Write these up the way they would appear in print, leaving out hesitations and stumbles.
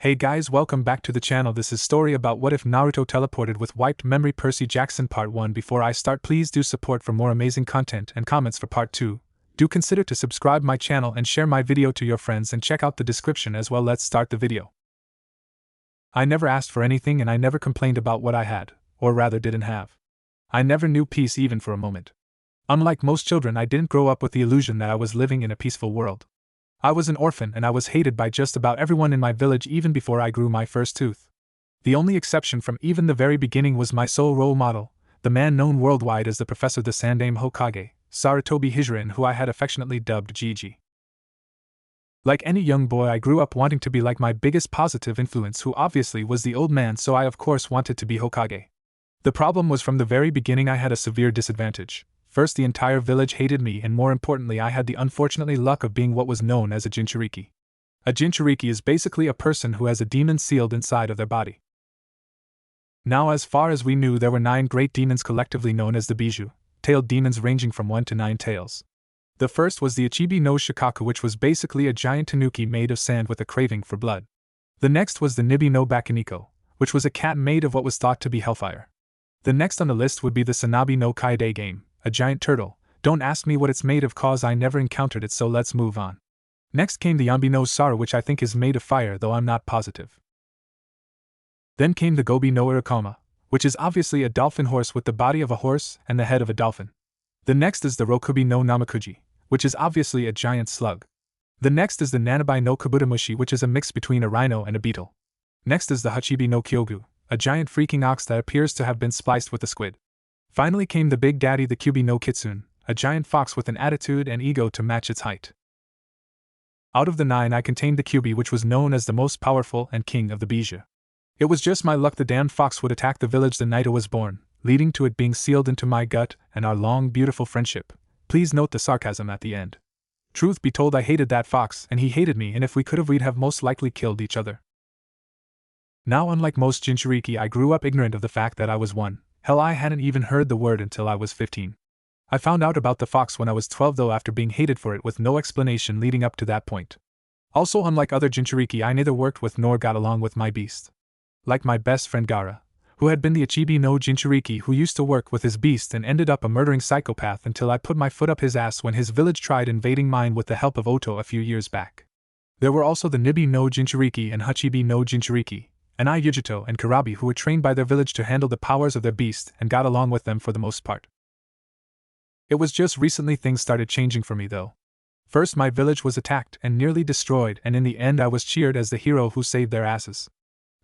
Hey guys, welcome back to the channel. This is story about what if Naruto teleported with wiped memory. Percy Jackson Part 1. Before I start, please do support for more amazing content and comments for Part 2. Do consider to subscribe my channel and share my video to your friends and check out the description as well. Let's start the video. I never asked for anything and I never complained about what I had, or rather didn't have. I never knew peace even for a moment. Unlike most children, I didn't grow up with the illusion that I was living in a peaceful world. I was an orphan and I was hated by just about everyone in my village even before I grew my first tooth. The only exception from even the very beginning was my sole role model, the man known worldwide as the Professor the Sandaime Hokage, Sarutobi Hijirin, who I had affectionately dubbed Gigi. Like any young boy, I grew up wanting to be like my biggest positive influence, who obviously was the old man, so I of course wanted to be Hokage. The problem was from the very beginning I had a severe disadvantage. First, the entire village hated me, and more importantly, I had the unfortunately luck of being what was known as a Jinchuriki. A Jinchuriki is basically a person who has a demon sealed inside of their body. Now, as far as we knew, there were 9 great demons collectively known as the Biju, tailed demons ranging from 1 to 9 tails. The first was the Ichibi no Shikaku, which was basically a giant tanuki made of sand with a craving for blood. The next was the Nibi no Bakuniko, which was a cat made of what was thought to be hellfire. The next on the list would be the Sanabi no Kaide game, a giant turtle. Don't ask me what it's made of cause I never encountered it, so let's move on. Next came the Yambi no Saru, which I think is made of fire, though I'm not positive. Then came the Gobi no Irakoma, which is obviously a dolphin horse with the body of a horse and the head of a dolphin. The next is the Rokubi no Namakuji, which is obviously a giant slug. The next is the Nanabai no Kabutamushi, which is a mix between a rhino and a beetle. Next is the Hachibi no Kyogu, a giant freaking ox that appears to have been spliced with a squid. Finally came the Big Daddy, the Kyubi no Kitsune, a giant fox with an attitude and ego to match its height. Out of the 9, I contained the Kyubi, which was known as the most powerful and king of the Biju. It was just my luck the damned fox would attack the village the night I was born, leading to it being sealed into my gut and our long, beautiful friendship. Please note the sarcasm at the end. Truth be told, I hated that fox and he hated me, and if we could have, we'd have most likely killed each other. Now, unlike most Jinchuriki, I grew up ignorant of the fact that I was one. Hell, I hadn't even heard the word until I was 15. I found out about the fox when I was 12, though, after being hated for it with no explanation leading up to that point. Also, unlike other Jinchuriki, I neither worked with nor got along with my beast. Like my best friend Gaara, who had been the Ichibi no Jinchuriki who used to work with his beast and ended up a murdering psychopath until I put my foot up his ass when his village tried invading mine with the help of Oto a few years back. There were also the Nibi no Jinchuriki and Hachibi no Jinchuriki, and Yujito and Karabi, who were trained by their village to handle the powers of their beast and got along with them for the most part. It was just recently things started changing for me, though. First, my village was attacked and nearly destroyed, and in the end I was cheered as the hero who saved their asses.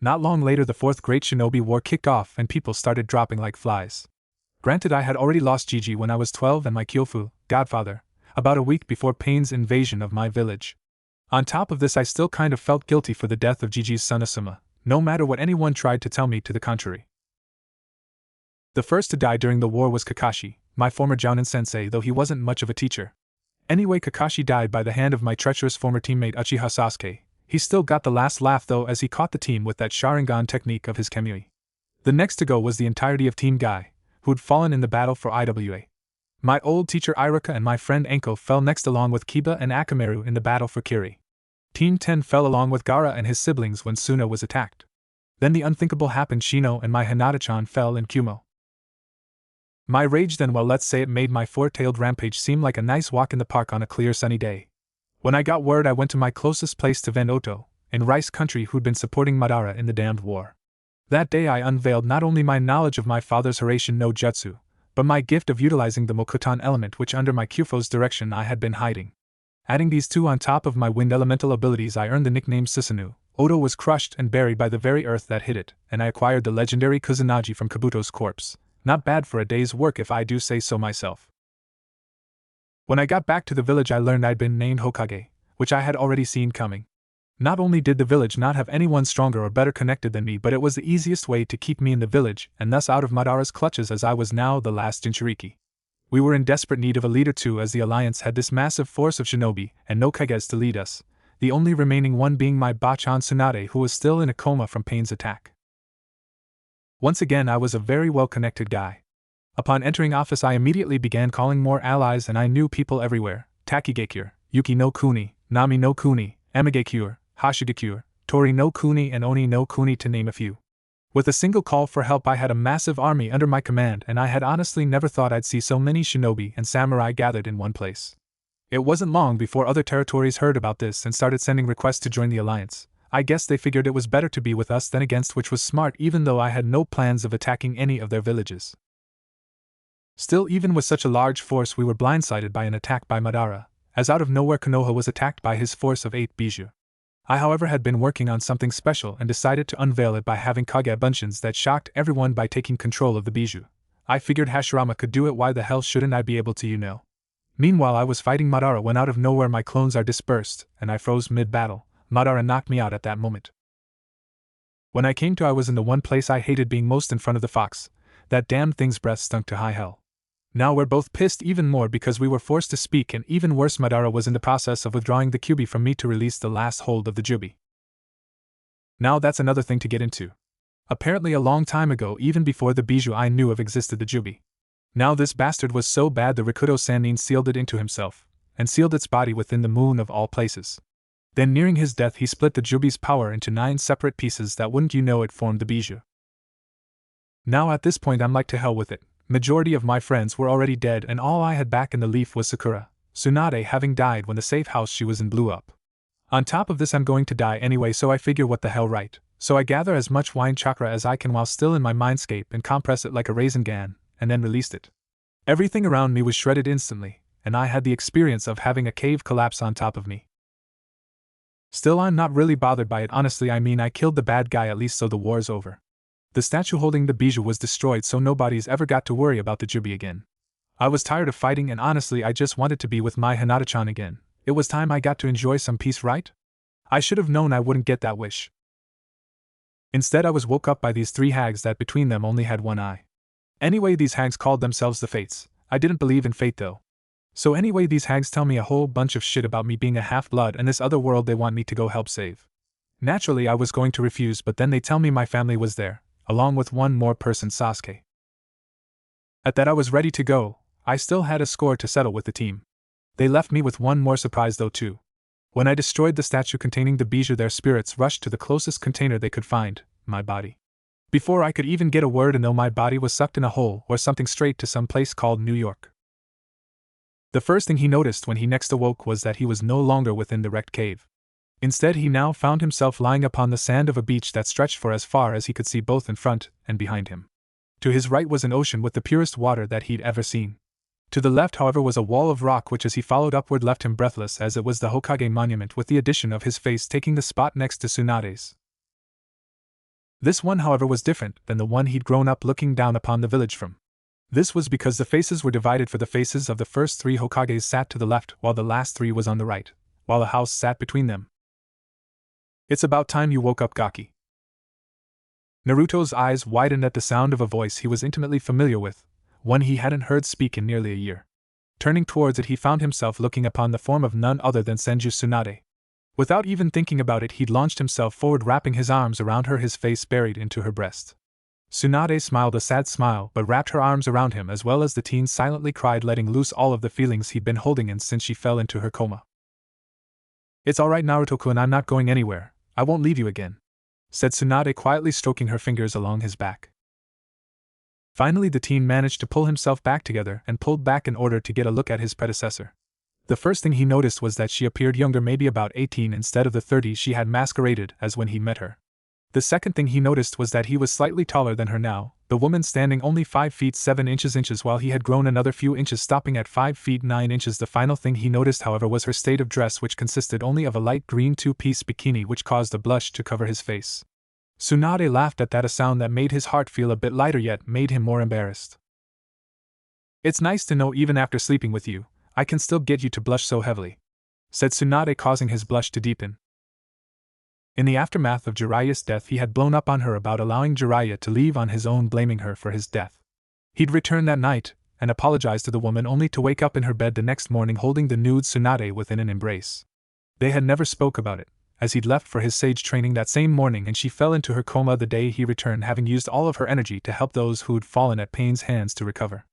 Not long later, the 4th Great Shinobi War kicked off and people started dropping like flies. Granted, I had already lost Gigi when I was 12 and my Kyofu, godfather, about a week before Pain's invasion of my village. On top of this, I still kind of felt guilty for the death of Gigi's son Asuma, no matter what anyone tried to tell me to the contrary. The first to die during the war was Kakashi, my former Jounin sensei, though he wasn't much of a teacher. Anyway, Kakashi died by the hand of my treacherous former teammate Uchiha Sasuke. He still got the last laugh, though, as he caught the team with that Sharingan technique of his Kamui. The next to go was the entirety of Team Guy, who'd fallen in the battle for IWA. My old teacher Iruka and my friend Enko fell next, along with Kiba and Akamaru in the battle for Kiri. Team 10 fell along with Gaara and his siblings when Suna was attacked. Then the unthinkable happened, Shino and my Hinata-chan fell in Kumo. My rage then, well, let's say it made my 4-tailed rampage seem like a nice walk in the park on a clear sunny day. When I got word, I went to my closest place to vent Oto, in Rice Country, who'd been supporting Madara in the damned war. That day I unveiled not only my knowledge of my father's Hiraishin no Jutsu, but my gift of utilizing the Mokutan element, which under my Kyufo's direction I had been hiding. Adding these two on top of my wind elemental abilities, I earned the nickname Susanoo. Oto was crushed and buried by the very earth that hid it, and I acquired the legendary Kusanagi from Kabuto's corpse. Not bad for a day's work, if I do say so myself. When I got back to the village, I learned I'd been named Hokage, which I had already seen coming. Not only did the village not have anyone stronger or better connected than me, but it was the easiest way to keep me in the village and thus out of Madara's clutches, as I was now the last Jinchuriki. We were in desperate need of a leader too, as the Alliance had this massive force of shinobi and no Kages to lead us, the only remaining one being my Bachan Tsunade, who was still in a coma from Pain's attack. Once again, I was a very well-connected guy. Upon entering office, I immediately began calling more allies, and I knew people everywhere: Takigakure, Yuki no Kuni, Nami no Kuni, Amigakure, Hashigakure, Tori no Kuni and Oni no Kuni to name a few. With a single call for help I had a massive army under my command, and I had honestly never thought I'd see so many shinobi and samurai gathered in one place. It wasn't long before other territories heard about this and started sending requests to join the alliance. I guess they figured it was better to be with us than against, which was smart even though I had no plans of attacking any of their villages. Still, even with such a large force we were blindsided by an attack by Madara, as out of nowhere Konoha was attacked by his force of 8 bijou. I however had been working on something special and decided to unveil it by having Kage Bunshin that shocked everyone by taking control of the bijou. I figured Hashirama could do it, why the hell shouldn't I be able to? Meanwhile I was fighting Madara when out of nowhere my clones are dispersed, and I froze mid-battle. Madara knocked me out at that moment. When I came to, I was in the one place I hated being most, in front of the fox. That damn thing's breath stunk to high hell. Now we're both pissed even more because we were forced to speak, and even worse, Madara was in the process of withdrawing the Kyuubi from me to release the last hold of the Jubi. Now that's another thing to get into. Apparently a long time ago, even before the bijou I knew of existed, the Jubi. Now this bastard was so bad the Rikudo Sannin sealed it into himself, and sealed its body within the moon of all places. Then nearing his death he split the Jubi's power into 9 separate pieces that, wouldn't you know it, formed the bijou. Now at this point I'm like, to hell with it. Majority of my friends were already dead, and all I had back in the leaf was Sakura, Tsunade having died when the safe house she was in blew up. On top of this I'm going to die anyway, so I figure what the hell, right? So I gather as much wine chakra as I can while still in my mindscape and compress it like a raisin gan, and then released it. Everything around me was shredded instantly, and I had the experience of having a cave collapse on top of me. Still, I'm not really bothered by it, honestly. I mean, I killed the bad guy at least, so the war's over. The statue holding the bijou was destroyed, so nobody's ever got to worry about the Jubi again. I was tired of fighting, and honestly I just wanted to be with my Hinata-chan again. It was time I got to enjoy some peace, right? I should have known I wouldn't get that wish. Instead I was woke up by these 3 hags that between them only had one eye. Anyway, these hags called themselves the Fates. I didn't believe in fate though. So anyway, these hags tell me a whole bunch of shit about me being a half-blood and this other world they want me to go help save. Naturally I was going to refuse, but then they tell me my family was there, along with one more person, Sasuke. At that I was ready to go. I still had a score to settle with the team. They left me with one more surprise though too. When I destroyed the statue containing the bijou, their spirits rushed to the closest container they could find, my body. Before I could even get a word in though, my body was sucked in a hole or something straight to some place called New York. The first thing he noticed when he next awoke was that he was no longer within the wrecked cave. Instead he now found himself lying upon the sand of a beach that stretched for as far as he could see, both in front and behind him. To his right was an ocean with the purest water that he'd ever seen. To the left, however, was a wall of rock which, as he followed upward, left him breathless, as it was the Hokage monument, with the addition of his face taking the spot next to Tsunade's. This one, however, was different than the one he'd grown up looking down upon the village from. This was because the faces were divided, for the faces of the first 3 Hokages sat to the left while the last 3 was on the right, while a house sat between them. It's about time you woke up, Gaki. Naruto's eyes widened at the sound of a voice he was intimately familiar with, one he hadn't heard speak in nearly a year. Turning towards it, he found himself looking upon the form of none other than Senju Tsunade. Without even thinking about it, he'd launched himself forward, wrapping his arms around her, his face buried into her breast. Tsunade smiled a sad smile, but wrapped her arms around him, as well as the teen silently cried, letting loose all of the feelings he'd been holding in since she fell into her coma. It's alright, Naruto-kun, I'm not going anywhere. I won't leave you again, said Tsunade, quietly stroking her fingers along his back. Finally the teen managed to pull himself back together and pulled back in order to get a look at his predecessor. The first thing he noticed was that she appeared younger, maybe about 18 instead of the 30 she had masqueraded as when he met her. The second thing he noticed was that he was slightly taller than her now, the woman standing only 5 feet 7 inches while he had grown another few inches, stopping at 5 feet 9 inches. The final thing he noticed, however, was her state of dress, which consisted only of a light green 2-piece bikini which caused a blush to cover his face. Tsunade laughed at that, a sound that made his heart feel a bit lighter yet made him more embarrassed. It's nice to know even after sleeping with you, I can still get you to blush so heavily, said Tsunade, causing his blush to deepen. In the aftermath of Jiraiya's death, he had blown up on her about allowing Jiraiya to leave on his own, blaming her for his death. He'd returned that night and apologized to the woman, only to wake up in her bed the next morning holding the nude Tsunade within an embrace. They had never spoke about it, as he'd left for his sage training that same morning, and she fell into her coma the day he returned, having used all of her energy to help those who'd fallen at Pain's hands to recover.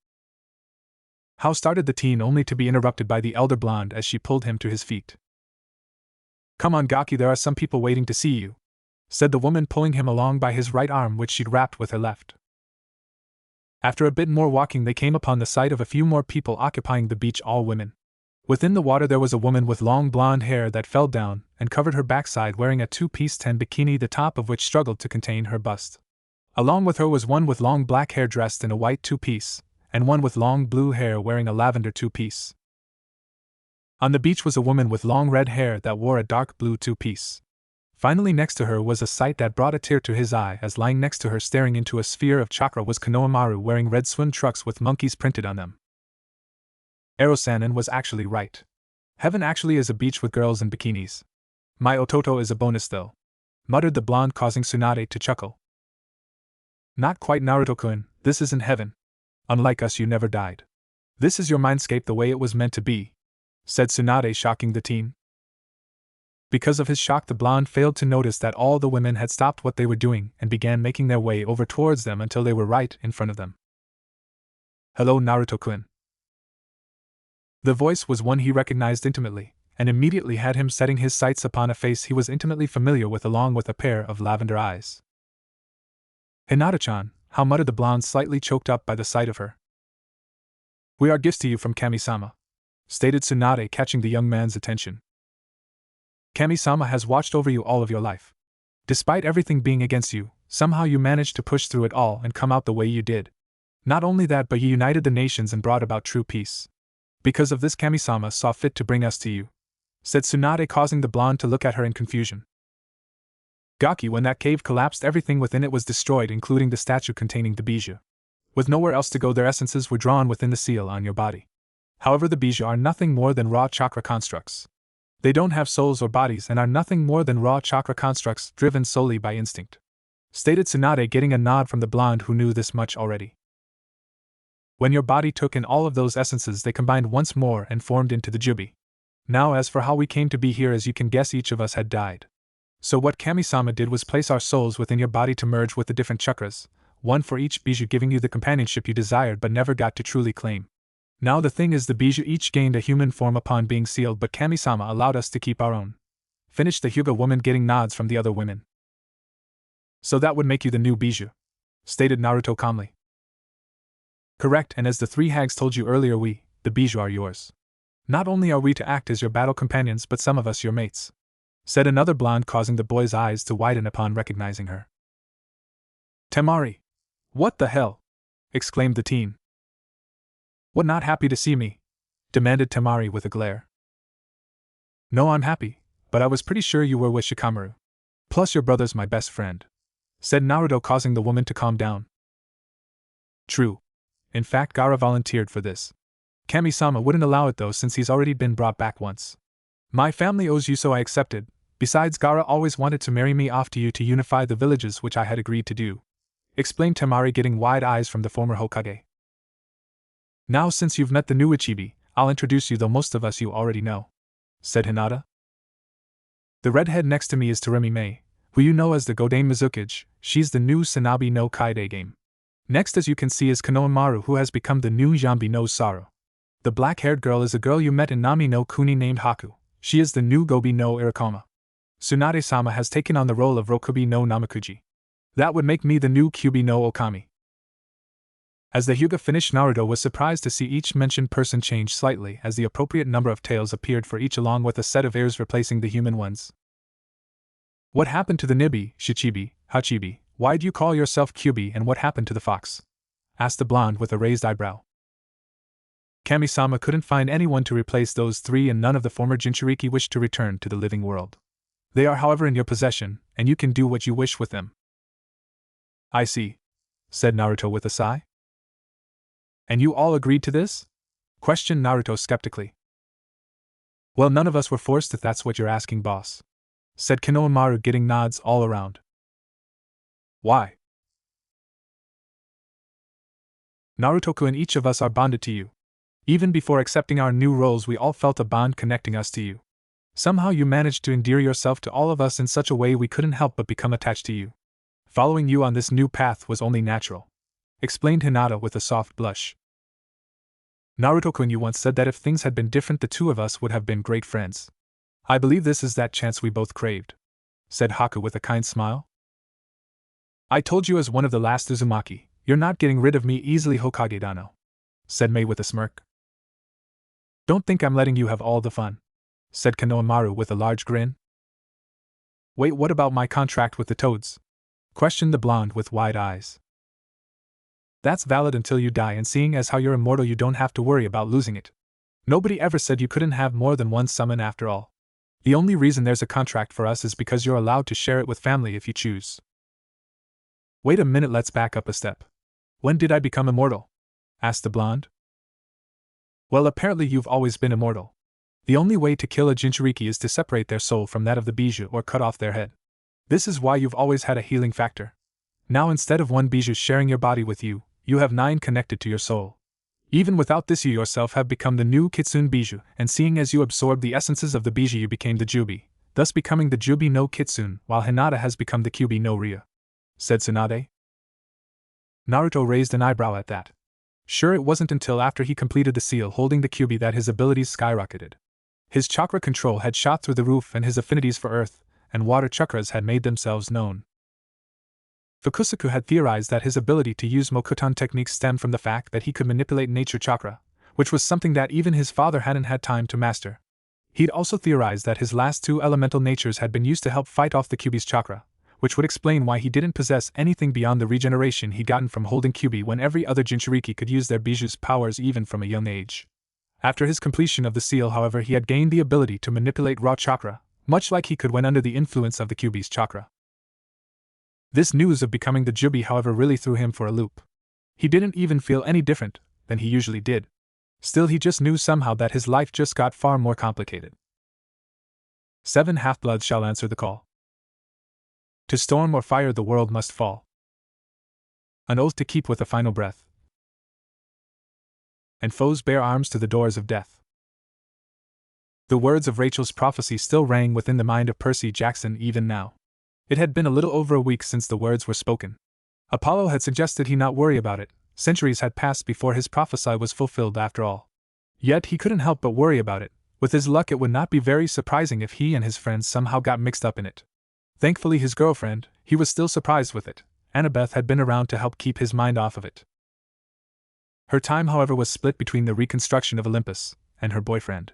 How started the teen, only to be interrupted by the elder blonde as she pulled him to his feet. Come on, Gaki, there are some people waiting to see you, said the woman, pulling him along by his right arm, which she'd wrapped with her left. After a bit more walking, they came upon the sight of a few more people occupying the beach, all women. Within the water there was a woman with long blonde hair that fell down and covered her backside, wearing a two-piece tan bikini, the top of which struggled to contain her bust. Along with her was one with long black hair dressed in a white two-piece, and one with long blue hair wearing a lavender two-piece. On the beach was a woman with long red hair that wore a dark blue two-piece. Finally, next to her was a sight that brought a tear to his eye, as lying next to her, staring into a sphere of chakra, was Konohamaru, wearing red swim trunks with monkeys printed on them. Ero-sanin was actually right. Heaven actually is a beach with girls in bikinis. My Ototo is a bonus though, muttered the blonde, causing Tsunade to chuckle. Not quite, Naruto-kun, this isn't heaven. Unlike us, you never died. This is your mindscape the way it was meant to be, said Tsunade, shocking the teen. Because of his shock, the blonde failed to notice that all the women had stopped what they were doing and began making their way over towards them until they were right in front of them. Hello, Naruto-kun. The voice was one he recognized intimately, and immediately had him setting his sights upon a face he was intimately familiar with, along with a pair of lavender eyes. Hinata-chan, how, muttered the blonde, slightly choked up by the sight of her. We are gifts to you from Kami-sama, stated Tsunade, catching the young man's attention. Kami-sama has watched over you all of your life. Despite everything being against you, somehow you managed to push through it all and come out the way you did. Not only that, but you united the nations and brought about true peace. Because of this, Kami-sama saw fit to bring us to you, said Tsunade, causing the blonde to look at her in confusion. Gaki, when that cave collapsed, everything within it was destroyed, including the statue containing the bijou. With nowhere else to go, their essences were drawn within the seal on your body. However, the bijou are nothing more than raw chakra constructs. They don't have souls or bodies and are nothing more than raw chakra constructs driven solely by instinct, stated Tsunade, getting a nod from the blonde, who knew this much already. When your body took in all of those essences, they combined once more and formed into the jubi. Now, as for how we came to be here, as you can guess, each of us had died. So what Kami-sama did was place our souls within your body to merge with the different chakras, one for each bijou, giving you the companionship you desired but never got to truly claim. Now the thing is, the bijou each gained a human form upon being sealed, but Kami-sama allowed us to keep our own. Finished the Hyuga woman, getting nods from the other women. So that would make you the new bijou, stated Naruto calmly. Correct, and as the three hags told you earlier, we, the bijou, are yours. Not only are we to act as your battle companions, but some of us your mates, said another blonde, causing the boy's eyes to widen upon recognizing her. Temari! What the hell? Exclaimed the teen. What, not happy to see me? Demanded Temari with a glare. No, I'm happy, but I was pretty sure you were with Shikamaru. Plus your brother's my best friend, said Naruto, causing the woman to calm down. True. In fact, Gaara volunteered for this. Kami-sama wouldn't allow it though, since he's already been brought back once. My family owes you, so I accepted. Besides, Gaara always wanted to marry me off to you to unify the villages, which I had agreed to do, explained Temari, getting wide eyes from the former Hokage. Now, since you've met the new Ichibi, I'll introduce you, though most of us you already know, said Hinata. The redhead next to me is Teremi Mei, who you know as the Godame Mizukage. She's the new Sanabi no Kaide game. Next, as you can see, is Konohamaru, who has become the new Jambi no Saro. The black-haired girl is a girl you met in Nami no Kuni named Haku. She is the new Gobi no Irakoma. Tsunade-sama has taken on the role of Rokubi no Namakuji. That would make me the new Kyubi no Okami. As the Hyuga finished, Naruto was surprised to see each mentioned person change slightly as the appropriate number of tails appeared for each, along with a set of ears replacing the human ones. What happened to the Nibi, Shichibi, Hachibi? Why'd you call yourself Kyubi, and what happened to the fox? Asked the blonde with a raised eyebrow. Kami-sama couldn't find anyone to replace those three, and none of the former Jinchuriki wished to return to the living world. They are, however, in your possession, and you can do what you wish with them. I see, said Naruto with a sigh. And you all agreed to this? Questioned Naruto skeptically. Well, none of us were forced, if that's what you're asking, boss, said Konohamaru, getting nods all around. Why? Naruto-kun, each of us are bonded to you. Even before accepting our new roles, we all felt a bond connecting us to you. Somehow you managed to endear yourself to all of us in such a way we couldn't help but become attached to you. Following you on this new path was only natural, explained Hinata with a soft blush. Naruto-kun, you once said that if things had been different, the two of us would have been great friends. I believe this is that chance we both craved, said Haku with a kind smile. I told you as one of the last Uzumaki, you're not getting rid of me easily, Hokage Dano, said Mei with a smirk. Don't think I'm letting you have all the fun, said Konohamaru with a large grin. Wait, what about my contract with the Toads? Questioned the blonde with wide eyes. That's valid until you die, and seeing as how you're immortal you don't have to worry about losing it. Nobody ever said you couldn't have more than one summon after all. The only reason there's a contract for us is because you're allowed to share it with family if you choose. Wait a minute, let's back up a step. When did I become immortal? Asked the blonde. Well, apparently you've always been immortal. The only way to kill a Jinchuriki is to separate their soul from that of the Bijou or cut off their head. This is why you've always had a healing factor. Now instead of one Bijou sharing your body with you, you have 9 connected to your soul. Even without this, you yourself have become the new Kitsune Bijou, and seeing as you absorbed the essences of the Bijou you became the Jubi, thus becoming the Jubi no Kitsune, while Hinata has become the Kyubi no Rya, said Tsunade. Naruto raised an eyebrow at that. Sure, it wasn't until after he completed the seal holding the Kyubi that his abilities skyrocketed. His chakra control had shot through the roof, and his affinities for earth and water chakras had made themselves known. Fukusaku had theorized that his ability to use Mokuton techniques stemmed from the fact that he could manipulate nature chakra, which was something that even his father hadn't had time to master. He'd also theorized that his last 2 elemental natures had been used to help fight off the Kyubi's chakra, which would explain why he didn't possess anything beyond the regeneration he'd gotten from holding Kyubi when every other Jinchuriki could use their Bijou's powers even from a young age. After his completion of the seal, however, he had gained the ability to manipulate raw chakra, much like he could when under the influence of the Kyubi's chakra. This news of becoming the Jubi, however, really threw him for a loop. He didn't even feel any different than he usually did. Still, he just knew somehow that his life just got far more complicated. 7 half-bloods shall answer the call. To storm or fire the world must fall. An oath to keep with a final breath. And foes bear arms to the doors of death. The words of Rachel's prophecy still rang within the mind of Percy Jackson even now. It had been a little over a week since the words were spoken. Apollo had suggested he not worry about it. Centuries had passed before his prophecy was fulfilled after all. Yet he couldn't help but worry about it. With his luck, it would not be very surprising if he and his friends somehow got mixed up in it. Thankfully, his girlfriend, he was still surprised with it. Annabeth had been around to help keep his mind off of it. Her time, however, was split between the reconstruction of Olympus and her boyfriend.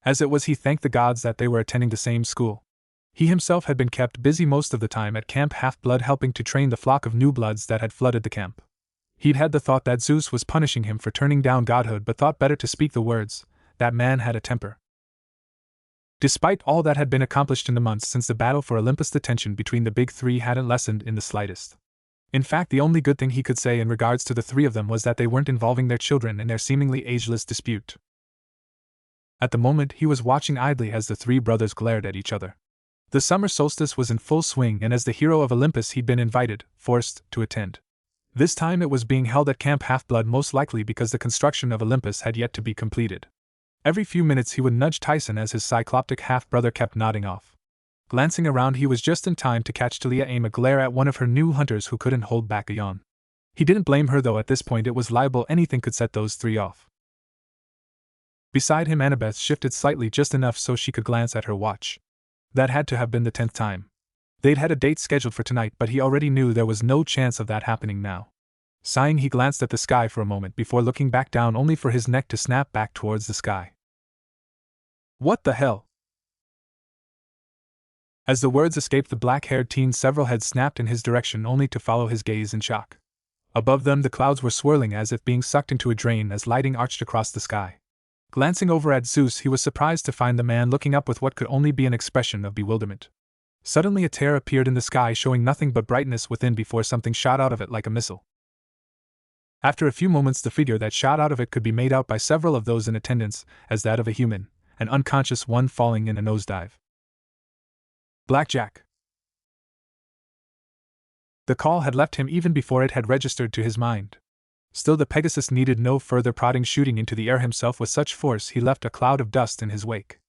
As it was, he thanked the gods that they were attending the same school. He himself had been kept busy most of the time at Camp Half-Blood, helping to train the flock of new bloods that had flooded the camp. He'd had the thought that Zeus was punishing him for turning down godhood, but thought better to speak the words. That man had a temper. Despite all that had been accomplished in the months since the battle for Olympus, the tension between the big 3 hadn't lessened in the slightest. In fact, the only good thing he could say in regards to the 3 of them was that they weren't involving their children in their seemingly ageless dispute. At the moment, he was watching idly as the 3 brothers glared at each other. The summer solstice was in full swing, and as the hero of Olympus he'd been forced to attend. This time it was being held at Camp Half-Blood, most likely because the construction of Olympus had yet to be completed. Every few minutes he would nudge Tyson as his cycloptic half-brother kept nodding off. Glancing around, he was just in time to catch Talia aim a glare at one of her new hunters who couldn't hold back a yawn. He didn't blame her, though. At this point it was liable anything could set those 3 off. Beside him, Annabeth shifted slightly, just enough so she could glance at her watch. That had to have been the 10th time. They'd had a date scheduled for tonight, but he already knew there was no chance of that happening now. Sighing, he glanced at the sky for a moment before looking back down, only for his neck to snap back towards the sky. What the hell? As the words escaped the black-haired teen, several heads snapped in his direction, only to follow his gaze in shock. Above them the clouds were swirling as if being sucked into a drain as lighting arched across the sky. Glancing over at Zeus, he was surprised to find the man looking up with what could only be an expression of bewilderment. Suddenly a tear appeared in the sky, showing nothing but brightness within before something shot out of it like a missile. After a few moments, the figure that shot out of it could be made out by several of those in attendance as that of a human, an unconscious one falling in a nosedive. Blackjack. The call had left him even before it had registered to his mind. Still, the Pegasus needed no further prodding. Shooting into the air himself with such force, he left a cloud of dust in his wake.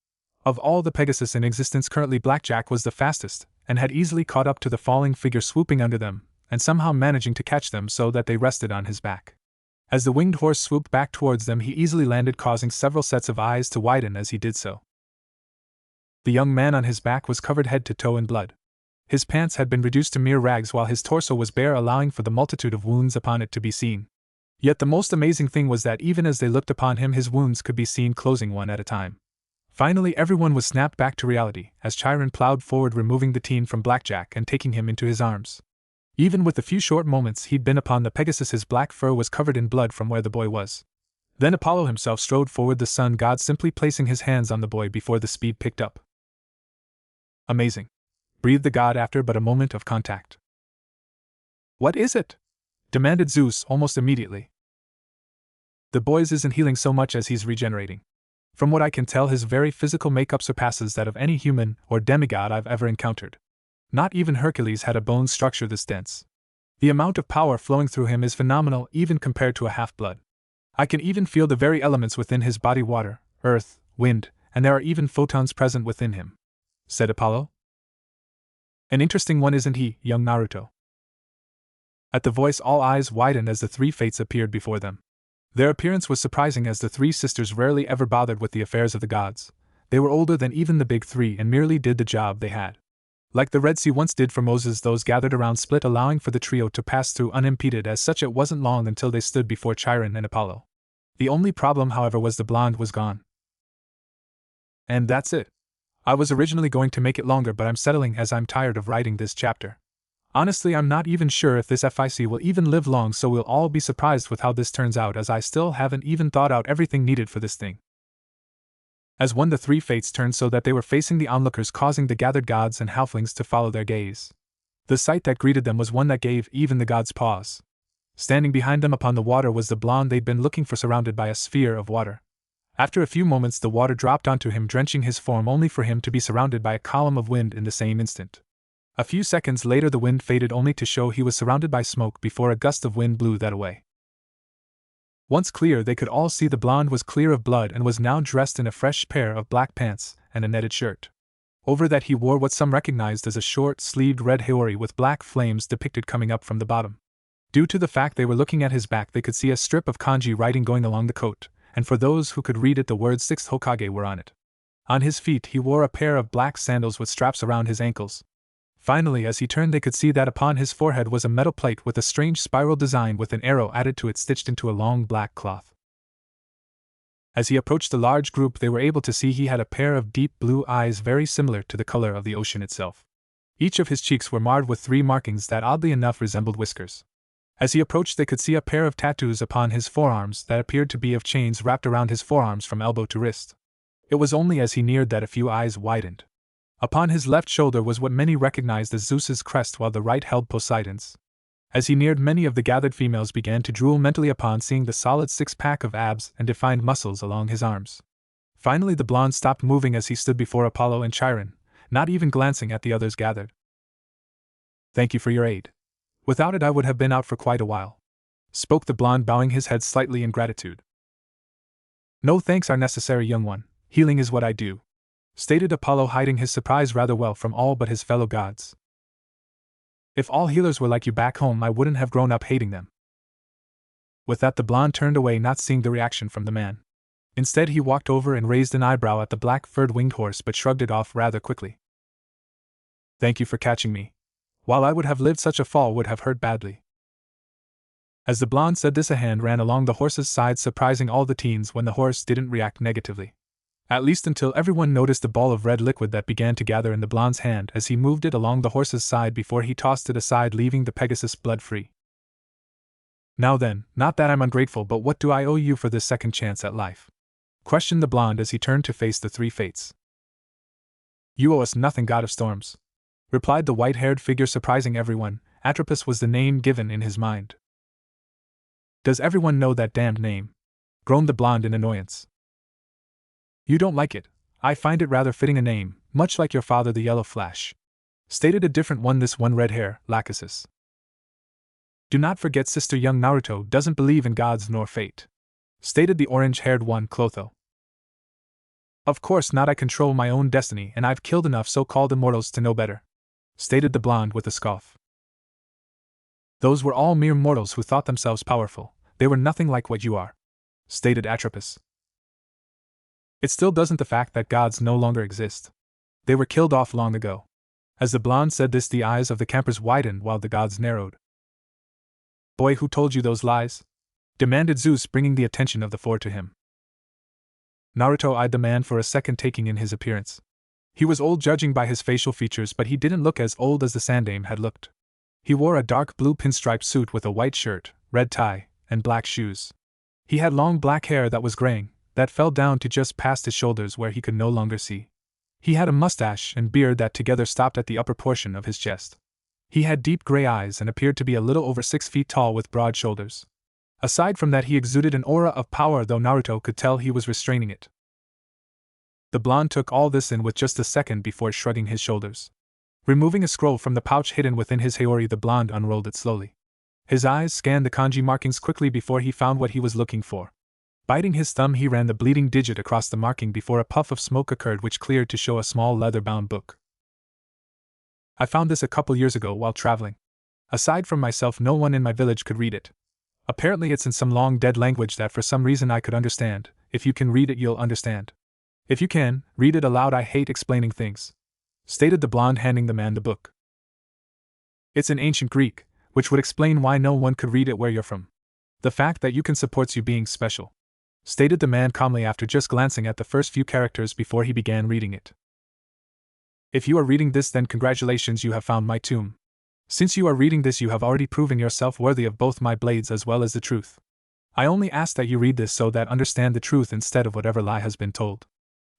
Of all the Pegasus in existence currently, Blackjack was the fastest, and had easily caught up to the falling figure swooping under them, and somehow managing to catch them so that they rested on his back. As the winged horse swooped back towards them, he easily landed, causing several sets of eyes to widen as he did so. The young man on his back was covered head to toe in blood. His pants had been reduced to mere rags while his torso was bare, allowing for the multitude of wounds upon it to be seen. Yet the most amazing thing was that even as they looked upon him, his wounds could be seen closing one at a time. Finally, everyone was snapped back to reality as Chiron plowed forward, removing the teen from Blackjack and taking him into his arms. Even with the few short moments he'd been upon the Pegasus, his black fur was covered in blood from where the boy was. Then Apollo himself strode forward, the sun god simply placing his hands on the boy before the speed picked up. Amazing, breathed the god after but a moment of contact. What is it? Demanded Zeus almost immediately. The boy's isn't healing so much as he's regenerating. From what I can tell, his very physical makeup surpasses that of any human or demigod I've ever encountered. Not even Hercules had a bone structure this dense. The amount of power flowing through him is phenomenal even compared to a half-blood. I can even feel the very elements within his body: water, earth, wind, and there are even photons present within him, said Apollo. An interesting one, isn't he, young Naruto? At the voice, all eyes widened as the three fates appeared before them. Their appearance was surprising, as the three sisters rarely ever bothered with the affairs of the gods. They were older than even the big three and merely did the job they had. Like the Red Sea once did for Moses, those gathered around split, allowing for the trio to pass through unimpeded. As such, it wasn't long until they stood before Chiron and Apollo. The only problem, however, was the blonde was gone. And that's it. I was originally going to make it longer, but I'm settling as I'm tired of writing this chapter. Honestly, I'm not even sure if this FIC will even live long, so we'll all be surprised with how this turns out, as I still haven't even thought out everything needed for this thing. As one, the three fates turned so that they were facing the onlookers, causing the gathered gods and halflings to follow their gaze. The sight that greeted them was one that gave even the gods pause. Standing behind them upon the water was the blonde they'd been looking for, surrounded by a sphere of water. After a few moments, the water dropped onto him, drenching his form, only for him to be surrounded by a column of wind in the same instant. A few seconds later, the wind faded, only to show he was surrounded by smoke before a gust of wind blew that away. Once clear, they could all see the blonde was clear of blood and was now dressed in a fresh pair of black pants and a netted shirt. Over that he wore what some recognized as a short-sleeved red haori with black flames depicted coming up from the bottom. Due to the fact they were looking at his back, they could see a strip of kanji writing going along the coat, and for those who could read it, the words 6th Hokage were on it. On his feet he wore a pair of black sandals with straps around his ankles. Finally, as he turned, they could see that upon his forehead was a metal plate with a strange spiral design with an arrow added to it stitched into a long black cloth. As he approached the large group, they were able to see he had a pair of deep blue eyes very similar to the color of the ocean itself. Each of his cheeks were marred with 3 markings that oddly enough resembled whiskers. As he approached, they could see a pair of tattoos upon his forearms that appeared to be of chains wrapped around his forearms from elbow to wrist. It was only as he neared that a few eyes widened. Upon his left shoulder was what many recognized as Zeus's crest, while the right held Poseidon's. As he neared, many of the gathered females began to drool mentally upon seeing the solid 6-pack of abs and defined muscles along his arms. Finally, the blonde stopped moving as he stood before Apollo and Chiron, not even glancing at the others gathered. "Thank you for your aid. Without it I would have been out for quite a while," spoke the blonde, bowing his head slightly in gratitude. "No thanks are necessary, young one. Healing is what I do," stated Apollo, hiding his surprise rather well from all but his fellow gods. "If all healers were like you back home, I wouldn't have grown up hating them." With that, the blonde turned away, not seeing the reaction from the man. Instead, he walked over and raised an eyebrow at the black-furred winged horse, but shrugged it off rather quickly. "Thank you for catching me. While I would have lived, such a fall would have hurt badly." As the blonde said this, a hand ran along the horse's side, surprising all the teens when the horse didn't react negatively. At least until everyone noticed the ball of red liquid that began to gather in the blonde's hand as he moved it along the horse's side before he tossed it aside, leaving the Pegasus blood-free. "Now then, not that I'm ungrateful, but what do I owe you for this second chance at life?" questioned the blonde as he turned to face the 3 fates. "You owe us nothing, god of storms," replied the white-haired figure, surprising everyone. Atropos was the name given in his mind. "Does everyone know that damned name?" groaned the blonde in annoyance. "You don't like it? I find it rather fitting a name, much like your father, the Yellow Flash," stated a different one, this one red hair, Lachesis. "Do not forget sister, young Naruto doesn't believe in gods nor fate," stated the orange-haired one, Clotho. "Of course not, I control my own destiny and I've killed enough so-called immortals to know better," stated the blonde with a scoff. "Those were all mere mortals who thought themselves powerful. They were nothing like what you are," stated Atropos. "It still doesn't the fact that gods no longer exist. They were killed off long ago. As the blonde said this, the eyes of the campers widened while the gods narrowed. Boy, who told you those lies? Demanded Zeus, bringing the attention of the four to him. Naruto eyed the man for a second, taking in his appearance. He was old judging by his facial features, but he didn't look as old as the Sandaime had looked. He wore a dark blue pinstripe suit with a white shirt, red tie, and black shoes. He had long black hair that was graying, that fell down to just past his shoulders where he could no longer see. He had a mustache and beard that together stopped at the upper portion of his chest. He had deep gray eyes and appeared to be a little over 6 feet tall with broad shoulders. Aside from that, he exuded an aura of power, though Naruto could tell he was restraining it. The blonde took all this in with just a second before shrugging his shoulders. Removing a scroll from the pouch hidden within his haori, the blonde unrolled it slowly. His eyes scanned the kanji markings quickly before he found what he was looking for. Biting his thumb, he ran the bleeding digit across the marking before a puff of smoke occurred, which cleared to show a small leather-bound book. I found this a couple years ago while traveling. Aside from myself, no one in my village could read it. Apparently it's in some long-dead language that for some reason I could understand. If you can read it, you'll understand. If you can, read it aloud. I hate explaining things, stated the blonde, handing the man the book. It's in ancient Greek, which would explain why no one could read it where you're from. The fact that you can supports you being special, stated the man calmly after just glancing at the first few characters before he began reading it. If you are reading this, then congratulations, you have found my tomb. Since you are reading this, you have already proven yourself worthy of both my blades as well as the truth. I only ask that you read this so that understand the truth instead of whatever lie has been told.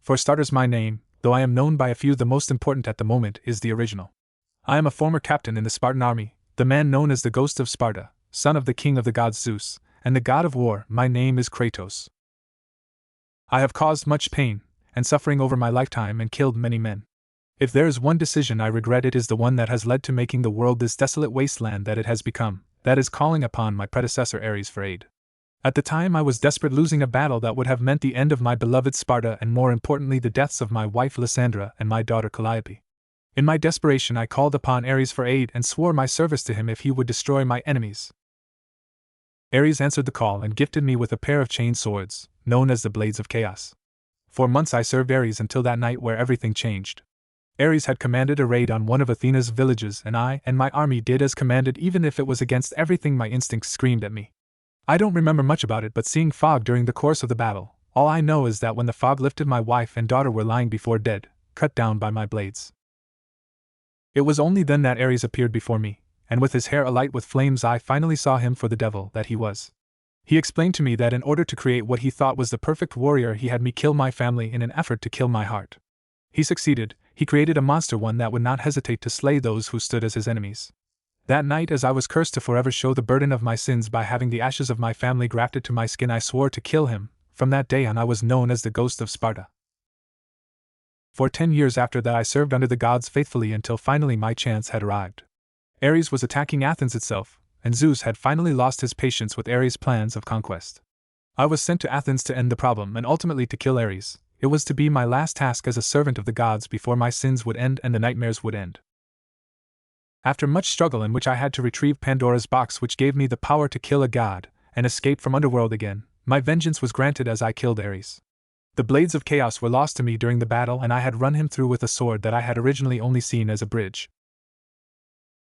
For starters, my name, though I am known by a few, the most important at the moment is the original. I am a former captain in the Spartan army, the man known as the Ghost of Sparta, son of the king of the gods Zeus, and the god of war. My name is Kratos. I have caused much pain and suffering over my lifetime and killed many men. If there is one decision I regret, it is the one that has led to making the world this desolate wasteland that it has become, that is calling upon my predecessor Ares for aid. At the time I was desperate, losing a battle that would have meant the end of my beloved Sparta and more importantly the deaths of my wife Lysandra and my daughter Calliope. In my desperation I called upon Ares for aid and swore my service to him if he would destroy my enemies. Ares answered the call and gifted me with a pair of chain swords, known as the Blades of Chaos. For months I served Ares until that night where everything changed. Ares had commanded a raid on one of Athena's villages and I and my army did as commanded, even if it was against everything my instincts screamed at me. I don't remember much about it, but seeing fog during the course of the battle, all I know is that when the fog lifted, my wife and daughter were lying before dead, cut down by my blades. It was only then that Ares appeared before me, and with his hair alight with flames I finally saw him for the devil that he was. He explained to me that in order to create what he thought was the perfect warrior, he had me kill my family in an effort to kill my heart. He succeeded. He created a monster, one that would not hesitate to slay those who stood as his enemies. That night, as I was cursed to forever show the burden of my sins by having the ashes of my family grafted to my skin, I swore to kill him. From that day on I was known as the Ghost of Sparta. For 10 years after that I served under the gods faithfully until finally my chance had arrived. Ares was attacking Athens itself, and Zeus had finally lost his patience with Ares' plans of conquest. I was sent to Athens to end the problem and ultimately to kill Ares. It was to be my last task as a servant of the gods before my sins would end and the nightmares would end. After much struggle, in which I had to retrieve Pandora's box which gave me the power to kill a god and escape from underworld again, my vengeance was granted as I killed Ares. The Blades of Chaos were lost to me during the battle and I had run him through with a sword that I had originally only seen as a bridge.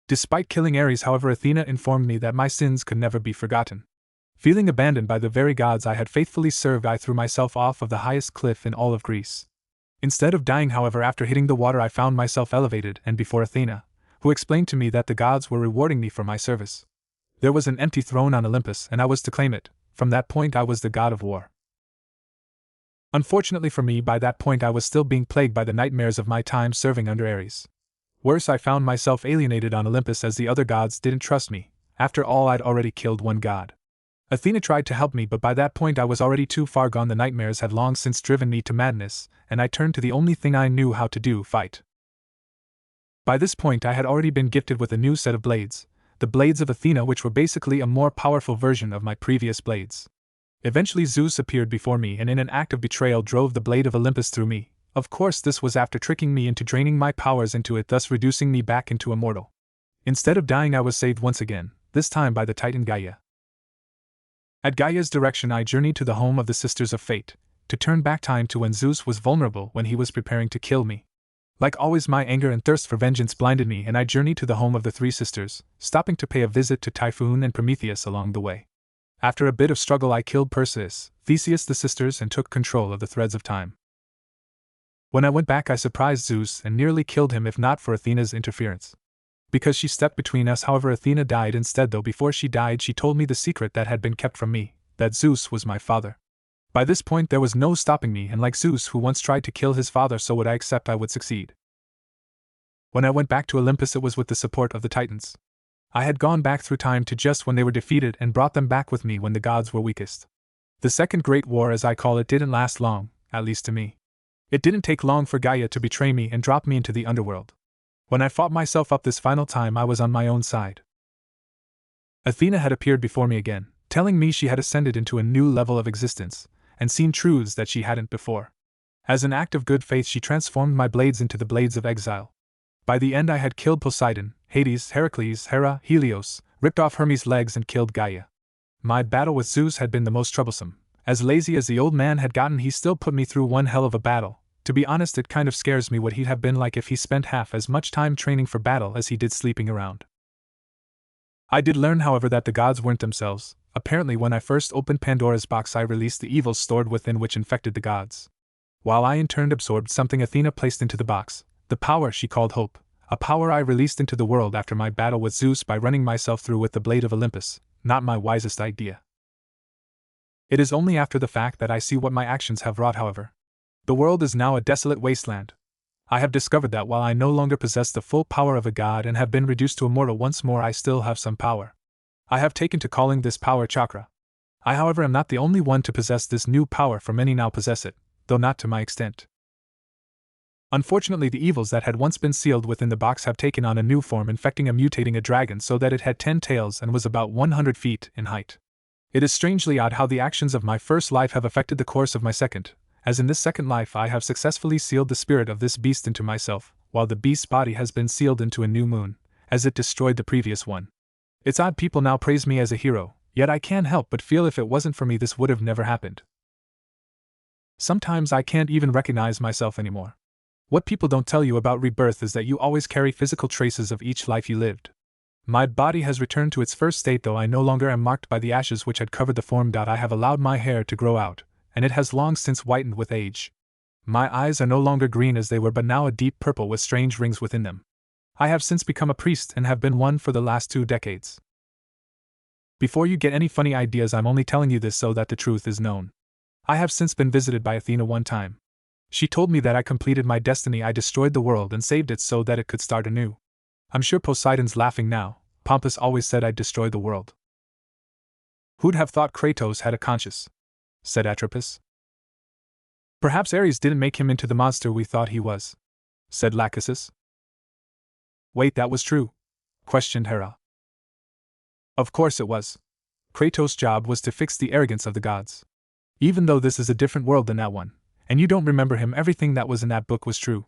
Despite killing Ares, however, Athena informed me that my sins could never be forgotten. Feeling abandoned by the very gods I had faithfully served, I threw myself off of the highest cliff in all of Greece. Instead of dying, however, after hitting the water, I found myself elevated and before Athena, who explained to me that the gods were rewarding me for my service. There was an empty throne on Olympus and I was to claim it. From that point I was the god of war. Unfortunately for me, by that point I was still being plagued by the nightmares of my time serving under Ares. Worse, I found myself alienated on Olympus as the other gods didn't trust me. After all, I'd already killed one god. Athena tried to help me, but by that point I was already too far gone. The nightmares had long since driven me to madness, and I turned to the only thing I knew how to do: fight. By this point I had already been gifted with a new set of blades, the Blades of Athena, which were basically a more powerful version of my previous blades. Eventually Zeus appeared before me and in an act of betrayal drove the blade of Olympus through me. Of course this was after tricking me into draining my powers into it, thus reducing me back into a mortal. Instead of dying I was saved once again, this time by the Titan Gaia. At Gaia's direction I journeyed to the home of the Sisters of Fate, to turn back time to when Zeus was vulnerable, when he was preparing to kill me. Like always, my anger and thirst for vengeance blinded me, and I journeyed to the home of the three sisters, stopping to pay a visit to Typhoon and Prometheus along the way. After a bit of struggle, I killed Perseus, Theseus, the sisters, and took control of the threads of time. When I went back, I surprised Zeus and nearly killed him if not for Athena's interference. Because she stepped between us, however, Athena died instead, though before she died she told me the secret that had been kept from me, that Zeus was my father. By this point there was no stopping me, and like Zeus, who once tried to kill his father, so would I accept I would succeed. When I went back to Olympus, it was with the support of the Titans. I had gone back through time to just when they were defeated and brought them back with me when the gods were weakest. The Second Great War, as I call it, didn't last long, at least to me. It didn't take long for Gaia to betray me and drop me into the underworld. When I fought myself up this final time, I was on my own side. Athena had appeared before me again, telling me she had ascended into a new level of existence, and seen truths that she hadn't before. As an act of good faith, she transformed my blades into the blades of exile. By the end, I had killed Poseidon, Hades, Heracles, Hera, Helios, ripped off Hermes' legs, and killed Gaia. My battle with Zeus had been the most troublesome. As lazy as the old man had gotten, he still put me through one hell of a battle. To be honest, it kind of scares me what he'd have been like if he spent half as much time training for battle as he did sleeping around. I did learn, however, that the gods weren't themselves. Apparently, when I first opened Pandora's box, I released the evils stored within, which infected the gods. While I in turn absorbed something Athena placed into the box, the power she called hope, a power I released into the world after my battle with Zeus by running myself through with the blade of Olympus. Not my wisest idea. It is only after the fact that I see what my actions have wrought, however. The world is now a desolate wasteland. I have discovered that while I no longer possess the full power of a god and have been reduced to a mortal once more, I still have some power. I have taken to calling this power chakra. I, however, am not the only one to possess this new power, for many now possess it, though not to my extent. Unfortunately, the evils that had once been sealed within the box have taken on a new form, infecting and mutating a dragon so that it had 10 tails and was about 100 feet in height. It is strangely odd how the actions of my first life have affected the course of my second, as in this second life I have successfully sealed the spirit of this beast into myself, while the beast's body has been sealed into a new moon, as it destroyed the previous one. It's odd people now praise me as a hero, yet I can't help but feel if it wasn't for me this would have never happened. Sometimes I can't even recognize myself anymore. What people don't tell you about rebirth is that you always carry physical traces of each life you lived. My body has returned to its first state, though I no longer am marked by the ashes which had covered the form. I have allowed my hair to grow out, and it has long since whitened with age. My eyes are no longer green as they were, but now a deep purple with strange rings within them. I have since become a priest and have been one for the last 2 decades. Before you get any funny ideas, I'm only telling you this so that the truth is known. I have since been visited by Athena one time. She told me that I completed my destiny. I destroyed the world and saved it so that it could start anew. I'm sure Poseidon's laughing now. Pompous always said I'd destroy the world. Who'd have thought Kratos had a conscience? Said Atropos. Perhaps Ares didn't make him into the monster we thought he was, said Lachesis. Wait, that was true? Questioned Hera. Of course it was. Kratos' job was to fix the arrogance of the gods. Even though this is a different world than that one, and you don't remember him, everything that was in that book was true.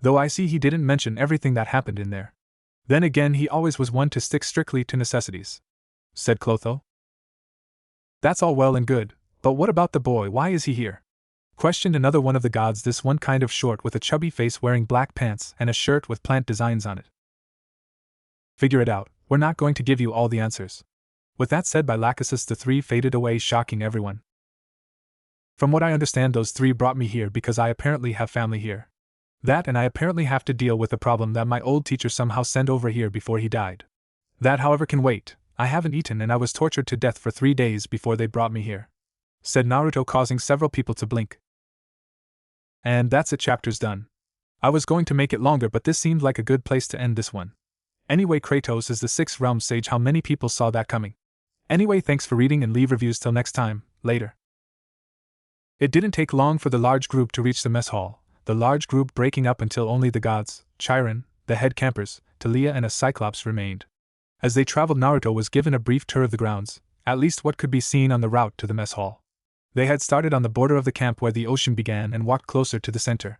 Though I see he didn't mention everything that happened in there. Then again, he always was one to stick strictly to necessities, said Clotho. That's all well and good, but what about the boy? Why is he here? Questioned another one of the gods, this one kind of short with a chubby face, wearing black pants and a shirt with plant designs on it. Figure it out, we're not going to give you all the answers. With that said by Lachesis, the 3 faded away, shocking everyone. From what I understand, those 3 brought me here because I apparently have family here. That, and I apparently have to deal with a problem that my old teacher somehow sent over here before he died. That, however, can wait. I haven't eaten and I was tortured to death for 3 days before they brought me here, said Naruto, causing several people to blink. And that's it, chapter's done. I was going to make it longer, but this seemed like a good place to end this one. Anyway, Kratos is the 6th realm sage. How many people saw that coming? Anyway, thanks for reading and leave reviews. Till next time, later. It didn't take long for the large group to reach the mess hall, the large group breaking up until only the gods, Chiron, the head campers, Talia, and a Cyclops remained. As they traveled, Naruto was given a brief tour of the grounds, at least what could be seen on the route to the mess hall. They had started on the border of the camp where the ocean began and walked closer to the center.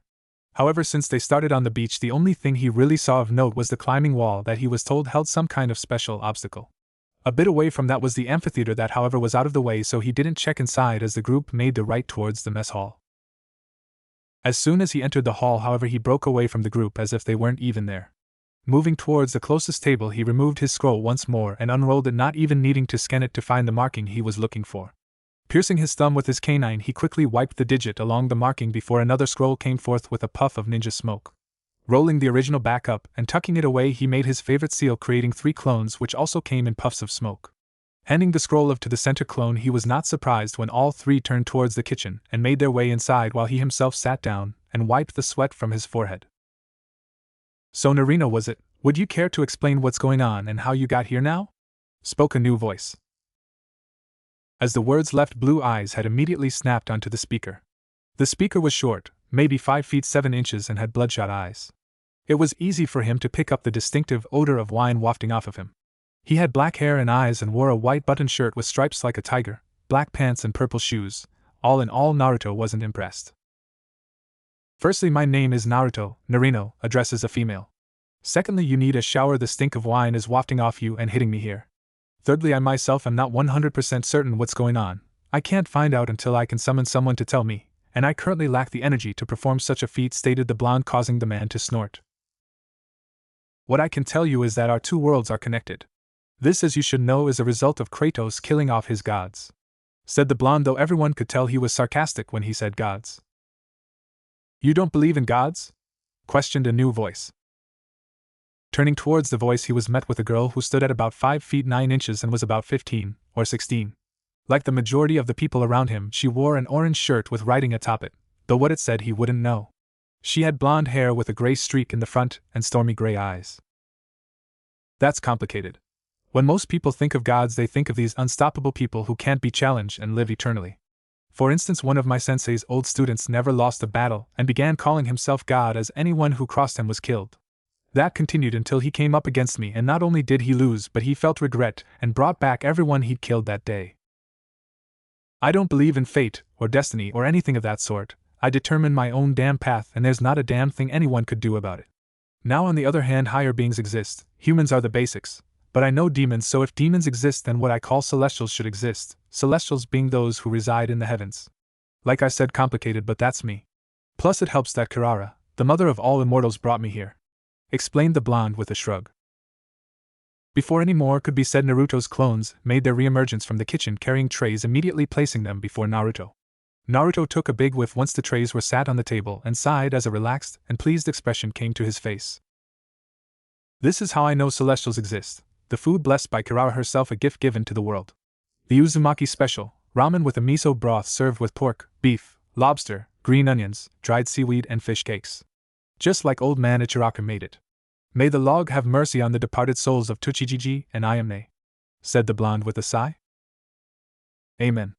However, since they started on the beach, the only thing he really saw of note was the climbing wall that he was told held some kind of special obstacle. A bit away from that was the amphitheater that, however, was out of the way, so he didn't check inside as the group made the right towards the mess hall. As soon as he entered the hall, however, he broke away from the group as if they weren't even there. Moving towards the closest table, he removed his scroll once more and unrolled it, not even needing to scan it to find the marking he was looking for. Piercing his thumb with his canine, he quickly wiped the digit along the marking before another scroll came forth with a puff of ninja smoke. Rolling the original back up and tucking it away, he made his favorite seal, creating 3 clones which also came in puffs of smoke. Handing the scroll to the center clone, he was not surprised when all 3 turned towards the kitchen and made their way inside while he himself sat down and wiped the sweat from his forehead. "So Naruto, was it? Would you care to explain what's going on and how you got here now?" spoke a new voice. As the words left, Blue Eyes had immediately snapped onto the speaker. The speaker was short, maybe 5 feet 7 inches, and had bloodshot eyes. It was easy for him to pick up the distinctive odor of wine wafting off of him. He had black hair and eyes and wore a white button shirt with stripes like a tiger, black pants and purple shoes. All in all, Naruto wasn't impressed. "Firstly, my name is Naruto," Naruto addresses a female. "Secondly, you need a shower. The stink of wine is wafting off you and hitting me here. Thirdly, I myself am not 100% certain what's going on. I can't find out until I can summon someone to tell me, and I currently lack the energy to perform such a feat," stated the blonde, causing the man to snort. "What I can tell you is that our 2 worlds are connected. This, as you should know, is a result of Kratos killing off his gods," said the blonde, though everyone could tell he was sarcastic when he said gods. "You don't believe in gods?" questioned a new voice. Turning towards the voice, he was met with a girl who stood at about 5 feet 9 inches and was about 15 or 16. Like the majority of the people around him, she wore an orange shirt with writing atop it, though what it said he wouldn't know. She had blonde hair with a gray streak in the front and stormy gray eyes. "That's complicated. When most people think of gods, they think of these unstoppable people who can't be challenged and live eternally. For instance, one of my sensei's old students never lost a battle and began calling himself God, as anyone who crossed him was killed. That continued until he came up against me, and not only did he lose, but he felt regret and brought back everyone he'd killed that day. I don't believe in fate or destiny or anything of that sort. I determine my own damn path, and there's not a damn thing anyone could do about it. Now, on the other hand, higher beings exist. Humans are the basics. But I know demons, so if demons exist, then what I call celestials should exist, celestials being those who reside in the heavens. Like I said, complicated, but that's me. Plus it helps that Kirara, the mother of all immortals, brought me here," explained the blonde with a shrug. Before any more could be said, Naruto's clones made their reemergence from the kitchen, carrying trays, immediately placing them before Naruto. Naruto took a big whiff once the trays were sat on the table and sighed as a relaxed and pleased expression came to his face. "This is how I know celestials exist. The food blessed by Kirara herself, a gift given to the world. The Uzumaki special, ramen with a miso broth served with pork, beef, lobster, green onions, dried seaweed, and fish cakes. Just like old man Ichiraka made it. May the log have mercy on the departed souls of Tsuchijiji and Ayame," said the blonde with a sigh. "Amen,"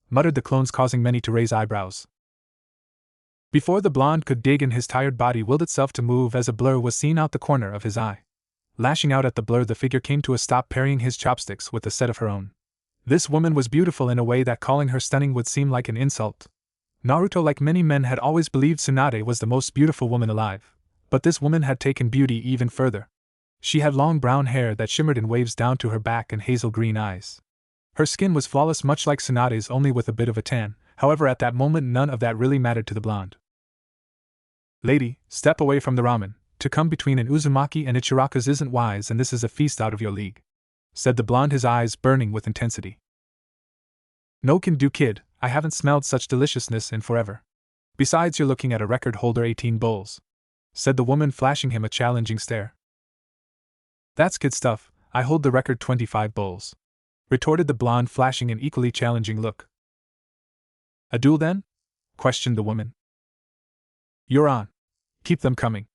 muttered the clones, causing many to raise eyebrows. Before the blonde could dig in, his tired body willed itself to move as a blur was seen out the corner of his eye. Lashing out at the blur, the figure came to a stop, parrying his chopsticks with a set of her own. This woman was beautiful in a way that calling her stunning would seem like an insult. Naruto, like many men, had always believed Tsunade was the most beautiful woman alive, but this woman had taken beauty even further. She had long brown hair that shimmered in waves down to her back and hazel green eyes. Her skin was flawless, much like Tsunade's, only with a bit of a tan. However, at that moment none of that really mattered to the blonde. "Lady, step away from the ramen. To come between an Uzumaki and Ichiraka's isn't wise, and this is a feast out of your league," said the blonde, his eyes burning with intensity. "No can do, kid. I haven't smelled such deliciousness in forever. Besides, you're looking at a record holder, 18 bowls," said the woman, flashing him a challenging stare. "That's kid stuff. I hold the record, 25 bowls," retorted the blonde, flashing an equally challenging look. "A duel then?" questioned the woman. "You're on. Keep them coming,"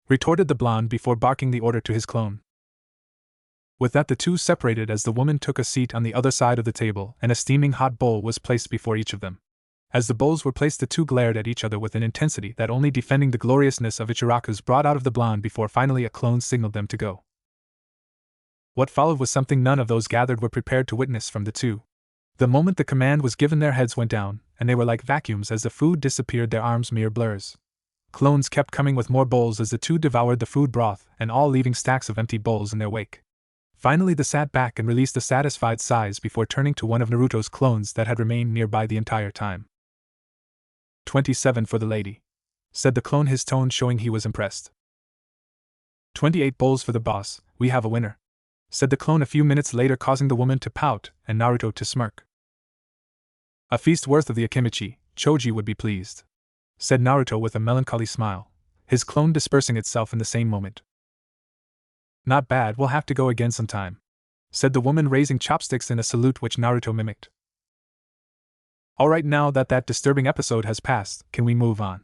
retorted the blonde before barking the order to his clone. With that, the two separated as the woman took a seat on the other side of the table and a steaming hot bowl was placed before each of them. As the bowls were placed, the two glared at each other with an intensity that only defending the gloriousness of Ichiraka's brought out of the blonde before finally a clone signaled them to go. What followed was something none of those gathered were prepared to witness from the two. The moment the command was given, their heads went down, and they were like vacuums. As the food disappeared, their arms mere blurs. Clones kept coming with more bowls as the two devoured the food broth, and all leaving stacks of empty bowls in their wake. Finally, they sat back and released a satisfied sigh before turning to one of Naruto's clones that had remained nearby the entire time. 27 for the lady. said the clone, his tone showing he was impressed. 28 bowls for the boss, we have a winner, said the clone a few minutes later, causing the woman to pout and Naruto to smirk. A feast worth of the Akimichi, Choji would be pleased, said Naruto with a melancholy smile, his clone dispersing itself in the same moment. Not bad, we'll have to go again sometime, said the woman, raising chopsticks in a salute which Naruto mimicked. Alright, now that disturbing episode has passed, can we move on?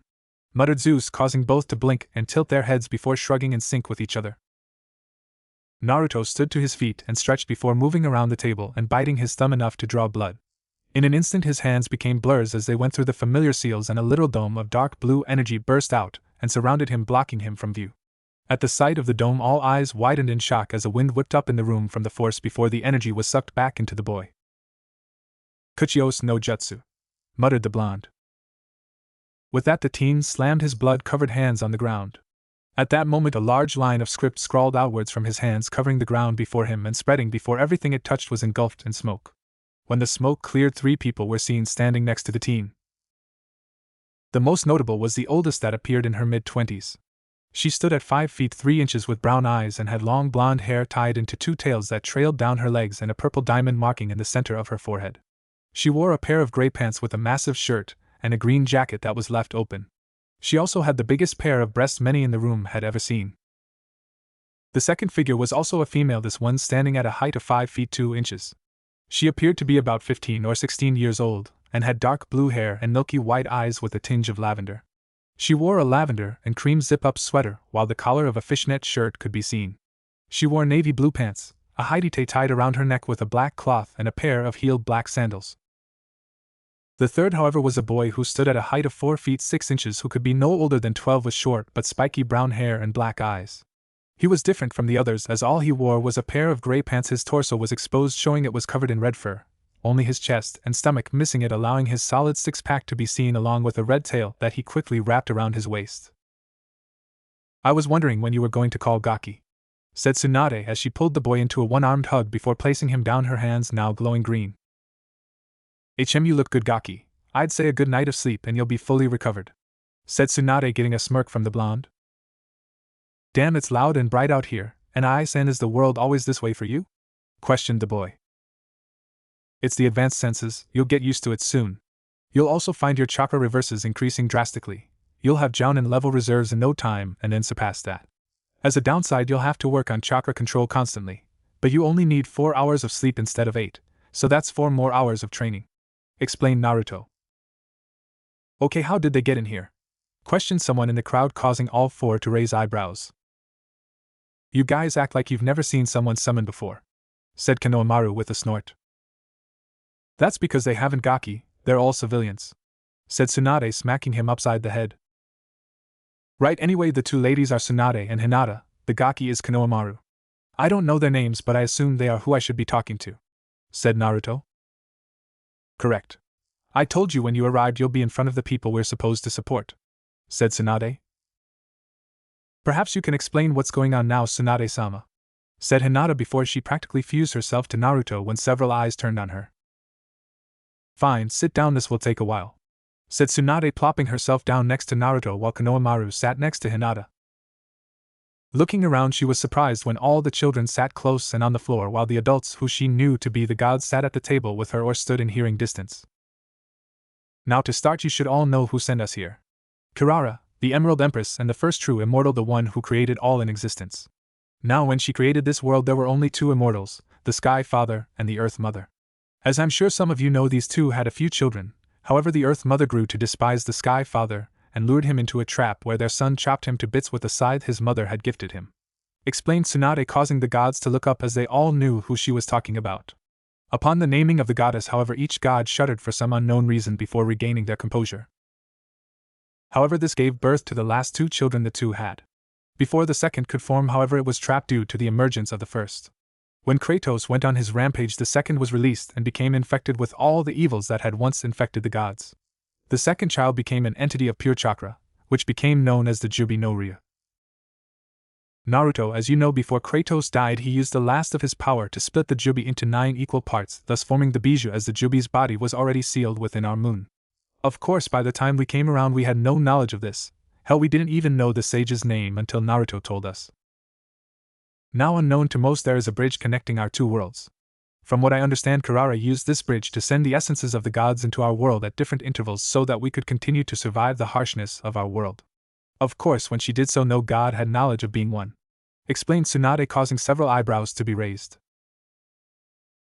Muttered Zeus, causing both to blink and tilt their heads before shrugging in sync with each other. Naruto stood to his feet and stretched before moving around the table and biting his thumb enough to draw blood. In an instant his hands became blurs as they went through the familiar seals, and a little dome of dark blue energy burst out and surrounded him, blocking him from view. At the sight of the dome, all eyes widened in shock as a wind whipped up in the room from the force before the energy was sucked back into the boy. Kuchios no jutsu, muttered the blonde. With that, the teen slammed his blood-covered hands on the ground. At that moment, a large line of script scrawled outwards from his hands, covering the ground before him and spreading before everything it touched was engulfed in smoke. When the smoke cleared, 3 people were seen standing next to the teen. The most notable was the oldest, that appeared in her mid-20s. She stood at 5 feet 3 inches with brown eyes and had long blonde hair tied into 2 tails that trailed down her legs and a purple diamond marking in the center of her forehead. She wore a pair of gray pants with a massive shirt and a green jacket that was left open. She also had the biggest pair of breasts many in the room had ever seen. The second figure was also a female, this one standing at a height of 5 feet 2 inches. She appeared to be about 15 or 16 years old, and had dark blue hair and milky white eyes with a tinge of lavender. She wore a lavender and cream zip-up sweater, while the collar of a fishnet shirt could be seen. She wore navy blue pants, a haidite tied around her neck with a black cloth, and a pair of heeled black sandals. The third, however, was a boy who stood at a height of 4 feet 6 inches, who could be no older than 12, with short but spiky brown hair and black eyes. He was different from the others, as all he wore was a pair of gray pants. His torso was exposed, showing it was covered in red fur, only his chest and stomach missing it, allowing his solid six-pack to be seen, along with a red tail that he quickly wrapped around his waist. I was wondering when you were going to call Gaki, said Tsunade as she pulled the boy into a one-armed hug before placing him down, her hands now glowing green. You look good, Gaki. I'd say a good night of sleep and you'll be fully recovered, said Tsunade, getting a smirk from the blonde. Damn, it's loud and bright out here, and is the world always this way for you? Questioned the boy. It's the advanced senses, you'll get used to it soon. You'll also find your chakra reverses increasing drastically. You'll have Jounin level reserves in no time and then surpass that. As a downside, you'll have to work on chakra control constantly, but you only need 4 hours of sleep instead of 8, so that's 4 more hours of training, explained Naruto. Okay, how did they get in here? Questioned someone in the crowd, causing all 4 to raise eyebrows. You guys act like you've never seen someone summoned before, said Konohamaru with a snort. That's because they haven't, Gaki, they're all civilians, said Tsunade, smacking him upside the head. Right, anyway, the 2 ladies are Tsunade and Hinata, the Gaki is Konohamaru. I don't know their names, but I assume they are who I should be talking to, said Naruto. Correct. I told you when you arrived you'll be in front of the people we're supposed to support, said Tsunade. Perhaps you can explain what's going on now, Tsunade-sama, said Hinata before she practically fused herself to Naruto when several eyes turned on her. Fine, sit down, this will take a while, said Tsunade, plopping herself down next to Naruto while Konohamaru sat next to Hinata. Looking around, she was surprised when all the children sat close and on the floor, while the adults who she knew to be the gods sat at the table with her or stood in hearing distance. Now to start, you should all know who sent us here. Kirara, the Emerald Empress and the first true immortal, the one who created all in existence. Now when she created this world there were only 2 immortals, the Sky Father and the Earth Mother. As I'm sure some of you know, these 2 had a few children, however the Earth Mother grew to despise the Sky Father and lured him into a trap where their son chopped him to bits with a scythe his mother had gifted him, explained Tsunade, causing the gods to look up as they all knew who she was talking about. Upon the naming of the goddess, however, each god shuddered for some unknown reason before regaining their composure. However, this gave birth to the last 2 children the 2 had. Before the second could form, however, it was trapped due to the emergence of the first. When Kratos went on his rampage, the second was released and became infected with all the evils that had once infected the gods. The second child became an entity of pure chakra, which became known as the Jubi no Ryu. Naruto, as you know, before Kratos died, he used the last of his power to split the Jubi into 9 equal parts, thus forming the Bijou, as the Jubi's body was already sealed within our moon. Of course, by the time we came around we had no knowledge of this, Hell, we didn't even know the sage's name until Naruto told us. Now unknown to most, there is a bridge connecting our two worlds. From what I understand, Kirara used this bridge to send the essences of the gods into our world at different intervals so that we could continue to survive the harshness of our world. Of course, when she did so, no god had knowledge of being one, explained Tsunade, causing several eyebrows to be raised.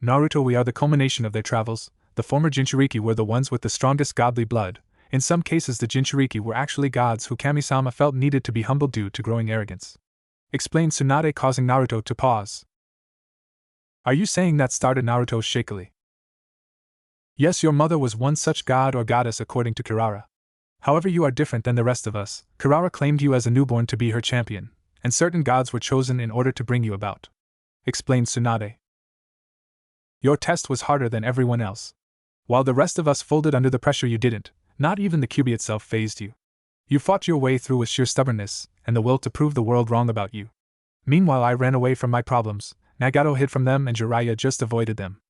Naruto, we are the culmination of their travels. The former Jinchuriki were the ones with the strongest godly blood. In some cases, the Jinchuriki were actually gods who Kami-sama felt needed to be humbled due to growing arrogance, explained Tsunade, causing Naruto to pause. Are you saying that? Started Naruto shakily. Yes, your mother was one such god or goddess according to Kirara. However, you are different than the rest of us. Kirara claimed you as a newborn to be her champion, and certain gods were chosen in order to bring you about, explained Tsunade. Your test was harder than everyone else. While the rest of us folded under the pressure, you didn't. Not even the Kyuubi itself fazed you. You fought your way through with sheer stubbornness and the will to prove the world wrong about you. Meanwhile, I ran away from my problems. Nagato hid from them and Jiraiya just avoided them.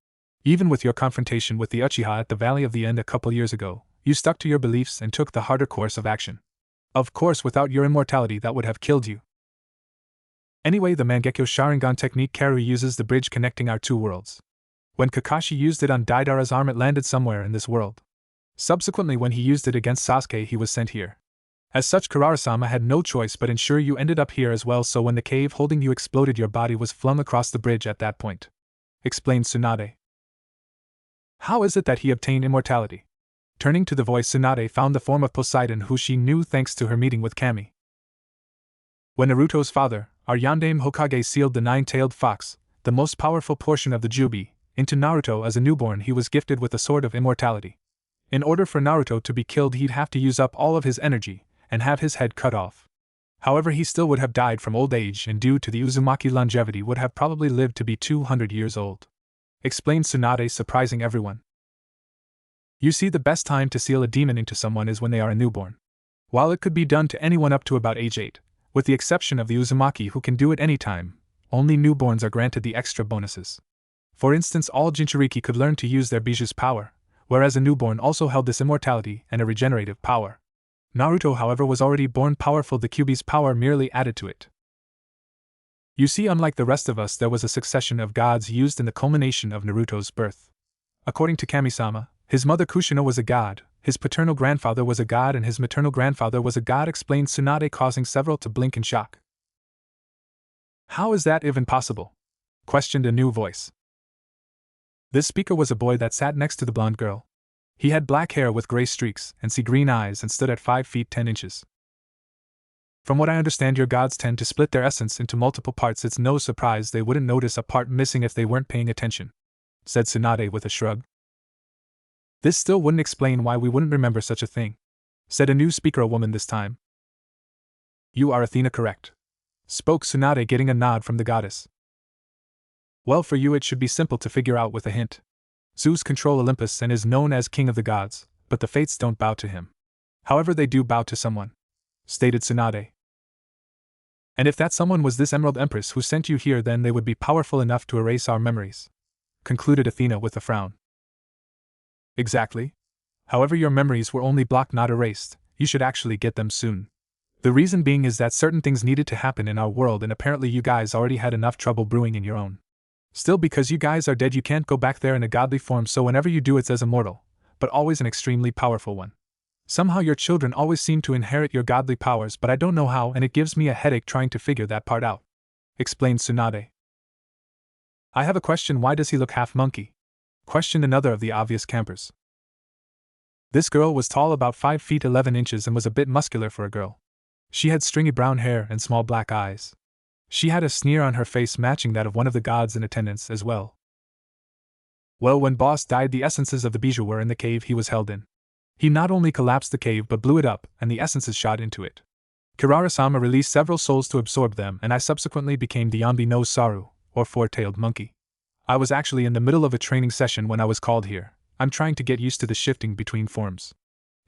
Even with your confrontation with the Uchiha at the Valley of the End a couple years ago, you stuck to your beliefs and took the harder course of action. Of course, without your immortality, that would have killed you. Anyway, the Mangekyo Sharingan technique Karu uses the bridge connecting our two worlds. When Kakashi used it on Deidara's arm, it landed somewhere in this world. Subsequently, when he used it against Sasuke, he was sent here. As such, Kirara-sama had no choice but ensure you ended up here as well, so when the cave holding you exploded, your body was flung across the bridge at that point, explained Tsunade. How is it that he obtained immortality? Turning to the voice, Tsunade found the form of Poseidon, who she knew thanks to her meeting with Kami. When Naruto's father, our Yondaime Hokage, sealed the nine-tailed fox, the most powerful portion of the Jubi, into Naruto as a newborn, he was gifted with the sword of immortality. In order for Naruto to be killed, he'd have to use up all of his energy and have his head cut off. However, he still would have died from old age, and due to the Uzumaki longevity would have probably lived to be 200 years old, explained Tsunade, surprising everyone. You see, the best time to seal a demon into someone is when they are a newborn. While it could be done to anyone up to about age 8, with the exception of the Uzumaki who can do it anytime, only newborns are granted the extra bonuses. For instance, all Jinchuriki could learn to use their Biju's power, whereas a newborn also held this immortality and a regenerative power. Naruto, however, was already born powerful. The Kyuubi's power merely added to it. You see, unlike the rest of us, there was a succession of gods used in the culmination of Naruto's birth. According to Kami-sama, his mother Kushina was a god, his paternal grandfather was a god, and his maternal grandfather was a god, explained Tsunade, causing several to blink in shock. How is that even possible? Questioned a new voice. This speaker was a boy that sat next to the blonde girl. He had black hair with gray streaks and sea green eyes and stood at 5 feet 10 inches. From what I understand, your gods tend to split their essence into multiple parts. It's no surprise they wouldn't notice a part missing if they weren't paying attention, said Tsunade with a shrug. This still wouldn't explain why we wouldn't remember such a thing, said a new speaker, a woman this time. You are Athena, correct? Spoke Tsunade, getting a nod from the goddess. Well, for you it should be simple to figure out with a hint. Zeus controls Olympus and is known as king of the gods, but the fates don't bow to him. However, they do bow to someone, stated Tsunade. And if that someone was this Emerald Empress who sent you here, then they would be powerful enough to erase our memories, concluded Athena with a frown. Exactly. However, your memories were only blocked, not erased. You should actually get them soon. The reason being is that certain things needed to happen in our world, and apparently you guys already had enough trouble brewing in your own. Still, because you guys are dead, you can't go back there in a godly form, so whenever you do, it's as a mortal, but always an extremely powerful one. Somehow your children always seem to inherit your godly powers, but I don't know how, and it gives me a headache trying to figure that part out, explained Tsunade. I have a question. Why does he look half monkey? Questioned another of the obvious campers. This girl was tall, about 5 feet 11 inches, and was a bit muscular for a girl. She had stringy brown hair and small black eyes. She had a sneer on her face matching that of one of the gods in attendance as well. Well, when Boss died, the essences of the Bijou were in the cave he was held in. He not only collapsed the cave but blew it up, and the essences shot into it. Kirara-sama released several souls to absorb them, and I subsequently became the Yonbi no Saru, or four-tailed monkey. I was actually in the middle of a training session when I was called here. I'm trying to get used to the shifting between forms,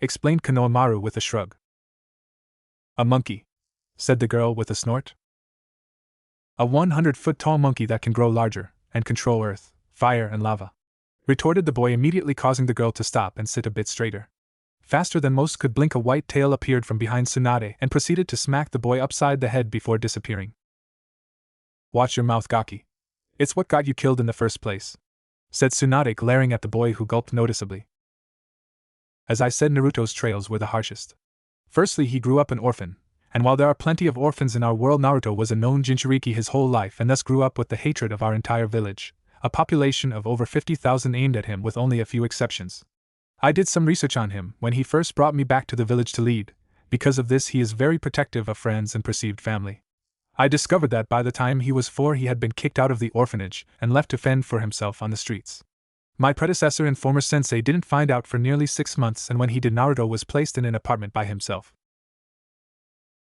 explained Konohamaru with a shrug. A monkey, said the girl with a snort. A 100-foot-tall monkey that can grow larger and control earth, fire, and lava, retorted the boy, immediately causing the girl to stop and sit a bit straighter. Faster than most could blink, a white tail appeared from behind Tsunade and proceeded to smack the boy upside the head before disappearing. "Watch your mouth, Gaki. It's what got you killed in the first place," said Tsunade, glaring at the boy, who gulped noticeably. As I said, Naruto's trails were the harshest. Firstly, he grew up an orphan, and while there are plenty of orphans in our world, Naruto was a known Jinchuriki his whole life and thus grew up with the hatred of our entire village, a population of over 50,000 aimed at him with only a few exceptions. I did some research on him when he first brought me back to the village to lead. Because of this, he is very protective of friends and perceived family. I discovered that by the time he was 4, he had been kicked out of the orphanage and left to fend for himself on the streets. My predecessor and former sensei didn't find out for nearly 6 months, and when he did, Naruto was placed in an apartment by himself.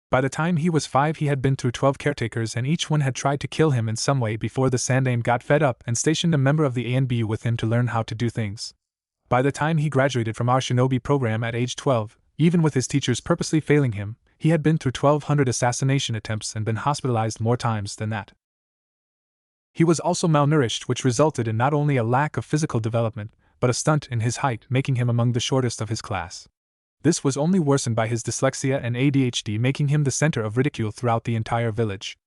By the time he was 5, he had been through 12 caretakers, and each one had tried to kill him in some way before the Sandaime got fed up and stationed a member of the ANBU with him to learn how to do things. By the time he graduated from our shinobi program at age 12, even with his teachers purposely failing him, he had been through 1,200 assassination attempts and been hospitalized more times than that. He was also malnourished, which resulted in not only a lack of physical development, but a stunt in his height, making him among the shortest of his class. This was only worsened by his dyslexia and ADHD, making him the center of ridicule throughout the entire village.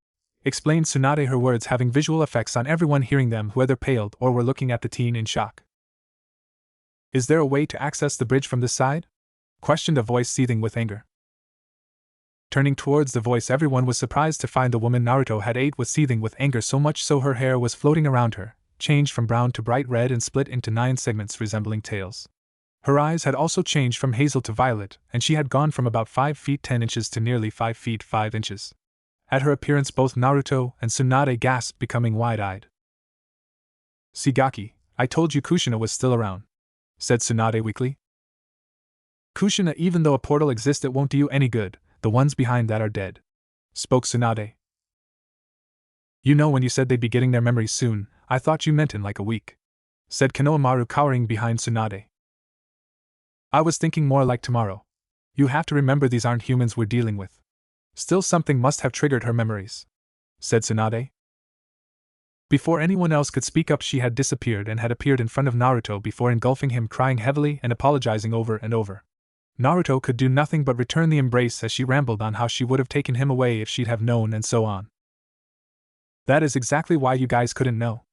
Explained Tsunade, her words having visual effects on everyone hearing them, who either paled or were looking at the teen in shock. "Is there a way to access the bridge from this side?" questioned a voice seething with anger. Turning towards the voice, everyone was surprised to find the woman Naruto had ate was seething with anger, so much so her hair was floating around her, changed from brown to bright red and split into 9 segments resembling tails. Her eyes had also changed from hazel to violet, and she had gone from about 5 feet 10 inches to nearly 5 feet 5 inches. At her appearance, both Naruto and Tsunade gasped, becoming wide-eyed. "See, Gaki, I told you Kushina was still around," said Tsunade weakly. "Kushina, even though a portal exists, it won't do you any good. The ones behind that are dead," spoke Tsunade. "You know, when you said they'd be getting their memories soon, I thought you meant in like a week," said Konohamaru, cowering behind Tsunade. "I was thinking more like tomorrow. You have to remember, these aren't humans we're dealing with. Still, something must have triggered her memories," said Tsunade. Before anyone else could speak up, she had disappeared and had appeared in front of Naruto before engulfing him, crying heavily and apologizing over and over. Naruto could do nothing but return the embrace as she rambled on how she would have taken him away if she'd have known, and so on. "That is exactly why you guys couldn't know,"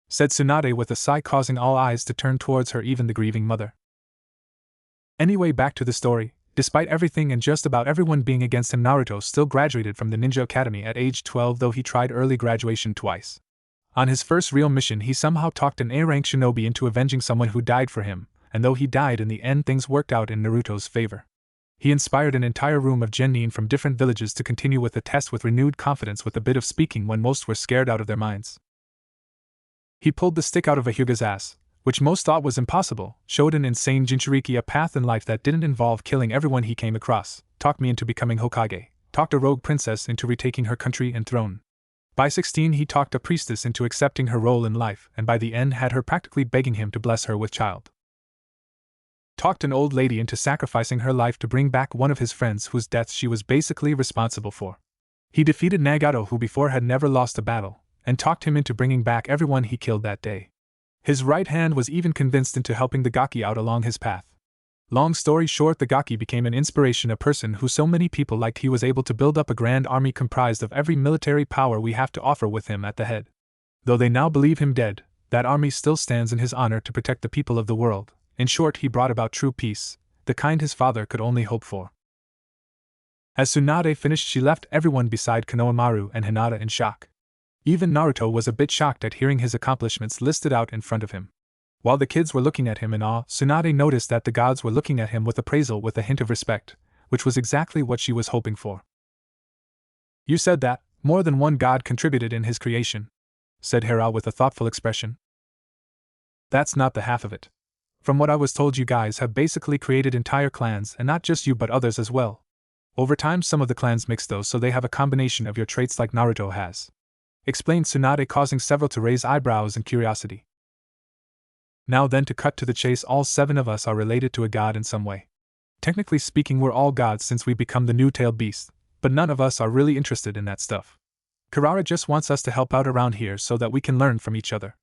said Tsunade with a sigh, causing all eyes to turn towards her, even the grieving mother. Anyway, back to the story. Despite everything and just about everyone being against him, Naruto still graduated from the Ninja Academy at age 12, though he tried early graduation twice. On his first real mission, he somehow talked an A-rank shinobi into avenging someone who died for him, and though he died in the end, things worked out in Naruto's favor. He inspired an entire room of genin from different villages to continue with the test with renewed confidence, with a bit of speaking when most were scared out of their minds. He pulled the stick out of a Hyuga's ass, which most thought was impossible, showed an insane Jinchuriki a path in life that didn't involve killing everyone he came across, talked me into becoming Hokage, talked a rogue princess into retaking her country and throne. By 16, he talked a priestess into accepting her role in life, and by the end had her practically begging him to bless her with child. Talked an old lady into sacrificing her life to bring back one of his friends whose death she was basically responsible for. He defeated Nagato, who before had never lost a battle, and talked him into bringing back everyone he killed that day. His right hand was even convinced into helping the Gaki out along his path. Long story short, the Gaki became an inspiration, a person who so many people liked. He was able to build up a grand army comprised of every military power we have to offer, with him at the head. Though they now believe him dead, that army still stands in his honor to protect the people of the world. In short, he brought about true peace, the kind his father could only hope for. As Tsunade finished, she left everyone beside Konohamaru and Hinata in shock. Even Naruto was a bit shocked at hearing his accomplishments listed out in front of him. While the kids were looking at him in awe, Tsunade noticed that the gods were looking at him with appraisal, with a hint of respect, which was exactly what she was hoping for. "You said that more than one god contributed in his creation," said Hera with a thoughtful expression. "That's not the half of it. From what I was told, you guys have basically created entire clans, and not just you but others as well. Over time, some of the clans mix though, so they have a combination of your traits like Naruto has," explained Tsunade, causing several to raise eyebrows in curiosity. "Now then, to cut to the chase, all 7 of us are related to a god in some way. Technically speaking, we're all gods since we become the new tailed beast, but none of us are really interested in that stuff. Kirara just wants us to help out around here so that we can learn from each other,"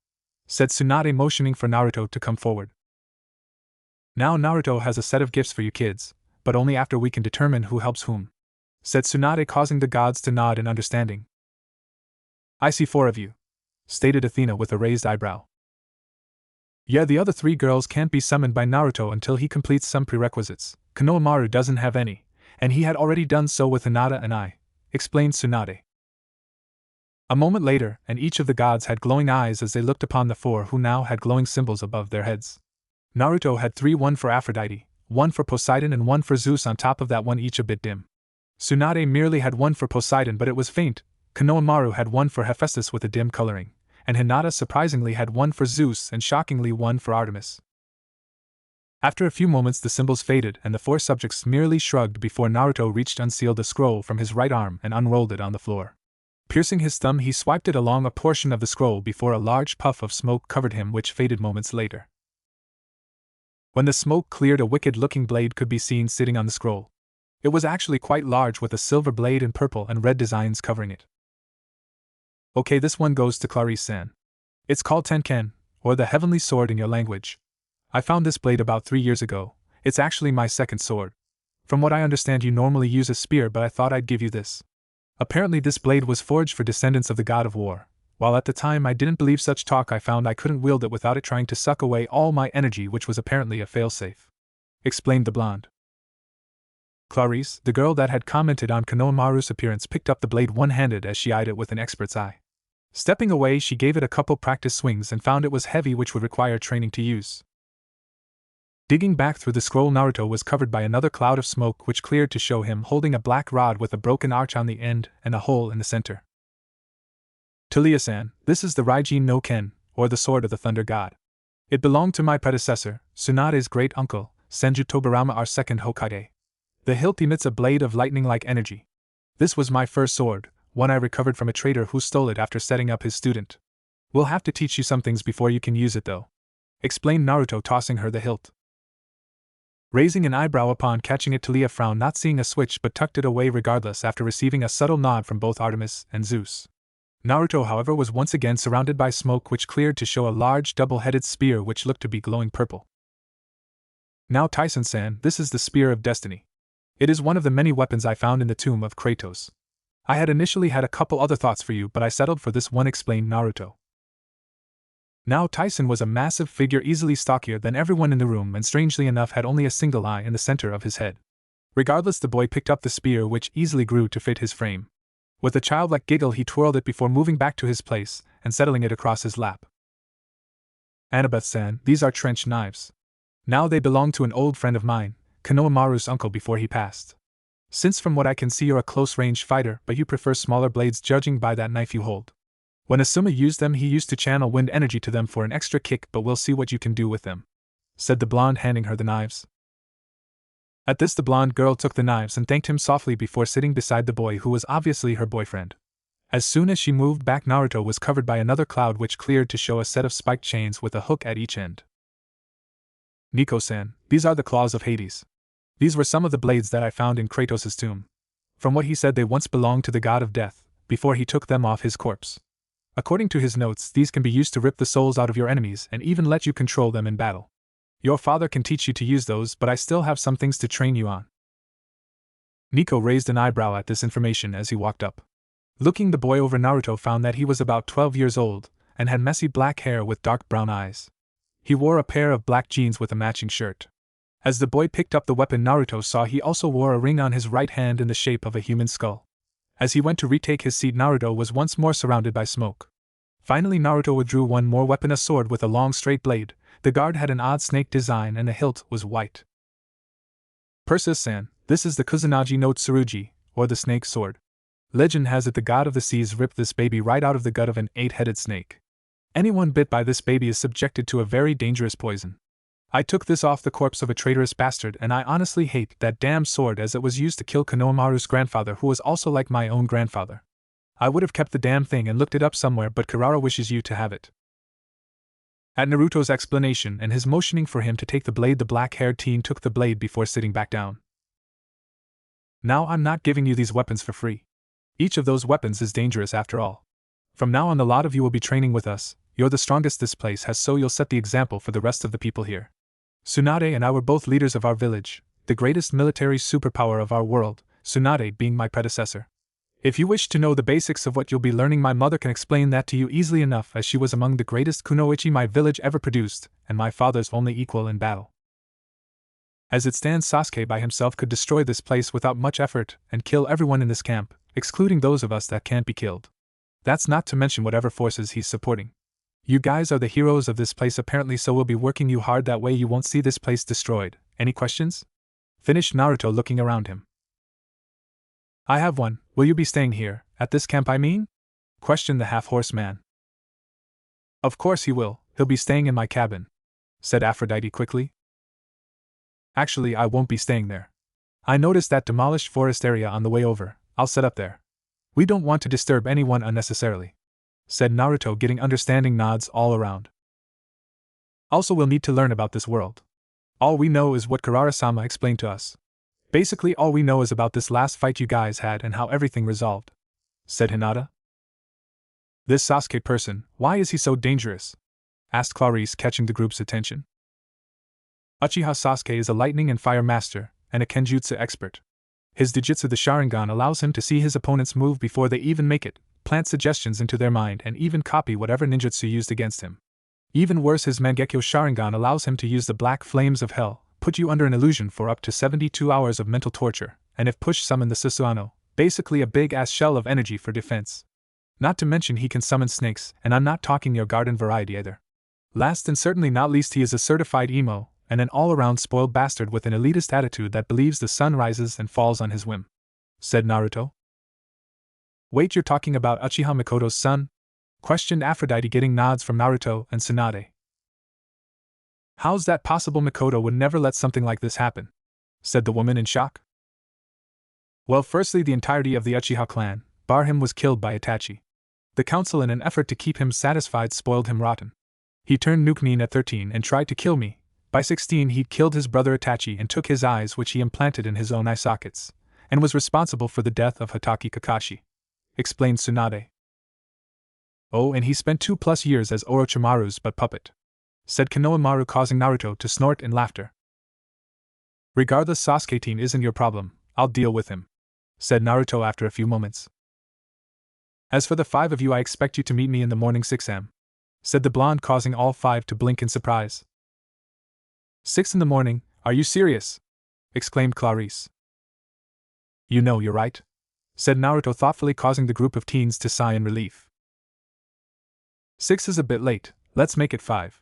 said Tsunade, motioning for Naruto to come forward. Now Naruto has a set of gifts for you kids, but only after we can determine who helps whom," said Tsunade, causing the gods to nod in understanding. "I see 4 of you," stated Athena with a raised eyebrow. "Yeah, the other 3 girls can't be summoned by Naruto until he completes some prerequisites. Konohamaru doesn't have any, and he had already done so with Hinata and I," explained Tsunade. A moment later, and each of the gods had glowing eyes as they looked upon the 4 who now had glowing symbols above their heads. Naruto had 3, 1 for Aphrodite, 1 for Poseidon and 1 for Zeus, on top of that one each a bit dim. Tsunade merely had 1 for Poseidon, but it was faint. Konohamaru had 1 for Hephaestus with a dim coloring, and Hinata surprisingly had 1 for Zeus and shockingly 1 for Artemis. After a few moments the symbols faded and the 4 subjects merely shrugged before Naruto reached unsealed a scroll from his right arm and unrolled it on the floor. Piercing his thumb, he swiped it along a portion of the scroll before a large puff of smoke covered him, which faded moments later. When the smoke cleared, a wicked-looking blade could be seen sitting on the scroll. It was actually quite large, with a silver blade and purple and red designs covering it. "Okay, this one goes to Clarice-san. It's called Tenken, or the Heavenly Sword in your language. I found this blade about 3 years ago. It's actually my second sword. From what I understand, you normally use a spear, but I thought I'd give you this. Apparently this blade was forged for descendants of the god of war. While at the time I didn't believe such talk, I found I couldn't wield it without it trying to suck away all my energy, which was apparently a failsafe," explained the blonde. Clarice, the girl that had commented on Konohamaru's appearance, picked up the blade one-handed as she eyed it with an expert's eye. Stepping away, she gave it a couple practice swings and found it was heavy, which would require training to use. Digging back through the scroll, Naruto was covered by another cloud of smoke, which cleared to show him holding a black rod with a broken arch on the end and a hole in the center. "Taliya-san, this is the Raijin no Ken, or the Sword of the Thunder God. It belonged to my predecessor, Tsunade's great-uncle, Senju Tobirama, our second Hokage. The hilt emits a blade of lightning-like energy. This was my first sword, one I recovered from a trader who stole it after setting up his student. We'll have to teach you some things before you can use it though," explained Naruto, tossing her the hilt. Raising an eyebrow upon catching it, Taliya frowned, not seeing a switch, but tucked it away regardless after receiving a subtle nod from both Artemis and Zeus. Naruto, however, was once again surrounded by smoke, which cleared to show a large double-headed spear which looked to be glowing purple. "Now Tyson-san, this is the Spear of Destiny. It is one of the many weapons I found in the tomb of Kratos. I had initially had a couple other thoughts for you, but I settled for this one," explained Naruto. Now Tyson was a massive figure, easily stockier than everyone in the room, and strangely enough had only a single eye in the center of his head. Regardless, the boy picked up the spear, which easily grew to fit his frame. With a childlike giggle, he twirled it before moving back to his place and settling it across his lap. "Annabeth-san, these are trench knives. Now they belong to an old friend of mine, Konohamaru's uncle, before he passed. Since from what I can see you're a close-range fighter, but you prefer smaller blades judging by that knife you hold. When Asuma used them, he used to channel wind energy to them for an extra kick, but we'll see what you can do with them," said the blonde, handing her the knives. At this, the blonde girl took the knives and thanked him softly before sitting beside the boy, who was obviously her boyfriend. As soon as she moved back, Naruto was covered by another cloud, which cleared to show a set of spiked chains with a hook at each end. "Nico-san, these are the claws of Hades. These were some of the blades that I found in Kratos' tomb. From what he said, they once belonged to the god of death, before he took them off his corpse. According to his notes, these can be used to rip the souls out of your enemies and even let you control them in battle. Your father can teach you to use those, but I still have some things to train you on." Nico raised an eyebrow at this information as he walked up. Looking the boy over, Naruto found that he was about 12 years old and had messy black hair with dark brown eyes. He wore a pair of black jeans with a matching shirt. As the boy picked up the weapon, Naruto saw he also wore a ring on his right hand in the shape of a human skull. As he went to retake his seat, Naruto was once more surrounded by smoke. Finally, Naruto withdrew one more weapon, a sword with a long straight blade. The guard had an odd snake design and the hilt was white. "Percy-san, this is the Kusanagi no Tsurugi, or the snake sword. Legend has it the god of the seas ripped this baby right out of the gut of an 8-headed snake. Anyone bit by this baby is subjected to a very dangerous poison. I took this off the corpse of a traitorous bastard, and I honestly hate that damn sword, as it was used to kill Konohamaru's grandfather, who was also like my own grandfather. I would have kept the damn thing and looked it up somewhere, but Kirara wishes you to have it." At Naruto's explanation and his motioning for him to take the blade, the black-haired teen took the blade before sitting back down. "Now I'm not giving you these weapons for free. Each of those weapons is dangerous after all. From now on, the lot of you will be training with us. You're the strongest this place has, so you'll set the example for the rest of the people here. Tsunade and I were both leaders of our village, the greatest military superpower of our world, Tsunade being my predecessor. If you wish to know the basics of what you'll be learning, my mother can explain that to you easily enough, as she was among the greatest kunoichi my village ever produced, and my father's only equal in battle. As it stands, Sasuke by himself could destroy this place without much effort and kill everyone in this camp, excluding those of us that can't be killed. That's not to mention whatever forces he's supporting. You guys are the heroes of this place apparently, so we'll be working you hard, that way you won't see this place destroyed. Any questions? Finished Naruto, looking around him. I have one. Will you be staying here, at this camp I mean? Questioned the half-horse man. Of course he will, he'll be staying in my cabin, said Aphrodite quickly. Actually, I won't be staying there. I noticed that demolished forest area on the way over, I'll set up there. We don't want to disturb anyone unnecessarily, said Naruto, getting understanding nods all around. Also, we'll need to learn about this world. All we know is what Karara-sama explained to us. Basically, all we know is about this last fight you guys had and how everything resolved, said Hinata. This Sasuke person, why is he so dangerous? Asked Clarice, catching the group's attention. Uchiha Sasuke is a lightning and fire master, and a kenjutsu expert. His jujutsu, the Sharingan, allows him to see his opponents move before they even make it, plant suggestions into their mind, and even copy whatever ninjutsu used against him. Even worse, his Mangekyo Sharingan allows him to use the black flames of hell, put you under an illusion for up to 72 hours of mental torture, and if pushed summon the Susanoo, basically a big-ass shell of energy for defense. Not to mention he can summon snakes, and I'm not talking your garden variety either. Last and certainly not least, he is a certified emo, and an all-around spoiled bastard with an elitist attitude that believes the sun rises and falls on his whim, said Naruto. Wait, you're talking about Uchiha Mikoto's son? Questioned Aphrodite, getting nods from Naruto and Tsunade. How's that possible? Mikoto would never let something like this happen, said the woman in shock. Well, firstly, the entirety of the Uchiha clan, bar him, was killed by Itachi. The council, in an effort to keep him satisfied, spoiled him rotten. He turned Nukenin at 13 and tried to kill me. By 16 he'd killed his brother Itachi and took his eyes, which he implanted in his own eye sockets, and was responsible for the death of Hatake Kakashi, explained Tsunade. Oh, and he spent 2+ years as Orochimaru's butt puppet, said Konohamaru, causing Naruto to snort in laughter. Regardless, Sasuke-teen isn't your problem, I'll deal with him, said Naruto after a few moments. As for the 5 of you, I expect you to meet me in the morning 6 am, said the blonde, causing all 5 to blink in surprise. 6 in the morning, are you serious? Exclaimed Clarice. You know you're right, said Naruto thoughtfully, causing the group of teens to sigh in relief. 6 is a bit late, let's make it 5.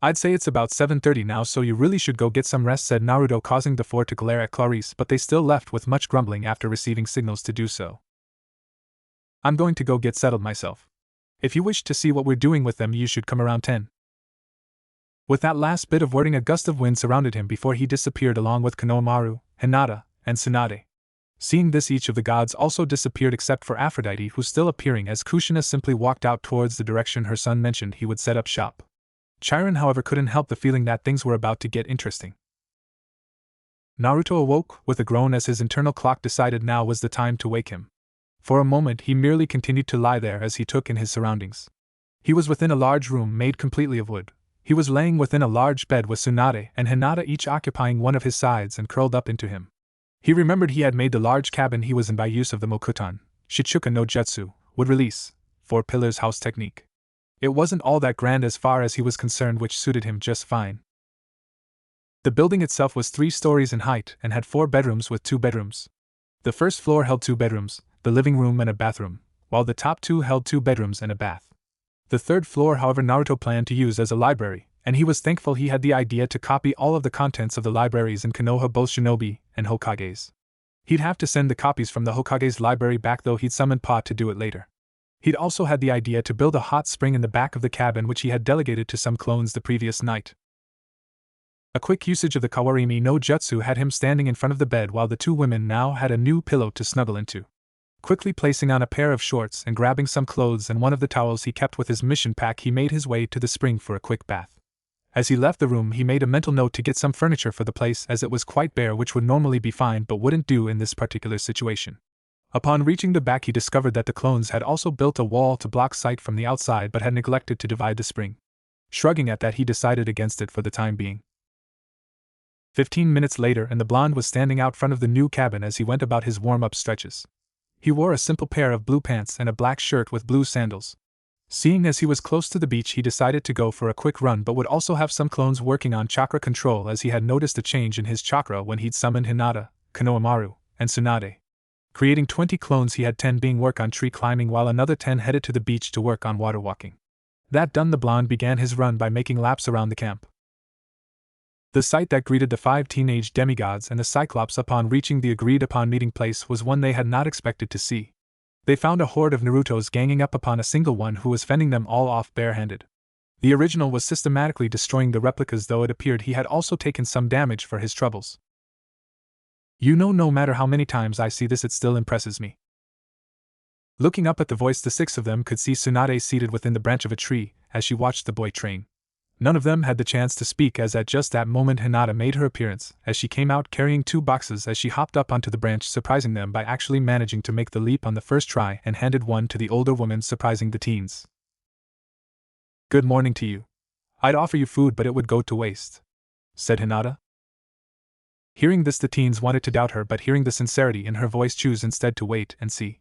I'd say it's about 7:30 now, so you really should go get some rest, said Naruto, causing the 4 to glare at Clarice, but they still left with much grumbling after receiving signals to do so. I'm going to go get settled myself. If you wish to see what we're doing with them, you should come around 10. With that last bit of wording, a gust of wind surrounded him before he disappeared along with Konohamaru, Hinata, and Tsunade. Seeing this, each of the gods also disappeared except for Aphrodite, who still appearing, as Kushina simply walked out towards the direction her son mentioned he would set up shop. Chiron, however, couldn't help the feeling that things were about to get interesting. Naruto awoke with a groan as his internal clock decided now was the time to wake him. For a moment he merely continued to lie there as he took in his surroundings. He was within a large room made completely of wood. He was laying within a large bed with Tsunade and Hinata each occupying one of his sides and curled up into him. He remembered he had made the large cabin he was in by use of the Mokutan, Shichuka no Jutsu, wood release, 4 pillars house technique. It wasn't all that grand as far as he was concerned, which suited him just fine. The building itself was 3 stories in height and had 4 bedrooms with 2 bedrooms. The first floor held 2 bedrooms, the living room and a bathroom, while the top 2 held 2 bedrooms and a bath. The third floor, however, Naruto planned to use as a library, and he was thankful he had the idea to copy all of the contents of the libraries in Konoha, both shinobi and Hokage's. He'd have to send the copies from the Hokage's library back, though he'd summoned Pa to do it later. He'd also had the idea to build a hot spring in the back of the cabin, which he had delegated to some clones the previous night. A quick usage of the Kawarimi no Jutsu had him standing in front of the bed, while the 2 women now had a new pillow to snuggle into. Quickly placing on a pair of shorts and grabbing some clothes and one of the towels he kept with his mission pack, he made his way to the spring for a quick bath. As he left the room, he made a mental note to get some furniture for the place, as it was quite bare, which would normally be fine but wouldn't do in this particular situation. Upon reaching the back, he discovered that the clones had also built a wall to block sight from the outside but had neglected to divide the spring. Shrugging at that, he decided against it for the time being. 15 minutes later, and the blonde was standing out front of the new cabin as he went about his warm-up stretches. He wore a simple pair of blue pants and a black shirt with blue sandals. Seeing as he was close to the beach, he decided to go for a quick run, but would also have some clones working on chakra control, as he had noticed a change in his chakra when he'd summoned Hinata, Konohamaru, and Tsunade. Creating 20 clones, he had 10 being work on tree climbing while another 10 headed to the beach to work on water walking. That done, the blonde began his run by making laps around the camp. The sight that greeted the 5 teenage demigods and the Cyclops upon reaching the agreed-upon meeting place was one they had not expected to see. They found a horde of Narutos ganging up upon a single one who was fending them all off barehanded. The original was systematically destroying the replicas, though it appeared he had also taken some damage for his troubles. No matter how many times I see this, it still impresses me. Looking up at the voice, the 6 of them could see Tsunade seated within the branch of a tree as she watched the boy train. None of them had the chance to speak, as at just that moment Hinata made her appearance, as she came out carrying 2 boxes as she hopped up onto the branch, surprising them by actually managing to make the leap on the first try, and handed one to the older woman, surprising the teens. "Good morning to you. I'd offer you food, but it would go to waste," said Hinata. Hearing this, the teens wanted to doubt her, but hearing the sincerity in her voice, chose instead to wait and see.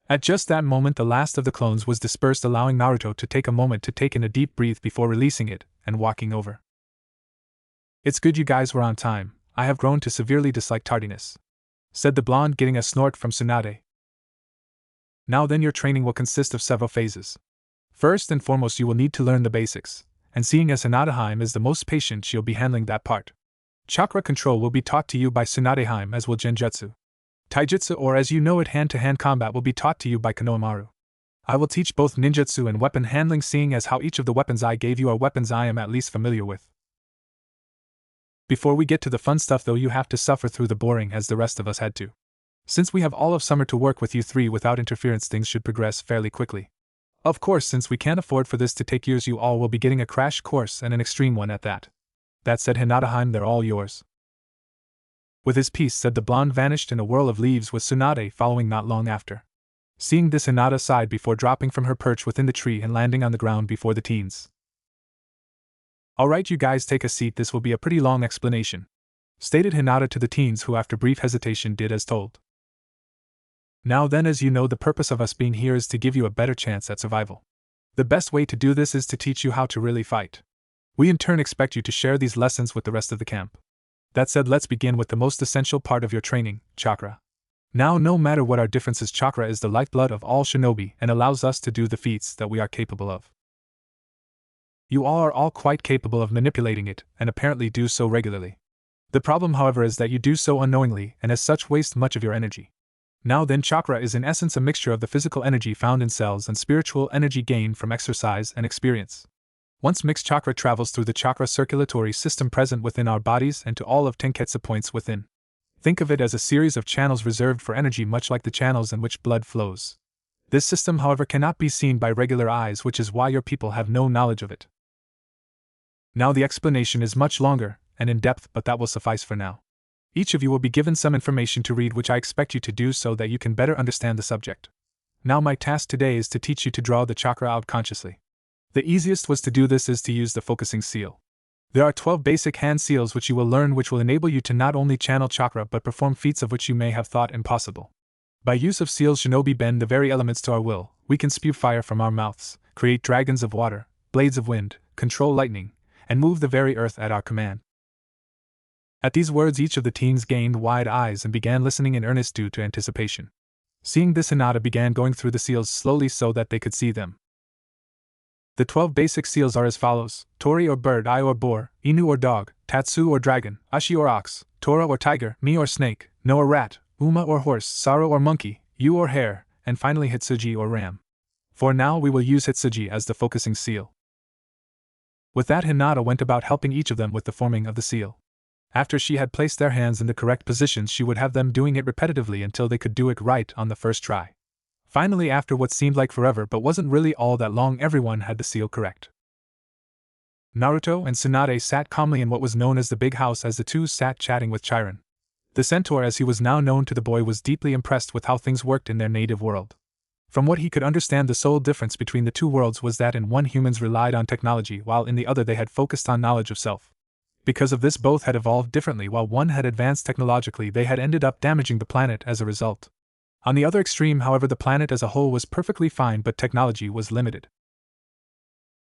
At just that moment, the last of the clones was dispersed, allowing Naruto to take a moment to take in a deep breath before releasing it and walking over. "It's good you guys were on time. I have grown to severely dislike tardiness," said the blonde, getting a snort from Tsunade. "Now then, your training will consist of several phases. First and foremost, you will need to learn the basics, and seeing as Hinata is the most patient, she'll be handling that part. Chakra control will be taught to you by Tsunade, as will Genjutsu. Taijutsu, or as you know it, hand-to-hand combat, will be taught to you by Konohamaru. I will teach both ninjutsu and weapon handling, seeing as how each of the weapons I gave you are weapons I am at least familiar with. Before we get to the fun stuff, though, you have to suffer through the boring as the rest of us had to. Since we have all of summer to work with you 3 without interference, things should progress fairly quickly. Of course, since we can't afford for this to take years, you all will be getting a crash course, and an extreme one at that. That said, Hinata, they're all yours." With his piece said, the blonde vanished in a whirl of leaves, with Tsunade following not long after. Seeing this, Hinata sighed before dropping from her perch within the tree and landing on the ground before the teens. "Alright, you guys, take a seat, this will be a pretty long explanation," stated Hinata to the teens, who after brief hesitation did as told. "Now then, as you know, the purpose of us being here is to give you a better chance at survival. The best way to do this is to teach you how to really fight. We in turn expect you to share these lessons with the rest of the camp. That said, let's begin with the most essential part of your training, chakra. Now, no matter what our differences, chakra is the lifeblood of all shinobi and allows us to do the feats that we are capable of. You all are all quite capable of manipulating it, and apparently do so regularly. The problem, however, is that you do so unknowingly, and as such waste much of your energy. Now then, chakra is in essence a mixture of the physical energy found in cells and spiritual energy gained from exercise and experience. Once mixed, chakra travels through the chakra circulatory system present within our bodies and to all of Tenketsu points within. Think of it as a series of channels reserved for energy, much like the channels in which blood flows. This system, however, cannot be seen by regular eyes, which is why your people have no knowledge of it. Now the explanation is much longer and in depth, but that will suffice for now. Each of you will be given some information to read, which I expect you to do so that you can better understand the subject. Now my task today is to teach you to draw the chakra out consciously. The easiest was to do this is to use the focusing seal. There are 12 basic hand seals which you will learn, which will enable you to not only channel chakra but perform feats of which you may have thought impossible. By use of seals, shinobi bend the very elements to our will. We can spew fire from our mouths, create dragons of water, blades of wind, control lightning, and move the very earth at our command. At these words, each of the teens gained wide eyes and began listening in earnest due to anticipation. Seeing this, Hinata began going through the seals slowly so that they could see them. The 12 basic seals are as follows: Tori or bird, Ai or boar, Inu or dog, Tatsu or dragon, Ashi or ox, Tora or tiger, Mi or snake, No or rat, Uma or horse, Saru or monkey, Yu or hare, and finally Hitsuji or ram. For now we will use Hitsuji as the focusing seal. With that, Hinata went about helping each of them with the forming of the seal. After she had placed their hands in the correct positions, she would have them doing it repetitively until they could do it right on the first try. Finally, after what seemed like forever but wasn't really all that long, everyone had the seal correct. Naruto and Tsunade sat calmly in what was known as the big house as the two sat chatting with Chiron. The centaur, as he was now known to the boy, was deeply impressed with how things worked in their native world. From what he could understand, the sole difference between the two worlds was that in one humans relied on technology while in the other they had focused on knowledge of self. Because of this, both had evolved differently. While one had advanced technologically, they had ended up damaging the planet as a result. On the other extreme, however, the planet as a whole was perfectly fine, but technology was limited.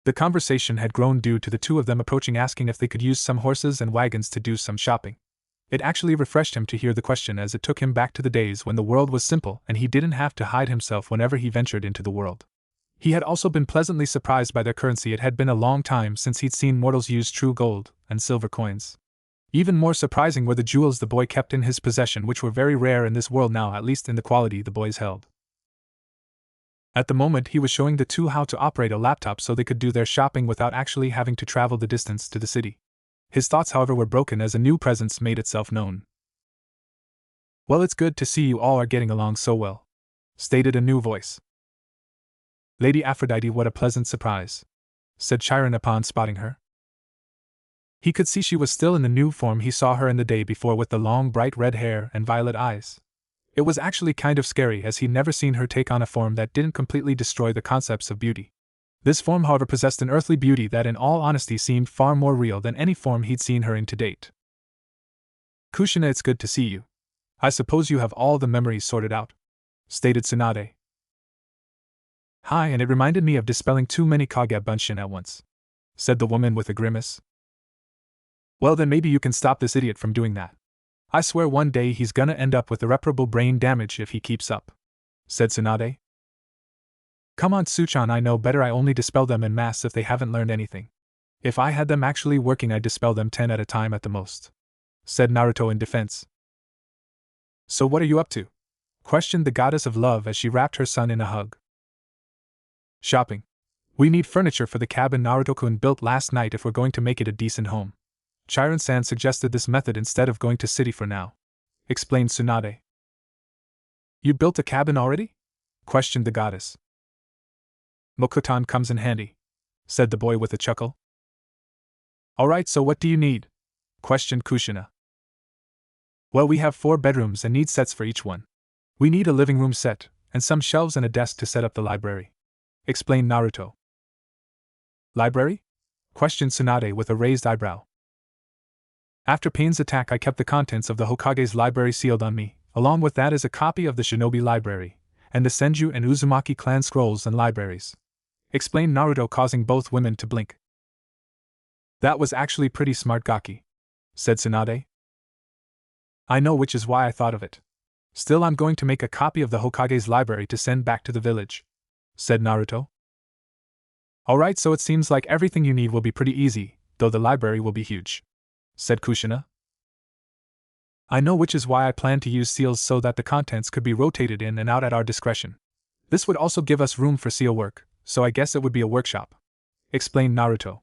The conversation had grown due to the two of them approaching, asking if they could use some horses and wagons to do some shopping. It actually refreshed him to hear the question, as it took him back to the days when the world was simple and he didn't have to hide himself whenever he ventured into the world. He had also been pleasantly surprised by their currency. It had been a long time since he'd seen mortals use true gold and silver coins. Even more surprising were the jewels the boy kept in his possession, which were very rare in this world now, at least in the quality the boys held. At the moment, he was showing the two how to operate a laptop so they could do their shopping without actually having to travel the distance to the city. His thoughts, however, were broken as a new presence made itself known. "Well, it's good to see you all are getting along so well," stated a new voice. "Lady Aphrodite, what a pleasant surprise," said Chiron upon spotting her. He could see she was still in the new form he saw her in the day before, with the long bright red hair and violet eyes. It was actually kind of scary, as he'd never seen her take on a form that didn't completely destroy the concepts of beauty. This form, however, possessed an earthly beauty that in all honesty seemed far more real than any form he'd seen her in to date. "Kushina, it's good to see you. I suppose you have all the memories sorted out," stated Tsunade. "Hi, and it reminded me of dispelling too many Kagebunshin at once," said the woman with a grimace. "Well, then maybe you can stop this idiot from doing that. I swear one day he's gonna end up with irreparable brain damage if he keeps up," said Tsunade. "Come on, Tsuchan, I know better. I only dispel them en masse if they haven't learned anything. If I had them actually working, I'd dispel them 10 at a time at the most," said Naruto in defense. "So what are you up to?" questioned the goddess of love as she wrapped her son in a hug. "Shopping. We need furniture for the cabin Naruto-kun built last night if we're going to make it a decent home. Chiron-san suggested this method instead of going to city for now," explained Tsunade. "You built a cabin already?" questioned the goddess. "Mokutan comes in handy," said the boy with a chuckle. "Alright, so what do you need?" questioned Kushina. "Well, we have 4 bedrooms and need sets for each one. We need a living room set, and some shelves and a desk to set up the library," explained Naruto. "Library?" questioned Tsunade with a raised eyebrow. "After Pain's attack, I kept the contents of the Hokage's library sealed on me. Along with that is a copy of the Shinobi library, and the Senju and Uzumaki clan scrolls and libraries," explained Naruto, causing both women to blink. "That was actually pretty smart, Gaki," said Tsunade. "I know, which is why I thought of it. Still, I'm going to make a copy of the Hokage's library to send back to the village," said Naruto. "Alright, so it seems like everything you need will be pretty easy, though the library will be huge," said Kushina. "I know, which is why I plan to use seals so that the contents could be rotated in and out at our discretion. This would also give us room for seal work, so I guess it would be a workshop," explained Naruto.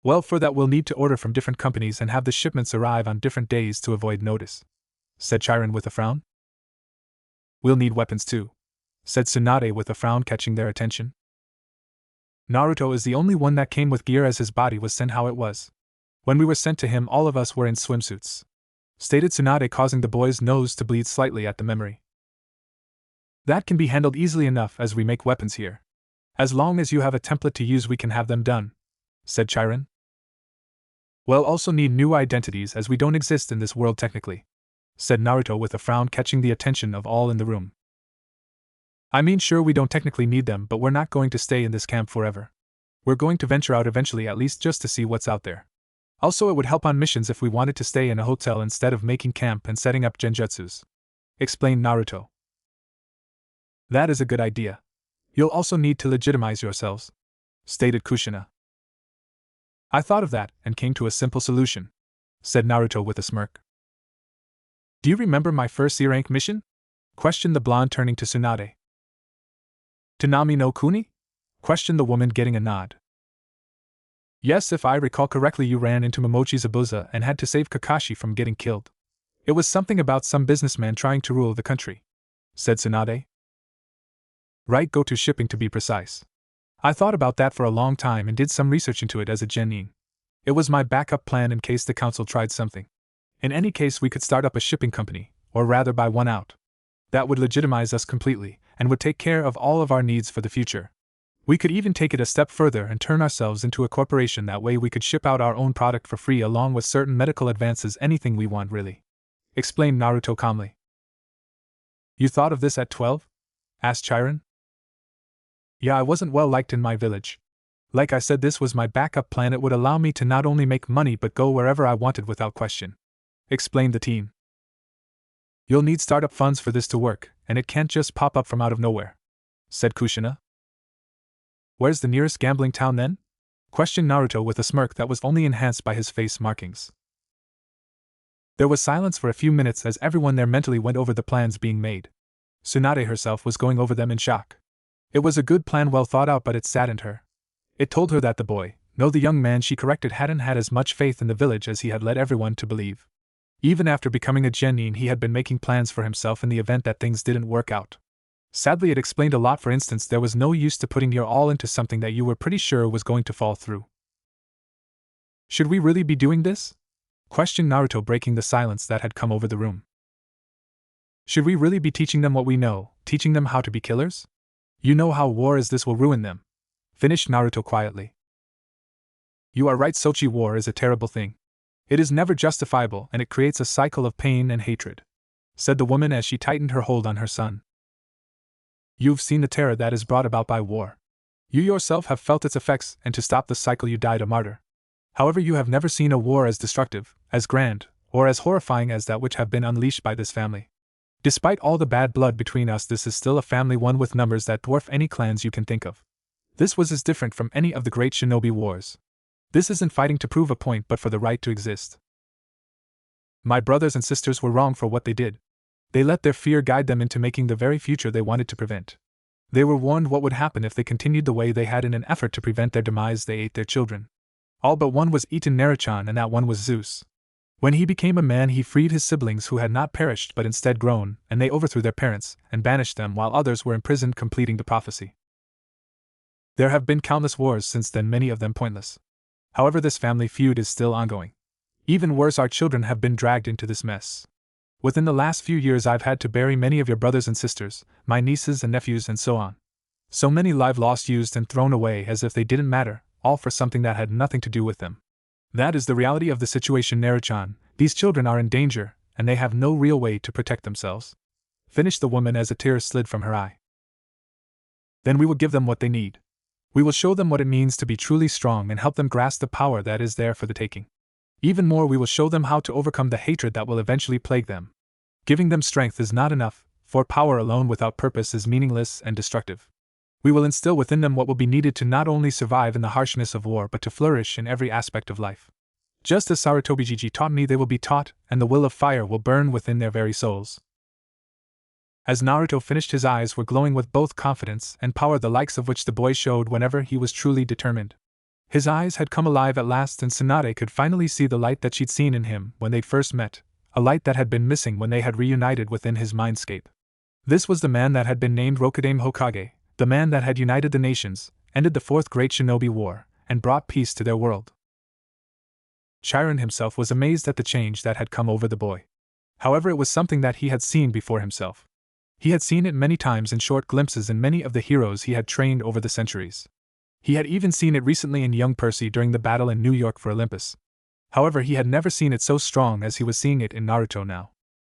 "Well, for that we'll need to order from different companies and have the shipments arrive on different days to avoid notice," said Chiron with a frown. "We'll need weapons too," said Tsunade with a frown, catching their attention. "Naruto is the only one that came with gear, as his body was sent how it was. When we were sent to him, all of us were in swimsuits," stated Tsunade, causing the boy's nose to bleed slightly at the memory. "That can be handled easily enough, as we make weapons here. As long as you have a template to use, we can have them done," said Chiron. "We'll also need new identities, as we don't exist in this world technically," said Naruto with a frown, catching the attention of all in the room. "I mean, sure, we don't technically need them, but we're not going to stay in this camp forever. We're going to venture out eventually, at least just to see what's out there. Also, it would help on missions if we wanted to stay in a hotel instead of making camp and setting up genjutsus," explained Naruto. "That is a good idea. You'll also need to legitimize yourselves," stated Kushina. "I thought of that and came to a simple solution," said Naruto with a smirk. "Do you remember my first C-rank mission?" questioned the blonde, turning to Tsunade. "Tanami no Kuni?" questioned the woman, getting a nod. "Yes, if I recall correctly, you ran into Momochi Zabuza and had to save Kakashi from getting killed. It was something about some businessman trying to rule the country," said Tsunade. "Right, go to shipping to be precise. I thought about that for a long time and did some research into it as a genin. It was my backup plan in case the council tried something. In any case, we could start up a shipping company, or rather buy one out. That would legitimize us completely, and would take care of all of our needs for the future. We could even take it a step further and turn ourselves into a corporation. That way we could ship out our own product for free along with certain medical advances, anything we want really," explained Naruto calmly. "You thought of this at 12? Asked Chiron. "Yeah, I wasn't well liked in my village. Like I said, this was my backup plan. It would allow me to not only make money but go wherever I wanted without question," explained the teen. "You'll need startup funds for this to work, and it can't just pop up from out of nowhere," said Kushina. "Where's the nearest gambling town then?" questioned Naruto with a smirk that was only enhanced by his face markings. There was silence for a few minutes as everyone there mentally went over the plans being made. Tsunade herself was going over them in shock. It was a good plan, well thought out, but it saddened her. It told her that the boy, no, the young man she corrected, hadn't had as much faith in the village as he had led everyone to believe. Even after becoming a genin, he had been making plans for himself in the event that things didn't work out. Sadly, it explained a lot. For instance, there was no use to putting your all into something that you were pretty sure was going to fall through. "Should we really be doing this?" questioned Naruto, breaking the silence that had come over the room. "Should we really be teaching them what we know, teaching them how to be killers? You know how war is, this will ruin them," finished Naruto quietly. "You are right, Sochi, war is a terrible thing. It is never justifiable and it creates a cycle of pain and hatred," said the woman as she tightened her hold on her son. "You've seen the terror that is brought about by war. You yourself have felt its effects, and to stop the cycle you died a martyr. However, you have never seen a war as destructive, as grand, or as horrifying as that which have been unleashed by this family. Despite all the bad blood between us, this is still a family, one with numbers that dwarf any clans you can think of. This was as different from any of the great shinobi wars. This isn't fighting to prove a point but for the right to exist. My brothers and sisters were wrong for what they did. They let their fear guide them into making the very future they wanted to prevent. They were warned what would happen if they continued the way they had. In an effort to prevent their demise, they ate their children. All but one was eaten, Naruchan, and that one was Zeus. When he became a man, he freed his siblings who had not perished but instead grown, and they overthrew their parents and banished them while others were imprisoned, completing the prophecy. There have been countless wars since then, many of them pointless. However, this family feud is still ongoing. Even worse, our children have been dragged into this mess. Within the last few years, I've had to bury many of your brothers and sisters, my nieces and nephews, and so on. So many lives lost, used and thrown away as if they didn't matter, all for something that had nothing to do with them. That is the reality of the situation, Naruchan. These children are in danger, and they have no real way to protect themselves," finished the woman as a tear slid from her eye. "Then we will give them what they need. We will show them what it means to be truly strong and help them grasp the power that is there for the taking. Even more, we will show them how to overcome the hatred that will eventually plague them. Giving them strength is not enough, for power alone without purpose is meaningless and destructive. We will instill within them what will be needed to not only survive in the harshness of war but to flourish in every aspect of life. Just as Sarutobijiji taught me, they will be taught, and the will of fire will burn within their very souls." As Naruto finished, his eyes were glowing with both confidence and power, the likes of which the boy showed whenever he was truly determined. His eyes had come alive at last, and Tsunade could finally see the light that she'd seen in him when they first met, a light that had been missing when they had reunited within his mindscape. This was the man that had been named Rokudame Hokage, the man that had united the nations, ended the Fourth Great Shinobi War, and brought peace to their world. Chiron himself was amazed at the change that had come over the boy. However, it was something that he had seen before himself. He had seen it many times in short glimpses in many of the heroes he had trained over the centuries. He had even seen it recently in young Percy during the battle in New York for Olympus. However, he had never seen it so strong as he was seeing it in Naruto now.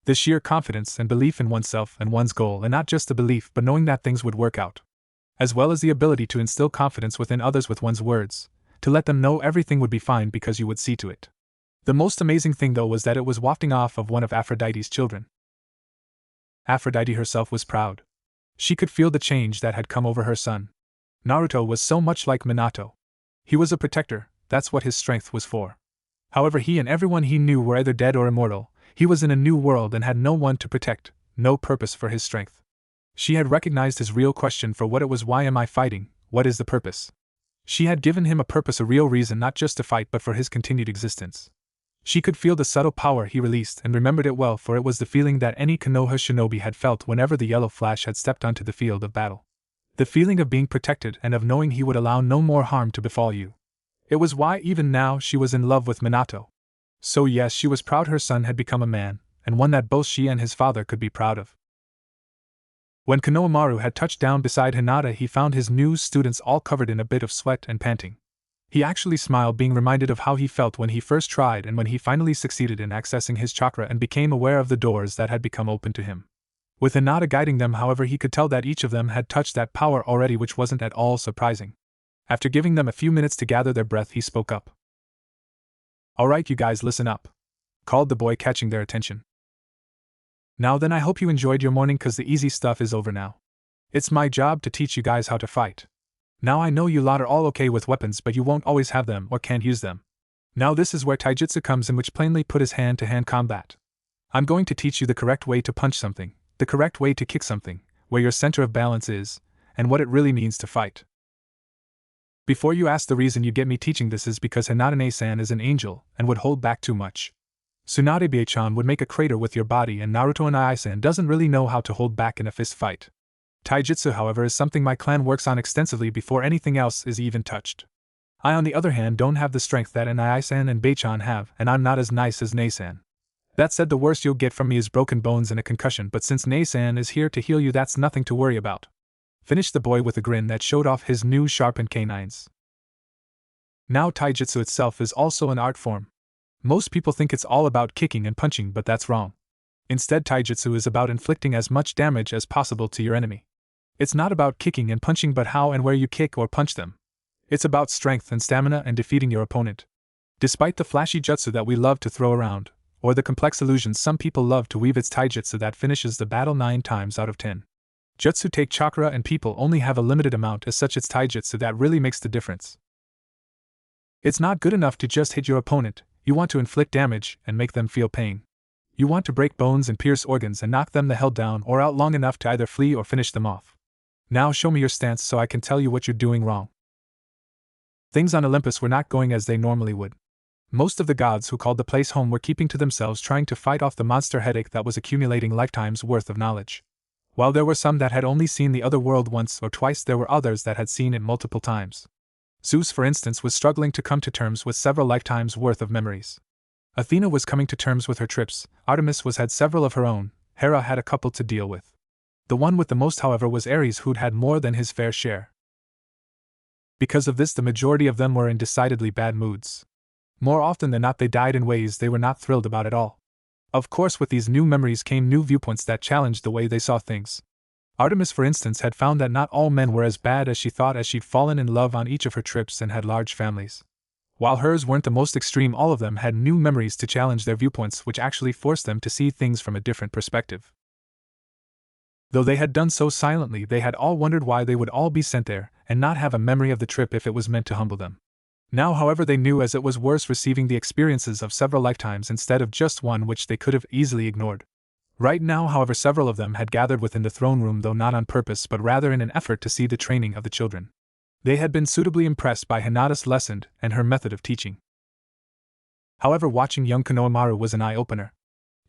The sheer confidence and belief in oneself and one's goal, and not just the belief but knowing that things would work out. As well as the ability to instill confidence within others with one's words, to let them know everything would be fine because you would see to it. The most amazing thing, though, was that it was wafting off of one of Aphrodite's children. Aphrodite herself was proud. She could feel the change that had come over her son. Naruto was so much like Minato. He was a protector, that's what his strength was for. However, he and everyone he knew were either dead or immortal. He was in a new world and had no one to protect, no purpose for his strength. She had recognized his real question for what it was: why am I fighting, what is the purpose? She had given him a purpose, a real reason, not just to fight but for his continued existence. She could feel the subtle power he released and remembered it well, for it was the feeling that any Konoha shinobi had felt whenever the yellow flash had stepped onto the field of battle. The feeling of being protected and of knowing he would allow no more harm to befall you. It was why even now she was in love with Minato. So yes, she was proud her son had become a man, and one that both she and his father could be proud of. When Konohamaru had touched down beside Hinata, he found his new students all covered in a bit of sweat and panting. He actually smiled, being reminded of how he felt when he first tried and when he finally succeeded in accessing his chakra and became aware of the doors that had become open to him. With Hinata guiding them, however, he could tell that each of them had touched that power already, which wasn't at all surprising. After giving them a few minutes to gather their breath, he spoke up. "Alright, you guys, listen up," called the boy, catching their attention. "Now then, I hope you enjoyed your morning, 'cause the easy stuff is over now. It's my job to teach you guys how to fight. Now I know you lot are all okay with weapons, but you won't always have them or can't use them. Now this is where taijutsu comes in, which plainly put is hand-to-hand combat. I'm going to teach you the correct way to punch something, the correct way to kick something, where your center of balance is, and what it really means to fight. Before you ask, the reason you get me teaching this is because Hinata-san is an angel and would hold back too much. Tsunade-chan would make a crater with your body, and Naruto and I-san doesn't really know how to hold back in a fist fight. Taijutsu, however, is something my clan works on extensively before anything else is even touched. I, on the other hand, don't have the strength that Nai-san and Bei-chan have, and I'm not as nice as Nei-san. That said, the worst you'll get from me is broken bones and a concussion, but since Nei-san is here to heal you, that's nothing to worry about," finished the boy with a grin that showed off his new sharpened canines. Now, taijutsu itself is also an art form. Most people think it's all about kicking and punching, but that's wrong. Instead, taijutsu is about inflicting as much damage as possible to your enemy. It's not about kicking and punching, but how and where you kick or punch them. It's about strength and stamina and defeating your opponent. Despite the flashy jutsu that we love to throw around, or the complex illusions some people love to weave, it's taijutsu that finishes the battle 9 times out of 10. Jutsu take chakra and people only have a limited amount, as such it's taijutsu that really makes the difference. It's not good enough to just hit your opponent, you want to inflict damage and make them feel pain. You want to break bones and pierce organs and knock them the hell down or out long enough to either flee or finish them off. Now show me your stance so I can tell you what you're doing wrong. Things on Olympus were not going as they normally would. Most of the gods who called the place home were keeping to themselves, trying to fight off the monster headache that was accumulating lifetimes worth of knowledge. While there were some that had only seen the other world once or twice, there were others that had seen it multiple times. Zeus, for instance, was struggling to come to terms with several lifetimes worth of memories. Athena was coming to terms with her trips, Artemis had several of her own, Hera had a couple to deal with. The one with the most, however, was Ares, who'd had more than his fair share. Because of this, the majority of them were in decidedly bad moods. More often than not, they died in ways they were not thrilled about at all. Of course, with these new memories came new viewpoints that challenged the way they saw things. Artemis, for instance, had found that not all men were as bad as she thought, as she'd fallen in love on each of her trips and had large families. While hers weren't the most extreme, all of them had new memories to challenge their viewpoints, which actually forced them to see things from a different perspective. Though they had done so silently, they had all wondered why they would all be sent there, and not have a memory of the trip if it was meant to humble them. Now, however, they knew as it was worse receiving the experiences of several lifetimes instead of just one, which they could have easily ignored. Right now, however, several of them had gathered within the throne room, though not on purpose but rather in an effort to see the training of the children. They had been suitably impressed by Hinata's lesson and her method of teaching. However, watching young Konohamaru was an eye-opener.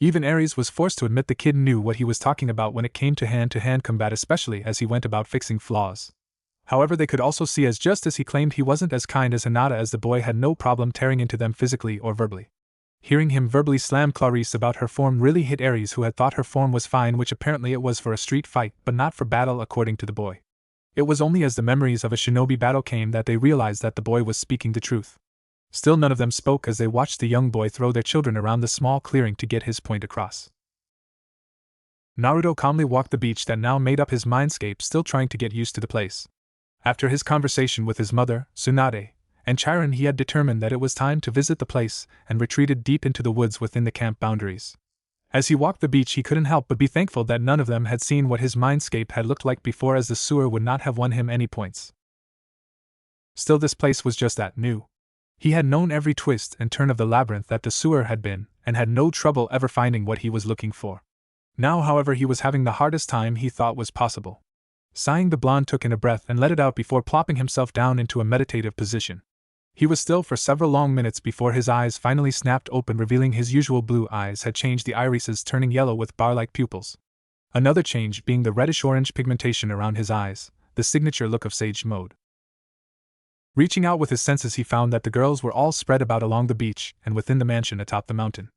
Even Ares was forced to admit the kid knew what he was talking about when it came to hand-to-hand combat, especially as he went about fixing flaws. However, they could also see, as just as he claimed he wasn't as kind as Hinata, as the boy had no problem tearing into them physically or verbally. Hearing him verbally slam Clarice about her form really hit Ares, who had thought her form was fine, which apparently it was for a street fight, but not for battle according to the boy. It was only as the memories of a shinobi battle came that they realized that the boy was speaking the truth. Still, none of them spoke as they watched the young boy throw their children around the small clearing to get his point across. Naruto calmly walked the beach that now made up his mindscape, still trying to get used to the place. After his conversation with his mother, Tsunade, and Chiron, he had determined that it was time to visit the place and retreated deep into the woods within the camp boundaries. As he walked the beach, he couldn't help but be thankful that none of them had seen what his mindscape had looked like before, as the sewer would not have won him any points. Still, this place was just that, new. He had known every twist and turn of the labyrinth that the sewer had been, and had no trouble ever finding what he was looking for. Now, however, he was having the hardest time he thought was possible. Sighing, the blonde took in a breath and let it out before plopping himself down into a meditative position. He was still for several long minutes before his eyes finally snapped open, revealing his usual blue eyes had changed, the irises turning yellow with bar-like pupils. Another change being the reddish-orange pigmentation around his eyes, the signature look of sage mode. Reaching out with his senses, he found that the girls were all spread about along the beach and within the mansion atop the mountain.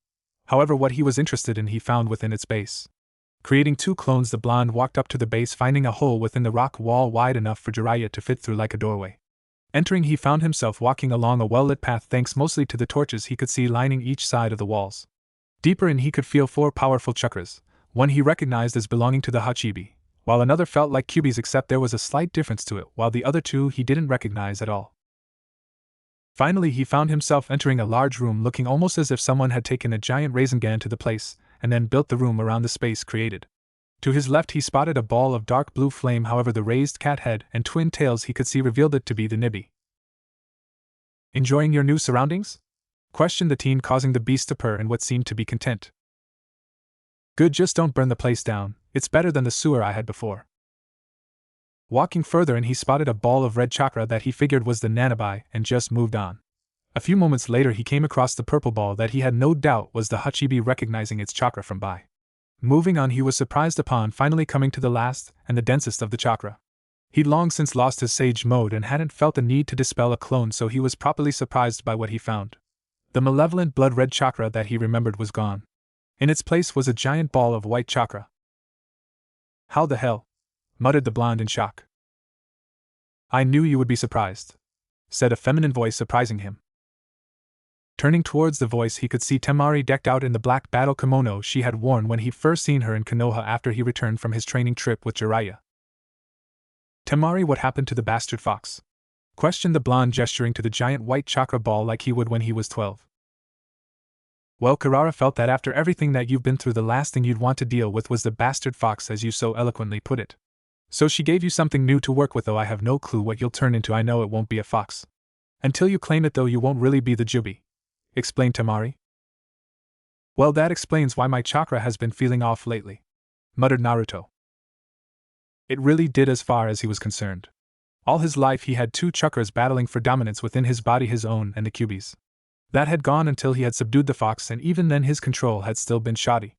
However, what he was interested in he found within its base. Creating 2 clones, the blonde walked up to the base, finding a hole within the rock wall wide enough for Jiraiya to fit through like a doorway. Entering, he found himself walking along a well-lit path thanks mostly to the torches he could see lining each side of the walls. Deeper in, he could feel 4 powerful chakras, one he recognized as belonging to the Hachibi, while another felt like Kyuubi's, except there was a slight difference to it, while the other 2 he didn't recognize at all. Finally, he found himself entering a large room looking almost as if someone had taken a giant raisin gun to the place, and then built the room around the space created. To his left he spotted a ball of dark blue flame, however the raised cat head and twin tails he could see revealed it to be the Nibi. "Enjoying your new surroundings?" questioned the teen, causing the beast to purr in what seemed to be content. "Good, just don't burn the place down, it's better than the sewer I had before." Walking further in, he spotted a ball of red chakra that he figured was the Nanabi and just moved on. A few moments later he came across the purple ball that he had no doubt was the Hachibi, recognizing its chakra from by. Moving on, he was surprised upon finally coming to the last and the densest of the chakra. He'd long since lost his sage mode and hadn't felt the need to dispel a clone, so he was properly surprised by what he found. The malevolent blood red chakra that he remembered was gone. In its place was a giant ball of white chakra. "How the hell?" muttered the blonde in shock. "I knew you would be surprised," said a feminine voice, surprising him. Turning towards the voice, he could see Temari decked out in the black battle kimono she had worn when he first seen her in Konoha after he returned from his training trip with Jiraiya. "Temari, what happened to the bastard fox?" questioned the blonde, gesturing to the giant white chakra ball like he would when he was 12. "Well, Kirara felt that after everything that you've been through, the last thing you'd want to deal with was the bastard fox, as you so eloquently put it. So she gave you something new to work with, though I have no clue what you'll turn into. I know it won't be a fox. Until you claim it, though, you won't really be the Jubi," explained Temari. "Well, that explains why my chakra has been feeling off lately," muttered Naruto. It really did, as far as he was concerned. All his life he had 2 chakras battling for dominance within his body, his own and the Kyuubi's. That had gone until he had subdued the fox, and even then his control had still been shoddy.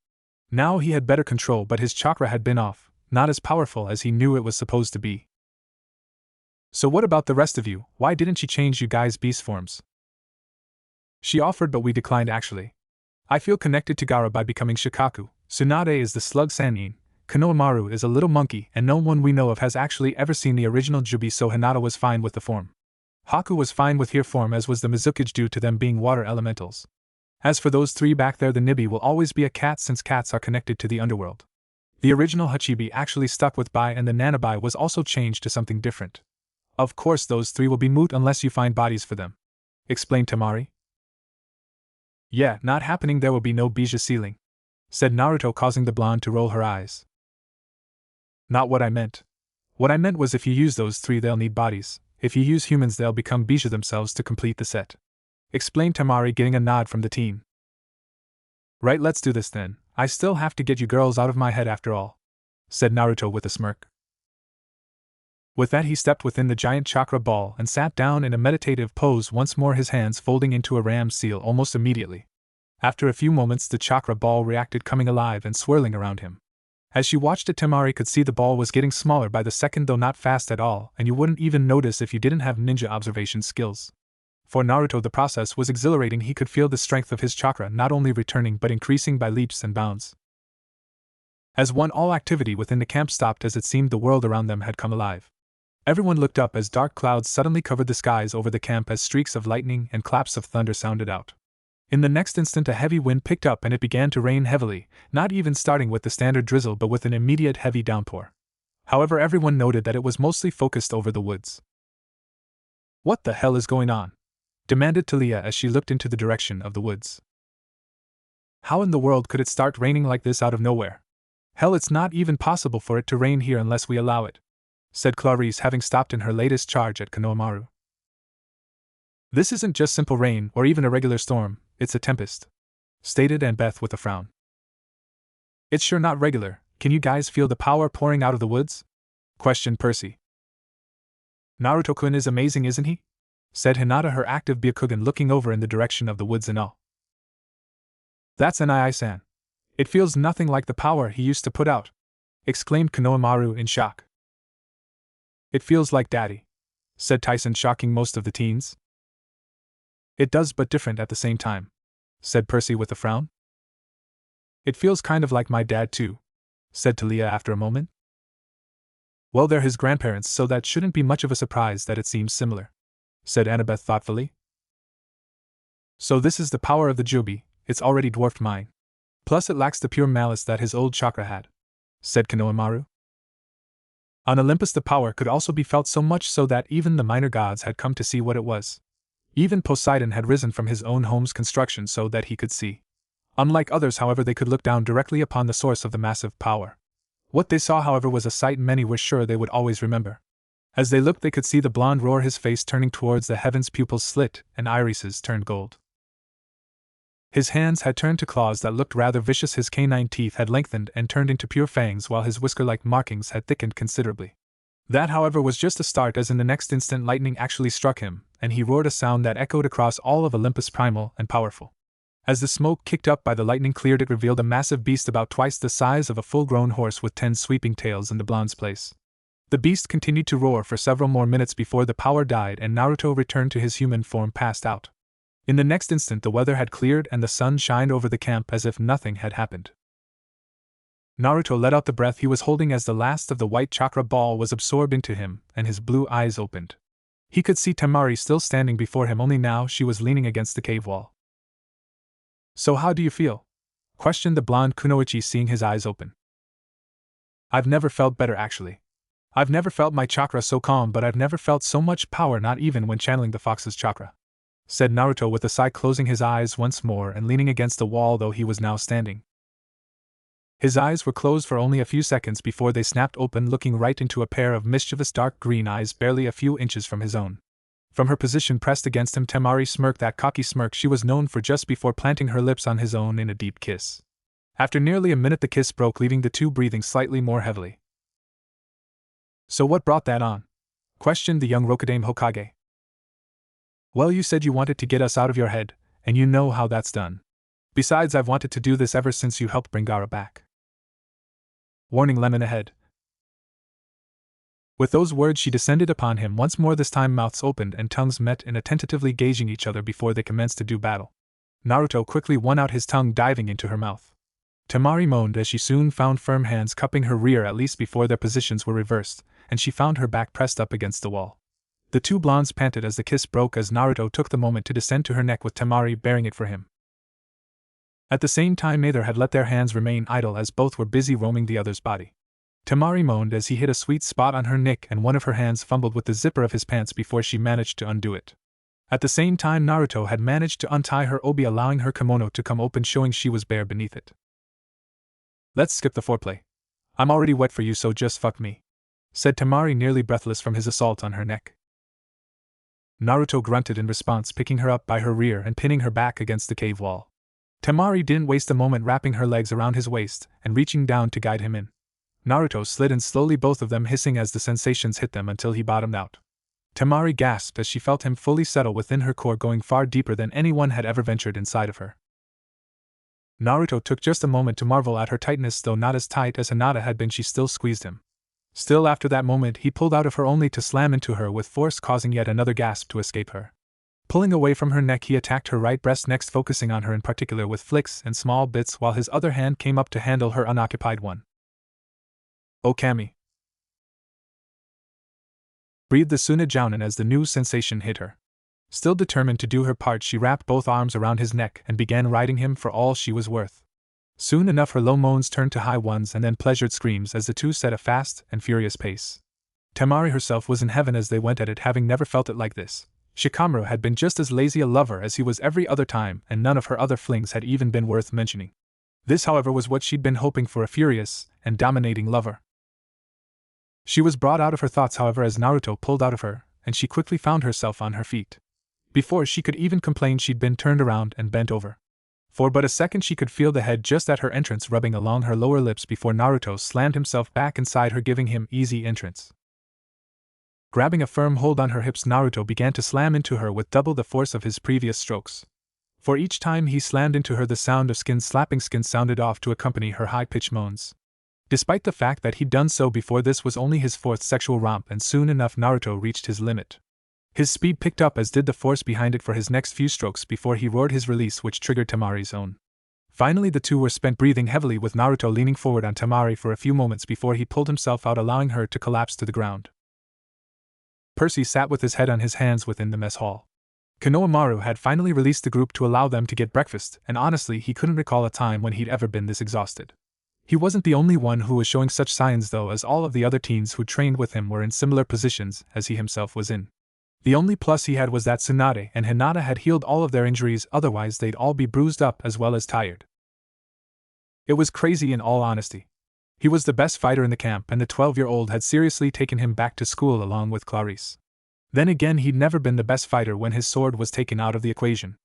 Now he had better control, but his chakra had been off, not as powerful as he knew it was supposed to be. "So what about the rest of you? Why didn't she change you guys' beast forms?" "She offered, but we declined actually. I feel connected to Gaara by becoming Shikaku. Tsunade is the slug Sannin, Konohamaru is a little monkey, and no one we know of has actually ever seen the original Jubi, so Hinata was fine with the form. Haku was fine with her form, as was the Mizukage, due to them being water elementals. As for those 3 back there, the Nibi will always be a cat since cats are connected to the underworld. The original Hachibi actually stuck with Bai, and the Nanabi was also changed to something different. Of course those 3 will be moot unless you find bodies for them," explained Temari. "Yeah, not happening. There will be no Bija ceiling," said Naruto, causing the blonde to roll her eyes. "Not what I meant. What I meant was if you use those 3 they'll need bodies. If you use humans they'll become Bija themselves to complete the set," explained Temari, getting a nod from the teen. "Right, let's do this then. I still have to get you girls out of my head after all," said Naruto with a smirk. With that he stepped within the giant chakra ball and sat down in a meditative pose, once more his hands folding into a ram's seal almost immediately. After a few moments the chakra ball reacted, coming alive and swirling around him. As she watched it, Temari could see the ball was getting smaller by the second, though not fast at all, and you wouldn't even notice if you didn't have ninja observation skills. For Naruto the process was exhilarating. He could feel the strength of his chakra not only returning but increasing by leaps and bounds. As one, all activity within the camp stopped, as it seemed the world around them had come alive. Everyone looked up as dark clouds suddenly covered the skies over the camp, as streaks of lightning and claps of thunder sounded out. In the next instant a heavy wind picked up and it began to rain heavily, not even starting with the standard drizzle but with an immediate heavy downpour. However, everyone noted that it was mostly focused over the woods. "What the hell is going on?" demanded Talia as she looked into the direction of the woods. "How in the world could it start raining like this out of nowhere? Hell, it's not even possible for it to rain here unless we allow it," said Clarice, having stopped in her latest charge at Konohamaru. "This isn't just simple rain or even a regular storm, it's a tempest," stated Annabeth with a frown. "It's sure not regular. Can you guys feel the power pouring out of the woods?" questioned Percy. "Naruto-kun is amazing, isn't he?" said Hinata, her active Byakugan, looking over in the direction of the woods and all. "That's Nai-san. It feels nothing like the power he used to put out," exclaimed Konohamaru in shock. "It feels like Daddy," said Tyson, shocking most of the teens. "It does, but different at the same time," said Percy with a frown. "It feels kind of like my dad too," said Talia after a moment. Well, they're his grandparents, so that shouldn't be much of a surprise that it seems similar, said Annabeth thoughtfully. So this is the power of the Jubi, it's already dwarfed mine. Plus it lacks the pure malice that his old chakra had, said Konohamaru. On Olympus the power could also be felt so much so that even the minor gods had come to see what it was. Even Poseidon had risen from his own home's construction so that he could see. Unlike others, however, they could look down directly upon the source of the massive power. What they saw, however, was a sight many were sure they would always remember. As they looked, they could see the blonde roar, his face turning towards the heavens, pupils slit, and irises turned gold. His hands had turned to claws that looked rather vicious, his canine teeth had lengthened and turned into pure fangs, while his whisker-like markings had thickened considerably. That, however, was just a start, as in the next instant lightning actually struck him, and he roared a sound that echoed across all of Olympus, primal and powerful. As the smoke kicked up by the lightning cleared, it revealed a massive beast about twice the size of a full-grown horse with 10 sweeping tails in the blonde's place. The beast continued to roar for several more minutes before the power died and Naruto returned to his human form, passed out. In the next instant the weather had cleared and the sun shined over the camp as if nothing had happened. Naruto let out the breath he was holding as the last of the white chakra ball was absorbed into him, and his blue eyes opened. He could see Temari still standing before him, only now she was leaning against the cave wall. So how do you feel? Questioned the blonde Kunoichi, seeing his eyes open. I've never felt better, actually. I've never felt my chakra so calm, but I've never felt so much power, not even when channeling the fox's chakra, said Naruto with a sigh, closing his eyes once more and leaning against the wall, though he was now standing. His eyes were closed for only a few seconds before they snapped open, looking right into a pair of mischievous dark green eyes barely a few inches from his own. From her position pressed against him, Temari smirked that cocky smirk she was known for just before planting her lips on his own in a deep kiss. After nearly a minute the kiss broke, leaving the two breathing slightly more heavily. So what brought that on? Questioned the young Rokudaime Hokage. Well, you said you wanted to get us out of your head, and you know how that's done. Besides, I've wanted to do this ever since you helped bring Gaara back. Warning lemon ahead. With those words she descended upon him once more, this time mouths opened and tongues met in a tentatively gazing each other before they commenced to do battle. Naruto quickly won out, his tongue diving into her mouth. Temari moaned as she soon found firm hands cupping her rear, at least before their positions were reversed, and she found her back pressed up against the wall. The two blondes panted as the kiss broke, as Naruto took the moment to descend to her neck with Temari bearing it for him. At the same time neither had let their hands remain idle, as both were busy roaming the other's body. Temari moaned as he hit a sweet spot on her neck, and one of her hands fumbled with the zipper of his pants before she managed to undo it. At the same time Naruto had managed to untie her obi, allowing her kimono to come open, showing she was bare beneath it. Let's skip the foreplay. I'm already wet for you, so just fuck me, said Temari, nearly breathless from his assault on her neck. Naruto grunted in response, picking her up by her rear and pinning her back against the cave wall. Temari didn't waste a moment, wrapping her legs around his waist and reaching down to guide him in. Naruto slid in slowly, both of them hissing as the sensations hit them until he bottomed out. Temari gasped as she felt him fully settle within her core, going far deeper than anyone had ever ventured inside of her. Naruto took just a moment to marvel at her tightness, though not as tight as Hinata had been. She still squeezed him. Still, after that moment he pulled out of her only to slam into her with force, causing yet another gasp to escape her. Pulling away from her neck, he attacked her right breast next, focusing on her in particular with flicks and small bits, while his other hand came up to handle her unoccupied one. "Oh, Kami," breathed the Suna Jounin as the new sensation hit her. Still determined to do her part, she wrapped both arms around his neck and began riding him for all she was worth. Soon enough her low moans turned to high ones and then pleasured screams as the two set a fast and furious pace. Temari herself was in heaven as they went at it, having never felt it like this. Shikamaru had been just as lazy a lover as he was every other time, and none of her other flings had even been worth mentioning. This, however, was what she'd been hoping for, a furious and dominating lover. She was brought out of her thoughts, however, as Naruto pulled out of her, and she quickly found herself on her feet. Before she could even complain, she'd been turned around and bent over. For but a second she could feel the head just at her entrance rubbing along her lower lips before Naruto slammed himself back inside her, giving him easy entrance. Grabbing a firm hold on her hips, Naruto began to slam into her with double the force of his previous strokes. For each time he slammed into her, the sound of skin slapping skin sounded off to accompany her high-pitched moans. Despite the fact that he'd done so before, this was only his fourth sexual romp, and soon enough Naruto reached his limit. His speed picked up, as did the force behind it, for his next few strokes before he roared his release, which triggered Temari's own. Finally the two were spent breathing heavily, with Naruto leaning forward on Temari for a few moments before he pulled himself out, allowing her to collapse to the ground. Percy sat with his head on his hands within the mess hall. Konohamaru had finally released the group to allow them to get breakfast, and honestly he couldn't recall a time when he'd ever been this exhausted. He wasn't the only one who was showing such signs though, as all of the other teens who trained with him were in similar positions as he himself was in. The only plus he had was that Tsunade and Hinata had healed all of their injuries, otherwise they'd all be bruised up as well as tired. It was crazy in all honesty. He was the best fighter in the camp, and the 12-year-old had seriously taken him back to school along with Clarice. Then again, he'd never been the best fighter when his sword was taken out of the equation.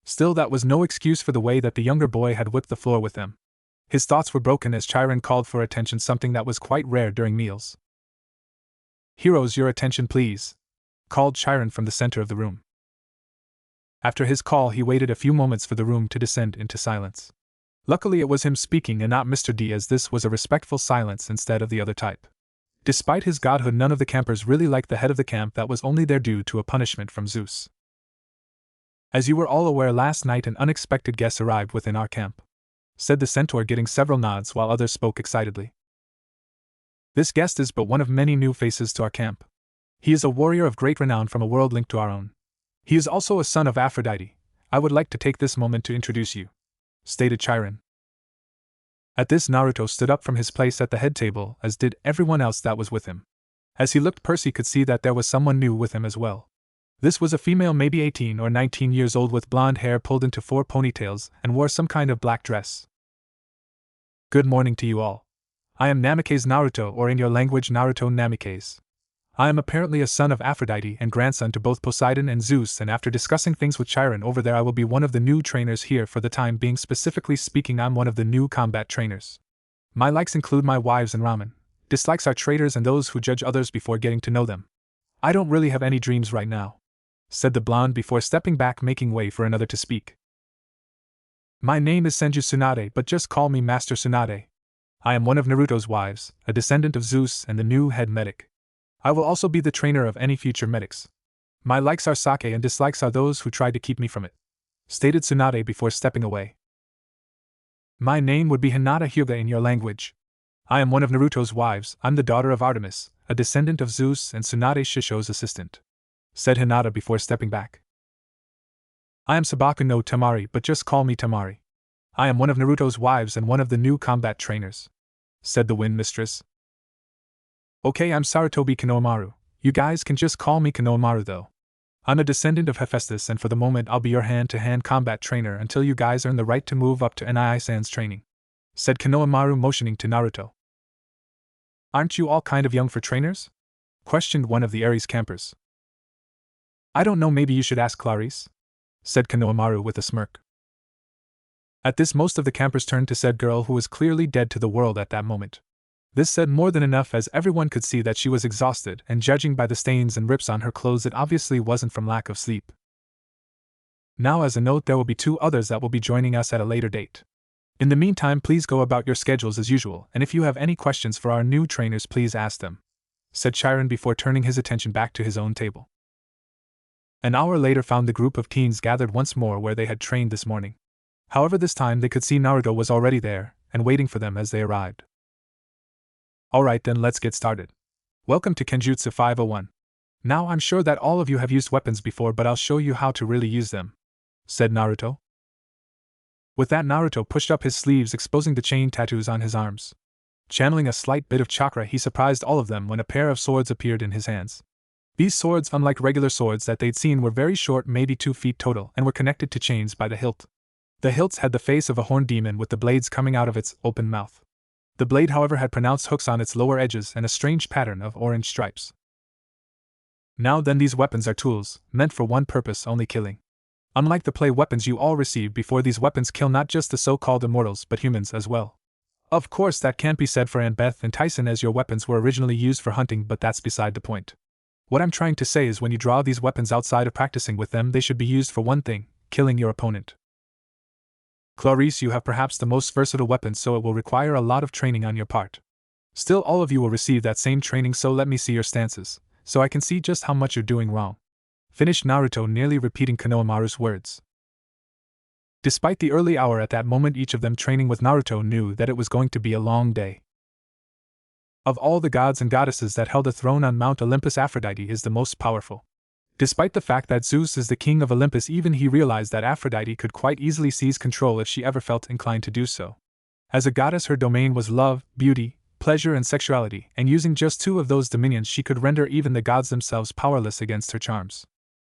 Still, that was no excuse for the way that the younger boy had whipped the floor with him. His thoughts were broken as Chiron called for attention, something that was quite rare during meals. "Heroes, your attention please," called Chiron from the center of the room. After his call, he waited a few moments for the room to descend into silence. Luckily it was him speaking and not Mr. D, as this was a respectful silence instead of the other type. Despite his godhood, none of the campers really liked the head of the camp that was only there due to a punishment from Zeus. "As you were all aware, last night an unexpected guest arrived within our camp," said the centaur, getting several nods while others spoke excitedly. "This guest is but one of many new faces to our camp. He is a warrior of great renown from a world linked to our own. He is also a son of Aphrodite. I would like to take this moment to introduce you," stated Chiron. At this, Naruto stood up from his place at the head table, as did everyone else that was with him. As he looked, Percy could see that there was someone new with him as well. This was a female, maybe 18 or 19 years old, with blonde hair pulled into 4 ponytails and wore some kind of black dress. "Good morning to you all. I am Namikaze Naruto, or in your language Naruto Namikaze. I am apparently a son of Aphrodite and grandson to both Poseidon and Zeus, and after discussing things with Chiron over there, I will be one of the new trainers here for the time being. Specifically speaking, I'm one of the new combat trainers. My likes include my wives and ramen. Dislikes are traitors and those who judge others before getting to know them. I don't really have any dreams right now," said the blonde before stepping back, making way for another to speak. "My name is Senju Tsunade, but just call me Master Tsunade. I am one of Naruto's wives, a descendant of Zeus and the new head medic. I will also be the trainer of any future medics. My likes are sake and dislikes are those who tried to keep me from it," stated Tsunade before stepping away. "My name would be Hinata Hyuga in your language. I am one of Naruto's wives. I'm the daughter of Artemis, a descendant of Zeus and Tsunade Shisho's assistant," said Hinata before stepping back. "I am Sabaku no Temari, but just call me Temari. I am one of Naruto's wives and one of the new combat trainers," said the Wind Mistress. "Okay, I'm Sarutobi Konohamaru. You guys can just call me Konohamaru though. I'm a descendant of Hephaestus, and for the moment I'll be your hand-to-hand combat trainer until you guys earn the right to move up to Nii-san's training," said Konohamaru, motioning to Naruto. "Aren't you all kind of young for trainers?" questioned one of the Ares campers. "I don't know, maybe you should ask Clarice," said Konohamaru with a smirk. At this, most of the campers turned to said girl, who was clearly dead to the world at that moment. This said more than enough, as everyone could see that she was exhausted, and judging by the stains and rips on her clothes, it obviously wasn't from lack of sleep. Now, as a note, there will be 2 others that will be joining us at a later date. In the meantime, please go about your schedules as usual, and if you have any questions for our new trainers, please ask them," said Chiron before turning his attention back to his own table. An hour later found the group of teens gathered once more where they had trained this morning. However, this time they could see Naruto was already there, and waiting for them as they arrived. "Alright then, let's get started. Welcome to Kenjutsu 501. Now, I'm sure that all of you have used weapons before, but I'll show you how to really use them," said Naruto. With that, Naruto pushed up his sleeves, exposing the chain tattoos on his arms. Channeling a slight bit of chakra, he surprised all of them when a pair of swords appeared in his hands. These swords, unlike regular swords that they'd seen, were very short, maybe 2 feet total, and were connected to chains by the hilt. The hilts had the face of a horned demon with the blades coming out of its open mouth. The blade, however, had pronounced hooks on its lower edges and a strange pattern of orange stripes. Now then, these weapons are tools, meant for one purpose only: killing. Unlike the play weapons you all received before, these weapons kill not just the so-called immortals but humans as well. Of course, that can't be said for Annabeth and Tyson, as your weapons were originally used for hunting, but that's beside the point. What I'm trying to say is, when you draw these weapons outside of practicing with them, they should be used for one thing: killing your opponent. Clarice, you have perhaps the most versatile weapon, so it will require a lot of training on your part. Still, all of you will receive that same training, so let me see your stances, so I can see just how much you're doing wrong," finished Naruto, nearly repeating Konohamaru's words. Despite the early hour at that moment, each of them training with Naruto knew that it was going to be a long day. Of all the gods and goddesses that held a throne on Mount Olympus, Aphrodite is the most powerful. Despite the fact that Zeus is the king of Olympus, even he realized that Aphrodite could quite easily seize control if she ever felt inclined to do so. As a goddess, her domain was love, beauty, pleasure, and sexuality, and using just two of those dominions, she could render even the gods themselves powerless against her charms.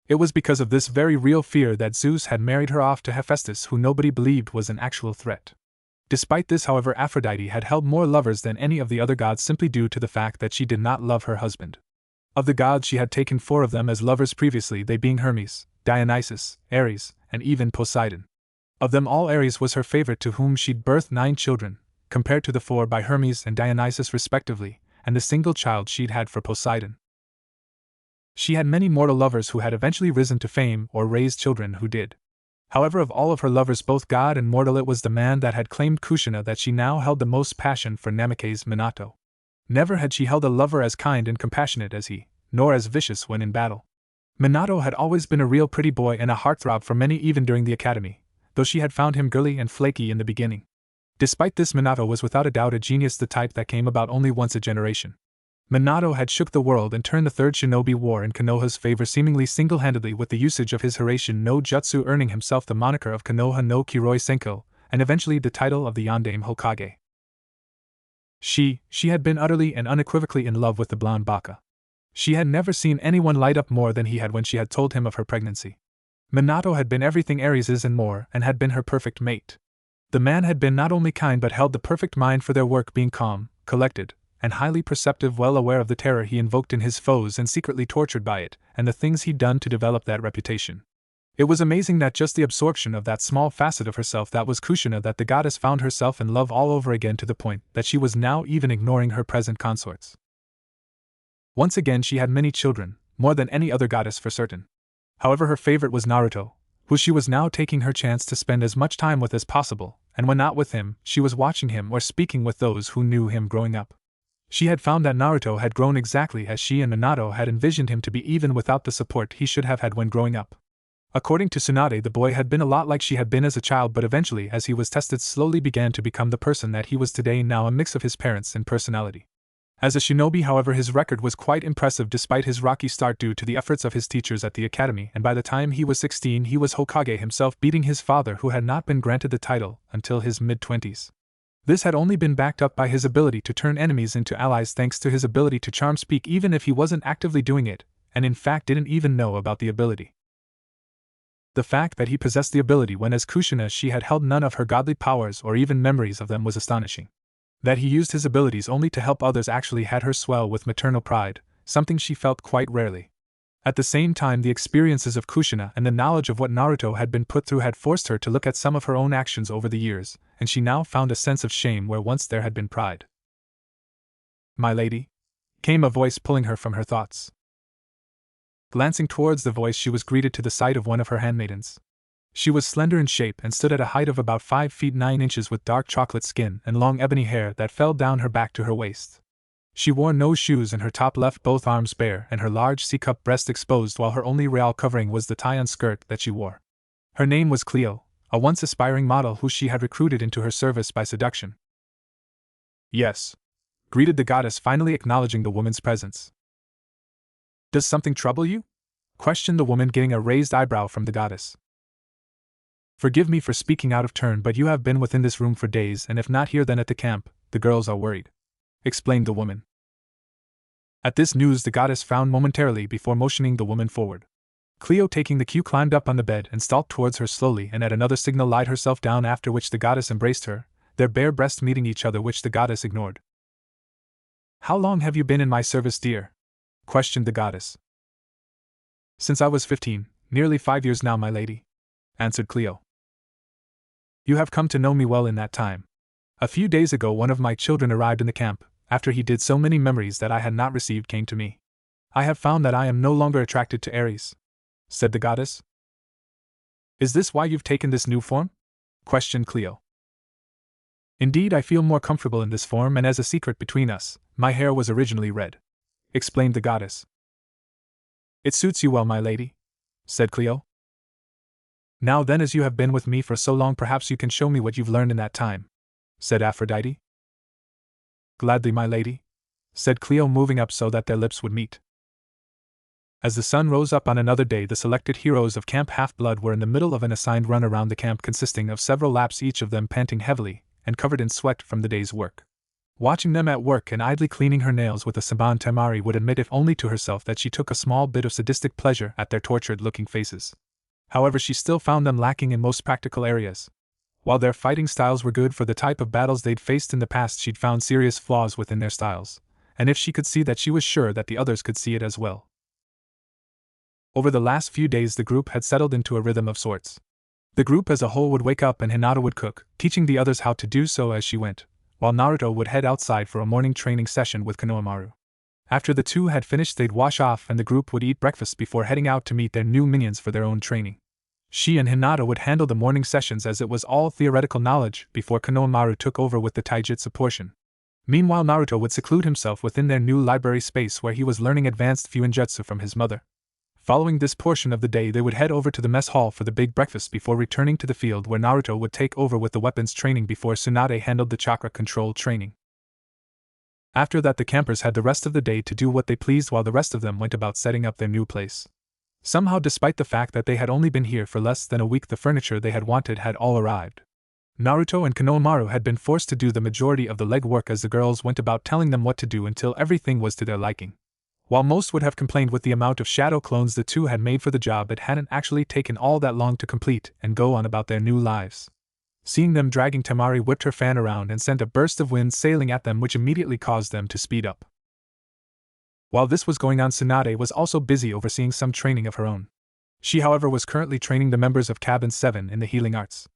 It was because of this very real fear that Zeus had married her off to Hephaestus, who nobody believed was an actual threat. Despite this, however, Aphrodite had held more lovers than any of the other gods simply due to the fact that she did not love her husband. Of the gods, she had taken 4 of them as lovers previously, they being Hermes, Dionysus, Ares, and even Poseidon. Of them all, Ares was her favorite, to whom she'd birthed 9 children, compared to the 4 by Hermes and Dionysus respectively, and the single child she'd had for Poseidon. She had many mortal lovers who had eventually risen to fame or raised children who did. However, of all of her lovers, both god and mortal, it was the man that had claimed Kushina that she now held the most passion for. Namikaze Minato. Never had she held a lover as kind and compassionate as he, nor as vicious when in battle. Minato had always been a real pretty boy and a heartthrob for many even during the academy, though she had found him girly and flaky in the beginning. Despite this, Minato was without a doubt a genius, the type that came about only once a generation. Minato had shook the world and turned the Third Shinobi War in Konoha's favor seemingly single-handedly with the usage of his Hiraishin no Jutsu, earning himself the moniker of Konoha no Kiroi Senko, and eventually the title of the Yondaime Hokage. She had been utterly and unequivocally in love with the blonde baka. She had never seen anyone light up more than he had when she had told him of her pregnancy. Minato had been everything Ares is and more, and had been her perfect mate. The man had been not only kind but held the perfect mind for their work, being calm, collected, and highly perceptive, well aware of the terror he invoked in his foes and secretly tortured by it, and the things he'd done to develop that reputation. It was amazing that just the absorption of that small facet of herself that was Kushina that the goddess found herself in love all over again, to the point that she was now even ignoring her present consorts. Once again she had many children, more than any other goddess for certain. However, her favorite was Naruto, who she was now taking her chance to spend as much time with as possible, and when not with him, she was watching him or speaking with those who knew him growing up. She had found that Naruto had grown exactly as she and Minato had envisioned him to be, even without the support he should have had when growing up. According to Tsunade, the boy had been a lot like she had been as a child, but eventually, as he was tested, slowly began to become the person that he was today, now a mix of his parents and personality. As a shinobi, however, his record was quite impressive despite his rocky start due to the efforts of his teachers at the academy, and by the time he was 16 he was Hokage himself, beating his father, who had not been granted the title until his mid-20s. This had only been backed up by his ability to turn enemies into allies thanks to his ability to charm speak even if he wasn't actively doing it, and in fact didn't even know about the ability. The fact that he possessed the ability when as Kushina she had held none of her godly powers or even memories of them was astonishing. That he used his abilities only to help others actually had her swell with maternal pride, something she felt quite rarely. At the same time, the experiences of Kushina and the knowledge of what Naruto had been put through had forced her to look at some of her own actions over the years, and she now found a sense of shame where once there had been pride. "My lady?" came a voice pulling her from her thoughts. Glancing towards the voice, she was greeted to the sight of one of her handmaidens. She was slender in shape and stood at a height of about 5 feet 9 inches with dark chocolate skin and long ebony hair that fell down her back to her waist. She wore no shoes and her top left both arms bare and her large C-cup breast exposed, while her only real covering was the tie-on skirt that she wore. Her name was Cleo, a once aspiring model who she had recruited into her service by seduction. "Yes," greeted the goddess, finally acknowledging the woman's presence. "Does something trouble you?" questioned the woman, getting a raised eyebrow from the goddess. "Forgive me for speaking out of turn, but you have been within this room for days, and if not here then at the camp, the girls are worried," explained the woman. At this news the goddess frowned momentarily before motioning the woman forward. Cleo, taking the cue, climbed up on the bed and stalked towards her slowly, and at another signal lied herself down, after which the goddess embraced her, their bare breasts meeting each other, which the goddess ignored. "How long have you been in my service, dear?" questioned the goddess. "Since I was 15, nearly 5 years now, my lady," answered Cleo. "You have come to know me well in that time. A few days ago one of my children arrived in the camp. After he did, so many memories that I had not received came to me. I have found that I am no longer attracted to Ares," said the goddess. "Is this why you've taken this new form?" questioned Cleo. "Indeed, I feel more comfortable in this form, and as a secret between us, my hair was originally red," explained the goddess. "It suits you well, my lady," said Cleo. Now then, as you have been with me for so long, perhaps you can show me what you've learned in that time, said Aphrodite. Gladly, my lady, said Cleo, moving up so that their lips would meet. As the sun rose up on another day, the selected heroes of Camp Half-Blood were in the middle of an assigned run around the camp consisting of several laps, each of them panting heavily and covered in sweat from the day's work. Watching them at work and idly cleaning her nails with a sabon, Tamari would admit, if only to herself, that she took a small bit of sadistic pleasure at their tortured-looking faces. However, she still found them lacking in most practical areas. While their fighting styles were good for the type of battles they'd faced in the past, she'd found serious flaws within their styles, and if she could see that, she was sure that the others could see it as well. Over the last few days, the group had settled into a rhythm of sorts. The group as a whole would wake up and Hinata would cook, teaching the others how to do so as she went, while Naruto would head outside for a morning training session with Konohamaru. After the two had finished, they'd wash off and the group would eat breakfast before heading out to meet their new minions for their own training. She and Hinata would handle the morning sessions, as it was all theoretical knowledge, before Konohamaru took over with the taijutsu portion. Meanwhile, Naruto would seclude himself within their new library space, where he was learning advanced fuinjutsu from his mother. Following this portion of the day, they would head over to the mess hall for the big breakfast before returning to the field, where Naruto would take over with the weapons training before Tsunade handled the chakra control training. After that, the campers had the rest of the day to do what they pleased, while the rest of them went about setting up their new place. Somehow, despite the fact that they had only been here for less than a week, the furniture they had wanted had all arrived. Naruto and Konohamaru had been forced to do the majority of the legwork as the girls went about telling them what to do until everything was to their liking. While most would have complained with the amount of shadow clones the two had made for the job, it hadn't actually taken all that long to complete and go on about their new lives. Seeing them dragging, Tamari whipped her fan around and sent a burst of wind sailing at them, which immediately caused them to speed up. While this was going on, Tsunade was also busy overseeing some training of her own. She, however, was currently training the members of Cabin 7 in the healing arts.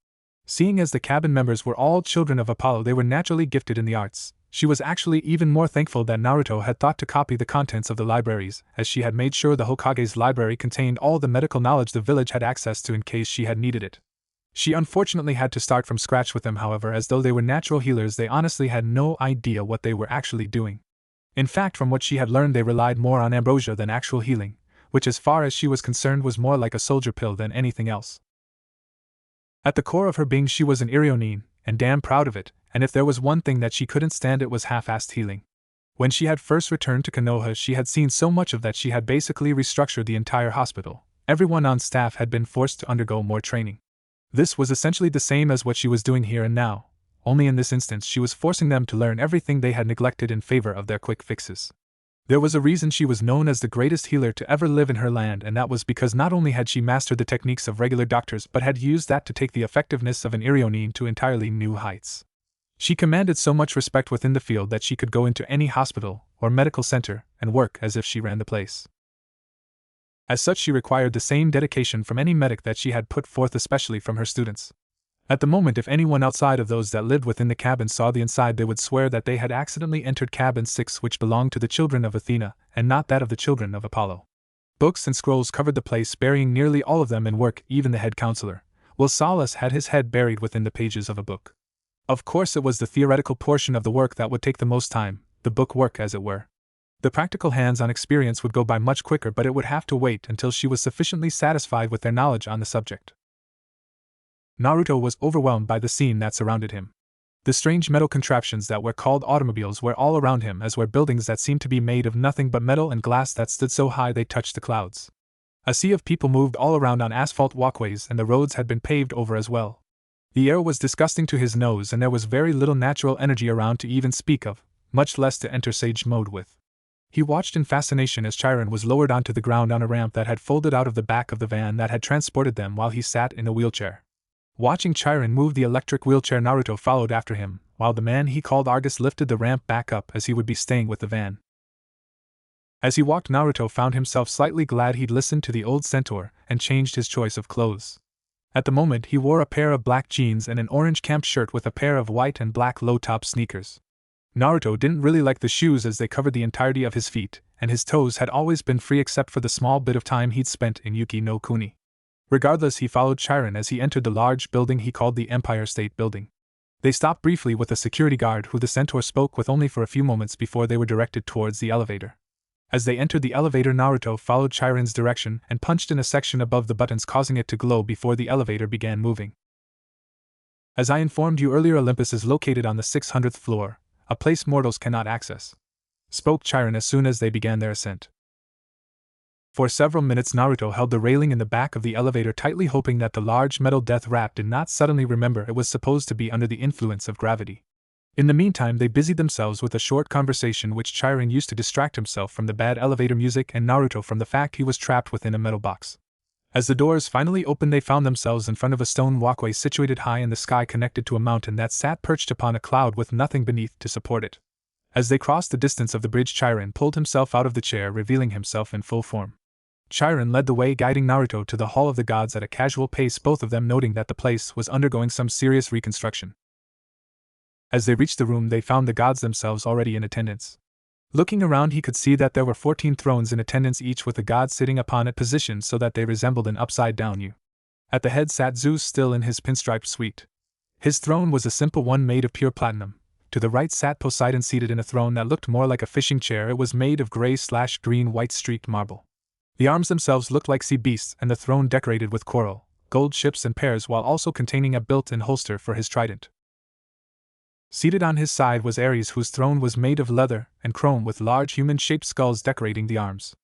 Seeing as the cabin members were all children of Apollo, they were naturally gifted in the arts. She was actually even more thankful that Naruto had thought to copy the contents of the libraries, as she had made sure the Hokage's library contained all the medical knowledge the village had access to in case she had needed it. She unfortunately had to start from scratch with them, however, as though they were natural healers, they honestly had no idea what they were actually doing. In fact, from what she had learned, they relied more on ambrosia than actual healing, which as far as she was concerned was more like a soldier pill than anything else. At the core of her being, she was an Irionin, and damn proud of it, and if there was one thing that she couldn't stand, it was half-assed healing. When she had first returned to Konoha, she had seen so much of that she had basically restructured the entire hospital. Everyone on staff had been forced to undergo more training. This was essentially the same as what she was doing here and now, only in this instance she was forcing them to learn everything they had neglected in favor of their quick fixes. There was a reason she was known as the greatest healer to ever live in her land, and that was because not only had she mastered the techniques of regular doctors, but had used that to take the effectiveness of an Irionin to entirely new heights. She commanded so much respect within the field that she could go into any hospital or medical center and work as if she ran the place. As such, she required the same dedication from any medic that she had put forth, especially from her students. At the moment, if anyone outside of those that lived within the cabin saw the inside, they would swear that they had accidentally entered cabin 6, which belonged to the children of Athena, and not that of the children of Apollo. Books and scrolls covered the place, burying nearly all of them in work, even the head counselor, while Salas had his head buried within the pages of a book. Of course, it was the theoretical portion of the work that would take the most time, the book work as it were. The practical hands-on experience would go by much quicker, but it would have to wait until she was sufficiently satisfied with their knowledge on the subject. Naruto was overwhelmed by the scene that surrounded him. The strange metal contraptions that were called automobiles were all around him, as were buildings that seemed to be made of nothing but metal and glass that stood so high they touched the clouds. A sea of people moved all around on asphalt walkways, and the roads had been paved over as well. The air was disgusting to his nose, and there was very little natural energy around to even speak of, much less to enter sage mode with. He watched in fascination as Chiron was lowered onto the ground on a ramp that had folded out of the back of the van that had transported them while he sat in a wheelchair. Watching Chiron move the electric wheelchair, Naruto followed after him, while the man he called Argus lifted the ramp back up, as he would be staying with the van. As he walked, Naruto found himself slightly glad he'd listened to the old centaur and changed his choice of clothes. At the moment, he wore a pair of black jeans and an orange camp shirt with a pair of white and black low-top sneakers. Naruto didn't really like the shoes, as they covered the entirety of his feet, and his toes had always been free except for the small bit of time he'd spent in Yuki no Kuni. Regardless, he followed Chiron as he entered the large building he called the Empire State Building. They stopped briefly with a security guard who the centaur spoke with only for a few moments before they were directed towards the elevator. As they entered the elevator, Naruto followed Chirin's direction and punched in a section above the buttons, causing it to glow before the elevator began moving. As I informed you earlier, Olympus is located on the 600th floor, a place mortals cannot access, spoke Chirin as soon as they began their ascent. For several minutes Naruto held the railing in the back of the elevator tightly, hoping that the large metal death rat did not suddenly remember it was supposed to be under the influence of gravity. In the meantime, they busied themselves with a short conversation which Chirin used to distract himself from the bad elevator music and Naruto from the fact he was trapped within a metal box. As the doors finally opened, they found themselves in front of a stone walkway situated high in the sky, connected to a mountain that sat perched upon a cloud with nothing beneath to support it. As they crossed the distance of the bridge, Chirin pulled himself out of the chair, revealing himself in full form. Chirin led the way, guiding Naruto to the Hall of the Gods at a casual pace, both of them noting that the place was undergoing some serious reconstruction. As they reached the room, they found the gods themselves already in attendance. Looking around, he could see that there were 14 thrones in attendance, each with a god sitting upon it, positioned so that they resembled an upside-down U. At the head sat Zeus, still in his pinstriped suite. His throne was a simple one made of pure platinum. To the right sat Poseidon, seated in a throne that looked more like a fishing chair. It was made of gray/green-white streaked marble. The arms themselves looked like sea beasts, and the throne decorated with coral, gold ships and pears, while also containing a built-in holster for his trident. Seated on his side was Ares, whose throne was made of leather and chrome with large human-shaped skulls decorating the arms.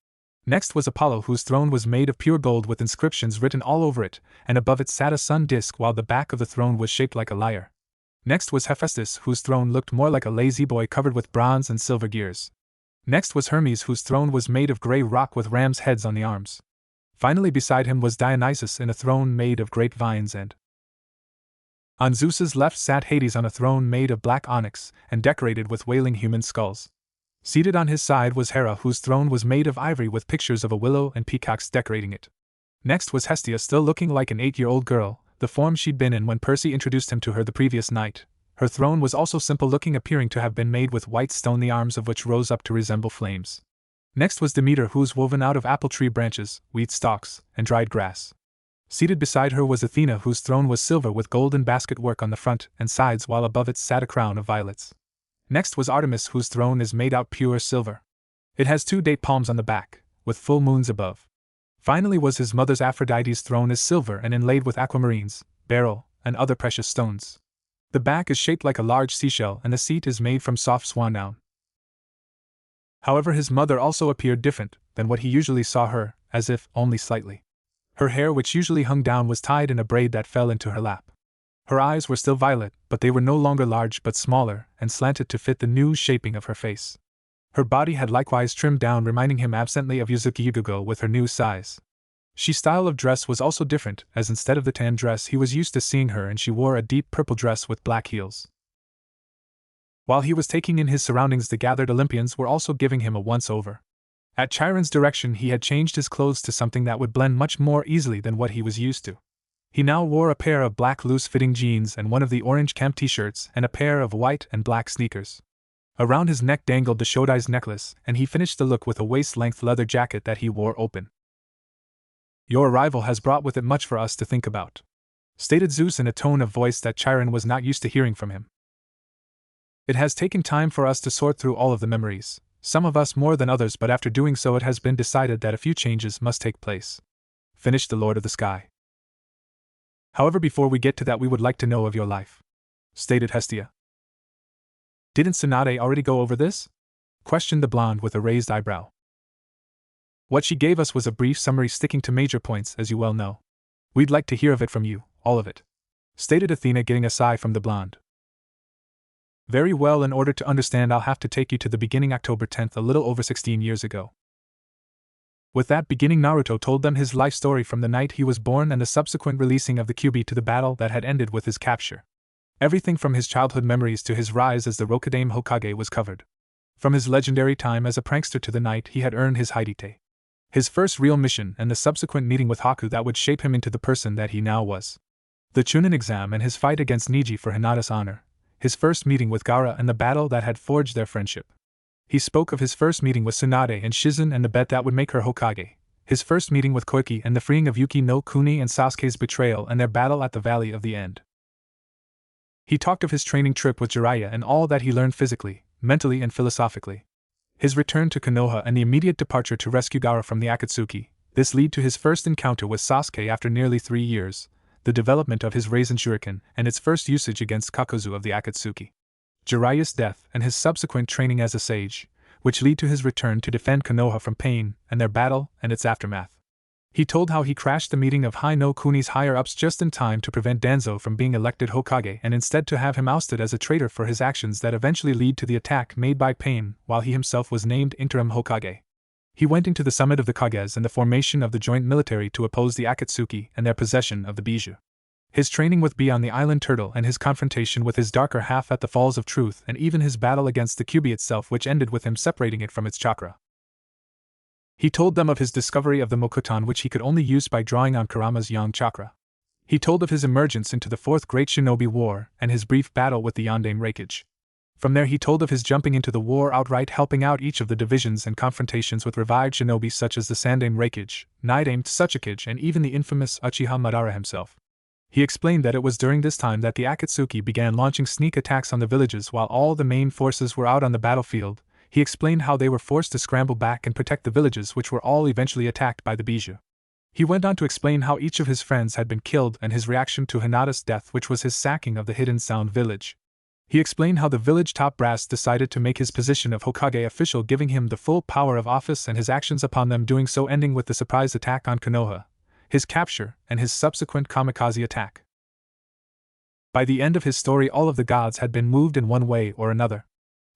Next was Apollo, whose throne was made of pure gold with inscriptions written all over it, and above it sat a sun disk, while the back of the throne was shaped like a lyre. Next was Hephaestus, whose throne looked more like a lazy boy covered with bronze and silver gears. Next was Hermes, whose throne was made of gray rock with rams' heads on the arms. Finally, beside him was Dionysus in a throne made of grapevines, and on Zeus's left sat Hades on a throne made of black onyx and decorated with wailing human skulls. Seated on his side was Hera, whose throne was made of ivory with pictures of a willow and peacocks decorating it. Next was Hestia, still looking like an 8-year-old girl, the form she'd been in when Percy introduced him to her the previous night. Her throne was also simple looking, appearing to have been made with white stone, the arms of which rose up to resemble flames. Next was Demeter, who was woven out of apple tree branches, wheat stalks, and dried grass. Seated beside her was Athena, whose throne was silver with golden basket work on the front and sides, while above it sat a crown of violets. Next was Artemis, whose throne is made out pure silver. It has 2 date palms on the back, with full moons above. Finally was his mother's Aphrodite's throne is silver and inlaid with aquamarines, beryl, and other precious stones. The back is shaped like a large seashell and the seat is made from soft swan down. However, his mother also appeared different than what he usually saw her, as if only slightly. Her hair, which usually hung down, was tied in a braid that fell into her lap. Her eyes were still violet, but they were no longer large but smaller and slanted to fit the new shaping of her face. Her body had likewise trimmed down, reminding him absently of Yuzuki Yugugo with her new size. She style of dress was also different, as instead of the tan dress he was used to seeing her in, she wore a deep purple dress with black heels. While he was taking in his surroundings, the gathered Olympians were also giving him a once-over. At Chiron's direction, he had changed his clothes to something that would blend much more easily than what he was used to. He now wore a pair of black loose-fitting jeans and one of the orange camp t-shirts and a pair of white and black sneakers. Around his neck dangled the Shodai's necklace, and he finished the look with a waist-length leather jacket that he wore open. "Your arrival has brought with it much for us to think about," stated Zeus in a tone of voice that Chiron was not used to hearing from him. "It has taken time for us to sort through all of the memories, some of us more than others, but after doing so it has been decided that a few changes must take place," finished the Lord of the Sky. "However, before we get to that, we would like to know of your life," stated Hestia. "Didn't Tsunade already go over this?" questioned the blonde with a raised eyebrow. "What she gave us was a brief summary sticking to major points, as you well know. We'd like to hear of it from you, all of it," stated Athena, getting a sigh from the blonde. "Very well, in order to understand I'll have to take you to the beginning, October 10th, a little over 16 years ago." With that beginning, Naruto told them his life story from the night he was born and the subsequent releasing of the Kyuubi to the battle that had ended with his capture. Everything from his childhood memories to his rise as the Rokudaime Hokage was covered. From his legendary time as a prankster to the night he had earned his Haidite. His first real mission and the subsequent meeting with Haku that would shape him into the person that he now was. The Chunin exam and his fight against Niji for Hinata's honor. His first meeting with Gaara and the battle that had forged their friendship. He spoke of his first meeting with Tsunade and Shizen and the bet that would make her Hokage. His first meeting with Koiki and the freeing of Yuki no Kuni and Sasuke's betrayal and their battle at the Valley of the End. He talked of his training trip with Jiraiya and all that he learned physically, mentally and philosophically. His return to Konoha and the immediate departure to rescue Gaara from the Akatsuki, this lead to his first encounter with Sasuke after nearly 3 years, the development of his Raisen Shuriken and its first usage against Kakuzu of the Akatsuki, Jiraiya's death and his subsequent training as a sage, which lead to his return to defend Konoha from Pain and their battle and its aftermath. He told how he crashed the meeting of Hai no Kuni's higher-ups just in time to prevent Danzo from being elected Hokage and instead to have him ousted as a traitor for his actions that eventually lead to the attack made by Pain while he himself was named interim Hokage. He went into the summit of the Kages and the formation of the joint military to oppose the Akatsuki and their possession of the Bijou. His training with Bee on the island Turtle and his confrontation with his darker half at the Falls of Truth and even his battle against the Kyuubi itself, which ended with him separating it from its chakra. He told them of his discovery of the Mokuton, which he could only use by drawing on Kurama's Yang chakra. He told of his emergence into the Fourth Great Shinobi War and his brief battle with the Yondaime Reikage. From there he told of his jumping into the war outright, helping out each of the divisions and confrontations with revived shinobi such as the Sandaime Reikage, Nidaime Tsuchikage and even the infamous Uchiha Madara himself. He explained that it was during this time that the Akatsuki began launching sneak attacks on the villages while all the main forces were out on the battlefield. He explained how they were forced to scramble back and protect the villages, which were all eventually attacked by the Bijou. He went on to explain how each of his friends had been killed and his reaction to Hinata's death, which was his sacking of the Hidden Sound village. He explained how the village top brass decided to make his position of Hokage official, giving him the full power of office and his actions upon them, doing so ending with the surprise attack on Konoha, his capture, and his subsequent kamikaze attack. By the end of his story, all of the gods had been moved in one way or another.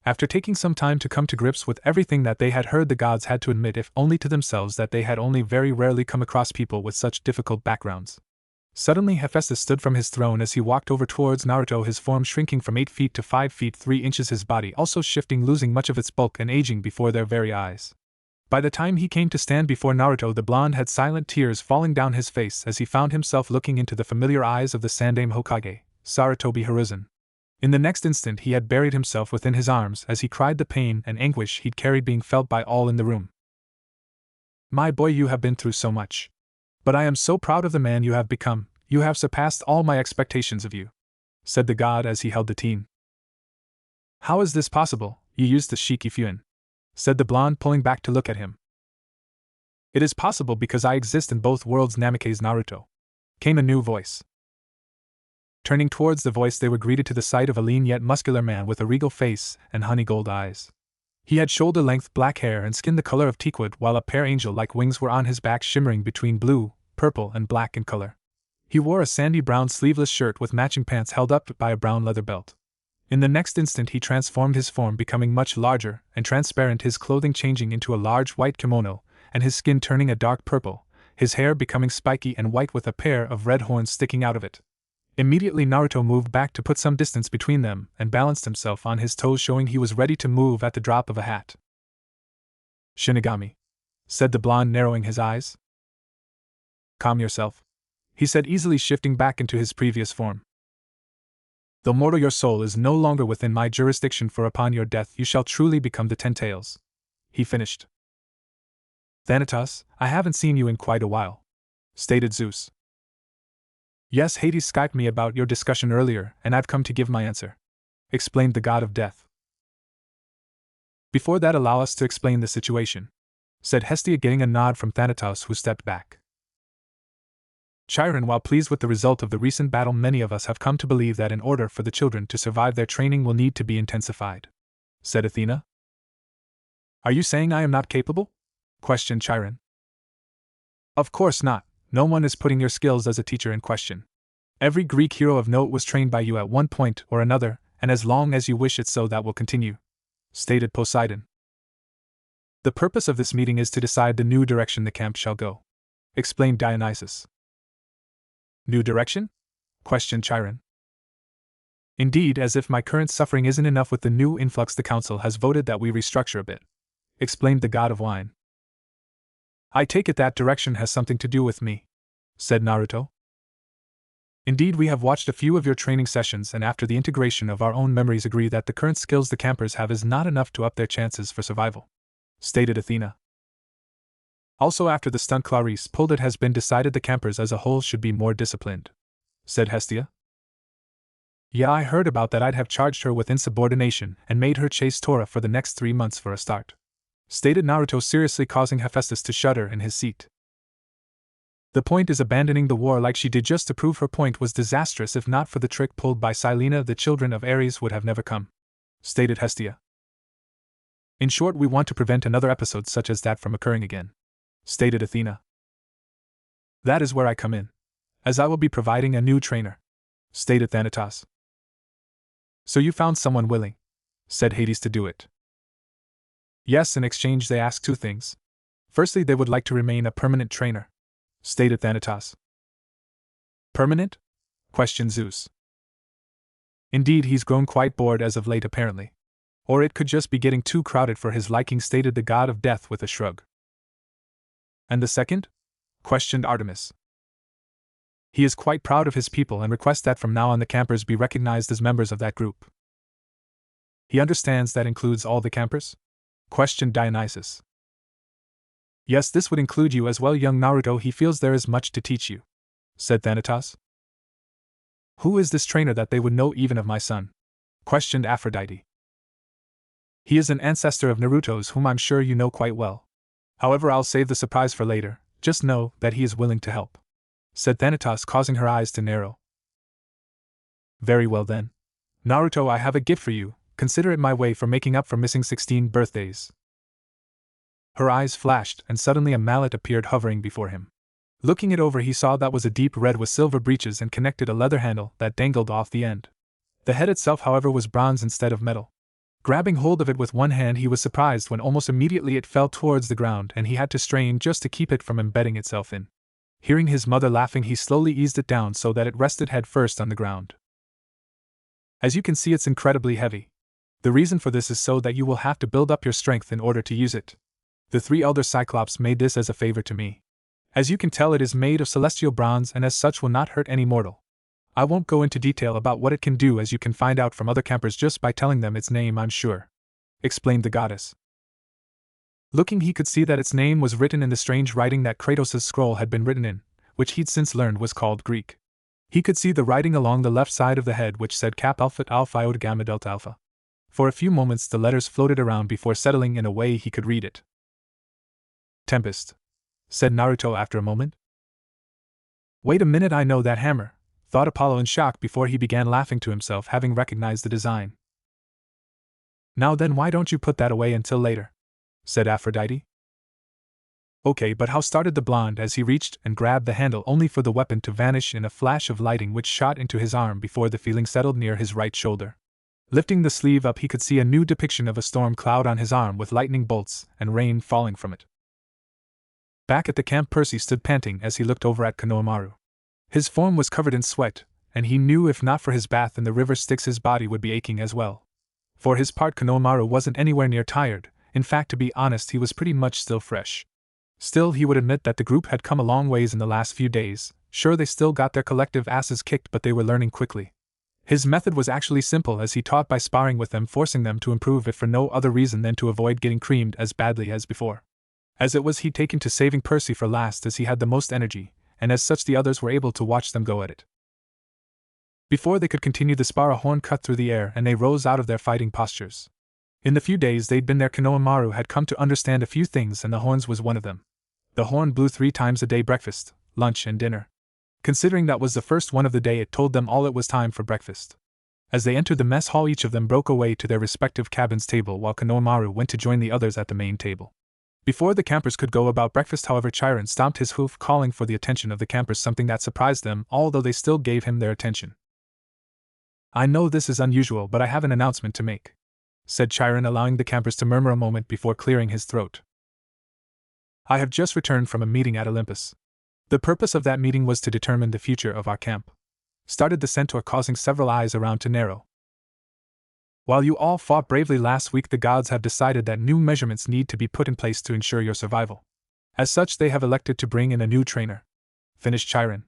After taking some time to come to grips with everything that they had heard, the gods had to admit, if only to themselves, that they had only very rarely come across people with such difficult backgrounds. Suddenly Hephaestus stood from his throne as he walked over towards Naruto, his form shrinking from 8 feet to 5 feet 3 inches, his body also shifting, losing much of its bulk and aging before their very eyes. By the time he came to stand before Naruto, the blonde had silent tears falling down his face as he found himself looking into the familiar eyes of the Sandaime Hokage, Sarutobi Hiruzen. In the next instant he had buried himself within his arms as he cried, the pain and anguish he'd carried being felt by all in the room. "My boy, you have been through so much. But I am so proud of the man you have become. You have surpassed all my expectations of you," said the god as he held the teen. "How is this possible, you used the Shikifuen?" said the blonde, pulling back to look at him. "It is possible because I exist in both worlds, Namikaze Naruto," came a new voice. Turning towards the voice, they were greeted to the sight of a lean yet muscular man with a regal face and honey-gold eyes. He had shoulder-length black hair and skin the color of teakwood, while a pair angel-like wings were on his back, shimmering between blue, purple, and black in color. He wore a sandy brown sleeveless shirt with matching pants held up by a brown leather belt. In the next instant he transformed his form, becoming much larger and transparent, his clothing changing into a large white kimono, and his skin turning a dark purple, his hair becoming spiky and white with a pair of red horns sticking out of it. Immediately Naruto moved back to put some distance between them and balanced himself on his toes, showing he was ready to move at the drop of a hat. "Shinigami," said the blonde, narrowing his eyes. "Calm yourself," he said, easily shifting back into his previous form. "Though mortal, your soul is no longer within my jurisdiction, for upon your death you shall truly become the 10 Tails," he finished. "Thanatos, I haven't seen you in quite a while," stated Zeus. "Yes, Hades Skyped me about your discussion earlier, and I've come to give my answer," explained the god of death. "Before that, allow us to explain the situation," said Hestia, getting a nod from Thanatos, who stepped back. "Chiron, while pleased with the result of the recent battle, many of us have come to believe that in order for the children to survive, their training will need to be intensified," said Athena. "Are you saying I am not capable?" questioned Chiron. "Of course not. No one is putting your skills as a teacher in question. Every Greek hero of note was trained by you at one point or another, and as long as you wish it so, that will continue," stated Poseidon. "The purpose of this meeting is to decide the new direction the camp shall go," explained Dionysus. "New direction?" questioned Chiron. "Indeed, as if my current suffering isn't enough with the new influx, the council has voted that we restructure a bit," explained the god of wine. "I take it that direction has something to do with me," said Naruto. "Indeed, we have watched a few of your training sessions, and after the integration of our own memories, agree that the current skills the campers have is not enough to up their chances for survival," stated Athena. "Also, after the stunt Clarice pulled, it has been decided the campers as a whole should be more disciplined," said Hestia. "Yeah, I heard about that. I'd have charged her with insubordination and made her chase Tora for the next 3 months for a start," stated Naruto, seriously causing Hephaestus to shudder in his seat. The point is, abandoning the war like she did just to prove her point was disastrous. If not for the trick pulled by Silena, the children of Ares would have never come, stated Hestia. In short, we want to prevent another episode such as that from occurring again, stated Athena. That is where I come in, as I will be providing a new trainer, stated Thanatos. So you found someone willing, said Hades, to do it. Yes, in exchange they ask two things. Firstly, they would like to remain a permanent trainer, stated Thanatos. Permanent? Questioned Zeus. Indeed, he's grown quite bored as of late apparently. Or it could just be getting too crowded for his liking, stated the god of death with a shrug. And the second? Questioned Artemis. He is quite proud of his people and requests that from now on the campers be recognized as members of that group. He understands that includes all the campers? Questioned Dionysus. Yes, this would include you as well, young Naruto. He feels there is much to teach you, said Thanatos. Who is this trainer that they would know even of my son? Questioned Aphrodite. He is an ancestor of Naruto's whom I'm sure you know quite well. However, I'll save the surprise for later, just know that he is willing to help, said Thanatos, causing her eyes to narrow. Very well then. Naruto, I have a gift for you, consider it my way for making up for missing 16 birthdays. Her eyes flashed, and suddenly a mallet appeared hovering before him. Looking it over, he saw that was a deep red with silver breeches and connected a leather handle that dangled off the end. The head itself, however, was bronze instead of metal. Grabbing hold of it with one hand, he was surprised when almost immediately it fell towards the ground and he had to strain just to keep it from embedding itself in. Hearing his mother laughing, he slowly eased it down so that it rested head first on the ground. As you can see, it's incredibly heavy. The reason for this is so that you will have to build up your strength in order to use it. The 3 elder Cyclops made this as a favor to me. As you can tell, it is made of celestial bronze and as such will not hurt any mortal. I won't go into detail about what it can do, as you can find out from other campers just by telling them its name, I'm sure, explained the goddess. Looking, he could see that its name was written in the strange writing that Kratos' scroll had been written in, which he'd since learned was called Greek. He could see the writing along the left side of the head, which said Kappa Alpha Alpha Iota Gamma Delta Alpha. For a few moments the letters floated around before settling in a way he could read it. Tempest, said Naruto after a moment. Wait a minute, I know that hammer, thought Apollo in shock before he began laughing to himself, having recognized the design. Now then, why don't you put that away until later? Said Aphrodite. Okay, but how, started the blonde as he reached and grabbed the handle, only for the weapon to vanish in a flash of lightning which shot into his arm before the feeling settled near his right shoulder. Lifting the sleeve up, he could see a new depiction of a storm cloud on his arm with lightning bolts and rain falling from it. Back at the camp, Percy stood panting as he looked over at Konohamaru. His form was covered in sweat, and he knew if not for his bath in the river Styx his body would be aching as well. For his part, Konohamaru wasn't anywhere near tired. In fact, to be honest, he was pretty much still fresh. Still, he would admit that the group had come a long ways in the last few days. Sure, they still got their collective asses kicked, but they were learning quickly. His method was actually simple, as he taught by sparring with them, forcing them to improve if for no other reason than to avoid getting creamed as badly as before. As it was, he'd taken to saving Percy for last, as he had the most energy, and as such the others were able to watch them go at it. Before they could continue the spar, a horn cut through the air and they rose out of their fighting postures. In the few days they'd been there, Konohamaru had come to understand a few things, and the horns was one of them. The horn blew 3 times a day: breakfast, lunch, and dinner. Considering that was the first one of the day, it told them all it was time for breakfast. As they entered the mess hall, each of them broke away to their respective cabins table, while Konohamaru went to join the others at the main table. Before the campers could go about breakfast, however, Chiron stomped his hoof, calling for the attention of the campers, something that surprised them, although they still gave him their attention. I know this is unusual, but I have an announcement to make, said Chiron, allowing the campers to murmur a moment before clearing his throat. I have just returned from a meeting at Olympus. The purpose of that meeting was to determine the future of our camp, started the centaur, causing several eyes around to narrow. While you all fought bravely last week, the gods have decided that new measurements need to be put in place to ensure your survival. As such, they have elected to bring in a new trainer, finished Chiron.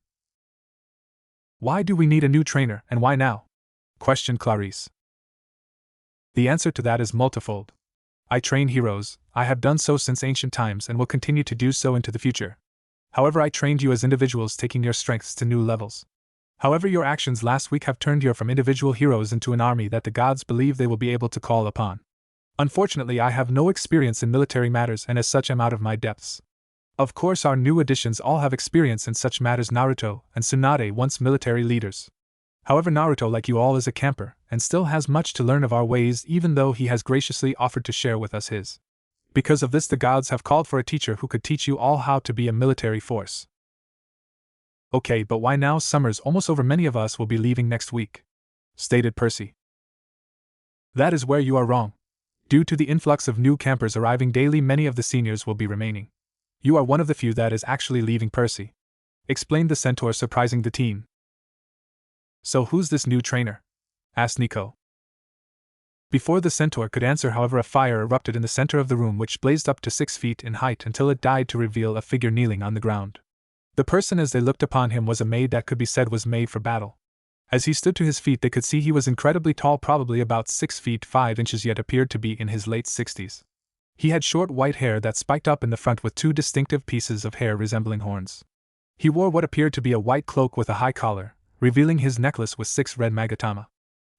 Why do we need a new trainer, and why now? Questioned Clarice. The answer to that is multifold. I train heroes. I have done so since ancient times and will continue to do so into the future. However, I trained you as individuals, taking your strengths to new levels. However, your actions last week have turned you from individual heroes into an army that the gods believe they will be able to call upon. Unfortunately, I have no experience in military matters and as such am out of my depths. Of course, our new additions all have experience in such matters. Naruto and Tsunade, once military leaders. However, Naruto, like you all, is a camper and still has much to learn of our ways, even though he has graciously offered to share with us his. Because of this, the gods have called for a teacher who could teach you all how to be a military force. Okay, but why now? Summer's almost over. Many of us will be leaving next week, stated Percy. That is where you are wrong. Due to the influx of new campers arriving daily, many of the seniors will be remaining. You are one of the few that is actually leaving, Percy, explained the centaur, surprising the teen. So who's this new trainer? Asked Nico. Before the centaur could answer, however, a fire erupted in the center of the room, which blazed up to 6 feet in height until it died to reveal a figure kneeling on the ground. The person, as they looked upon him, was a maid that could be said was made for battle. As he stood to his feet, they could see he was incredibly tall, probably about 6 feet 5 inches, yet appeared to be in his late 60s. He had short white hair that spiked up in the front with 2 distinctive pieces of hair resembling horns. He wore what appeared to be a white cloak with a high collar, revealing his necklace with 6 red magatama.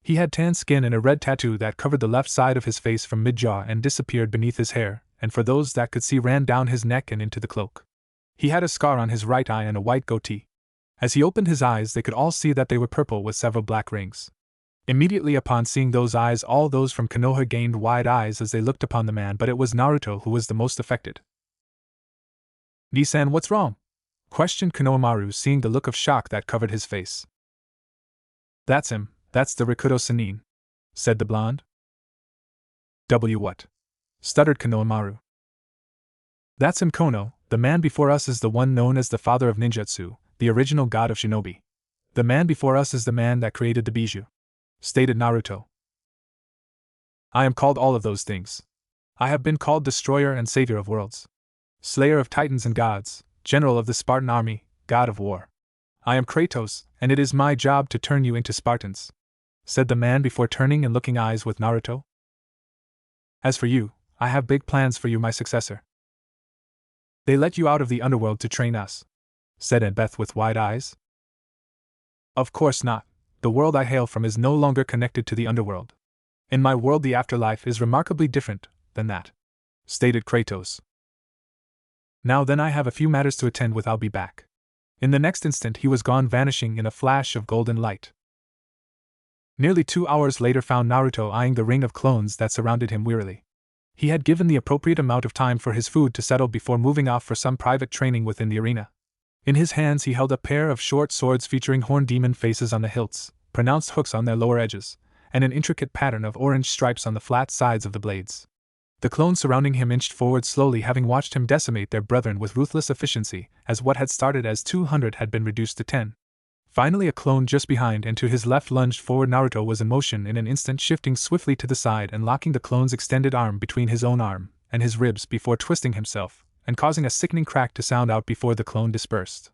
He had tan skin and a red tattoo that covered the left side of his face from mid-jaw and disappeared beneath his hair, and for those that could see, ran down his neck and into the cloak. He had a scar on his right eye and a white goatee. As he opened his eyes, they could all see that they were purple with several black rings. Immediately upon seeing those eyes, all those from Konoha gained wide eyes as they looked upon the man, but it was Naruto who was the most affected. "Nisan, what's wrong?" questioned Konohamaru, seeing the look of shock that covered his face. "That's him, that's the Rikudo Sannin," said the blonde. What?" stuttered Konohamaru. "That's him, Kono. The man before us is the one known as the father of ninjutsu, the original god of shinobi. The man before us is the man that created the Bijou," stated Naruto. "I am called all of those things. I have been called Destroyer and Savior of Worlds, Slayer of Titans and Gods, General of the Spartan Army, God of War. I am Kratos, and it is my job to turn you into Spartans," said the man before turning and looking eyes with Naruto. "As for you, I have big plans for you, my successor." "They let you out of the underworld to train us," said Annabeth with wide eyes. "Of course not. The world I hail from is no longer connected to the underworld. In my world, the afterlife is remarkably different than that," stated Kratos. "Now then, I have a few matters to attend with. I'll be back." In the next instant, he was gone, vanishing in a flash of golden light. Nearly 2 hours later found Naruto eyeing the ring of clones that surrounded him wearily. He had given the appropriate amount of time for his food to settle before moving off for some private training within the arena. In his hands he held a pair of short swords featuring horned demon faces on the hilts, pronounced hooks on their lower edges, and an intricate pattern of orange stripes on the flat sides of the blades. The clones surrounding him inched forward slowly, having watched him decimate their brethren with ruthless efficiency, as what had started as 200 had been reduced to 10. Finally, a clone just behind and to his left lunged forward. Naruto was in motion in an instant, shifting swiftly to the side and locking the clone's extended arm between his own arm and his ribs before twisting himself, and causing a sickening crack to sound out before the clone dispersed.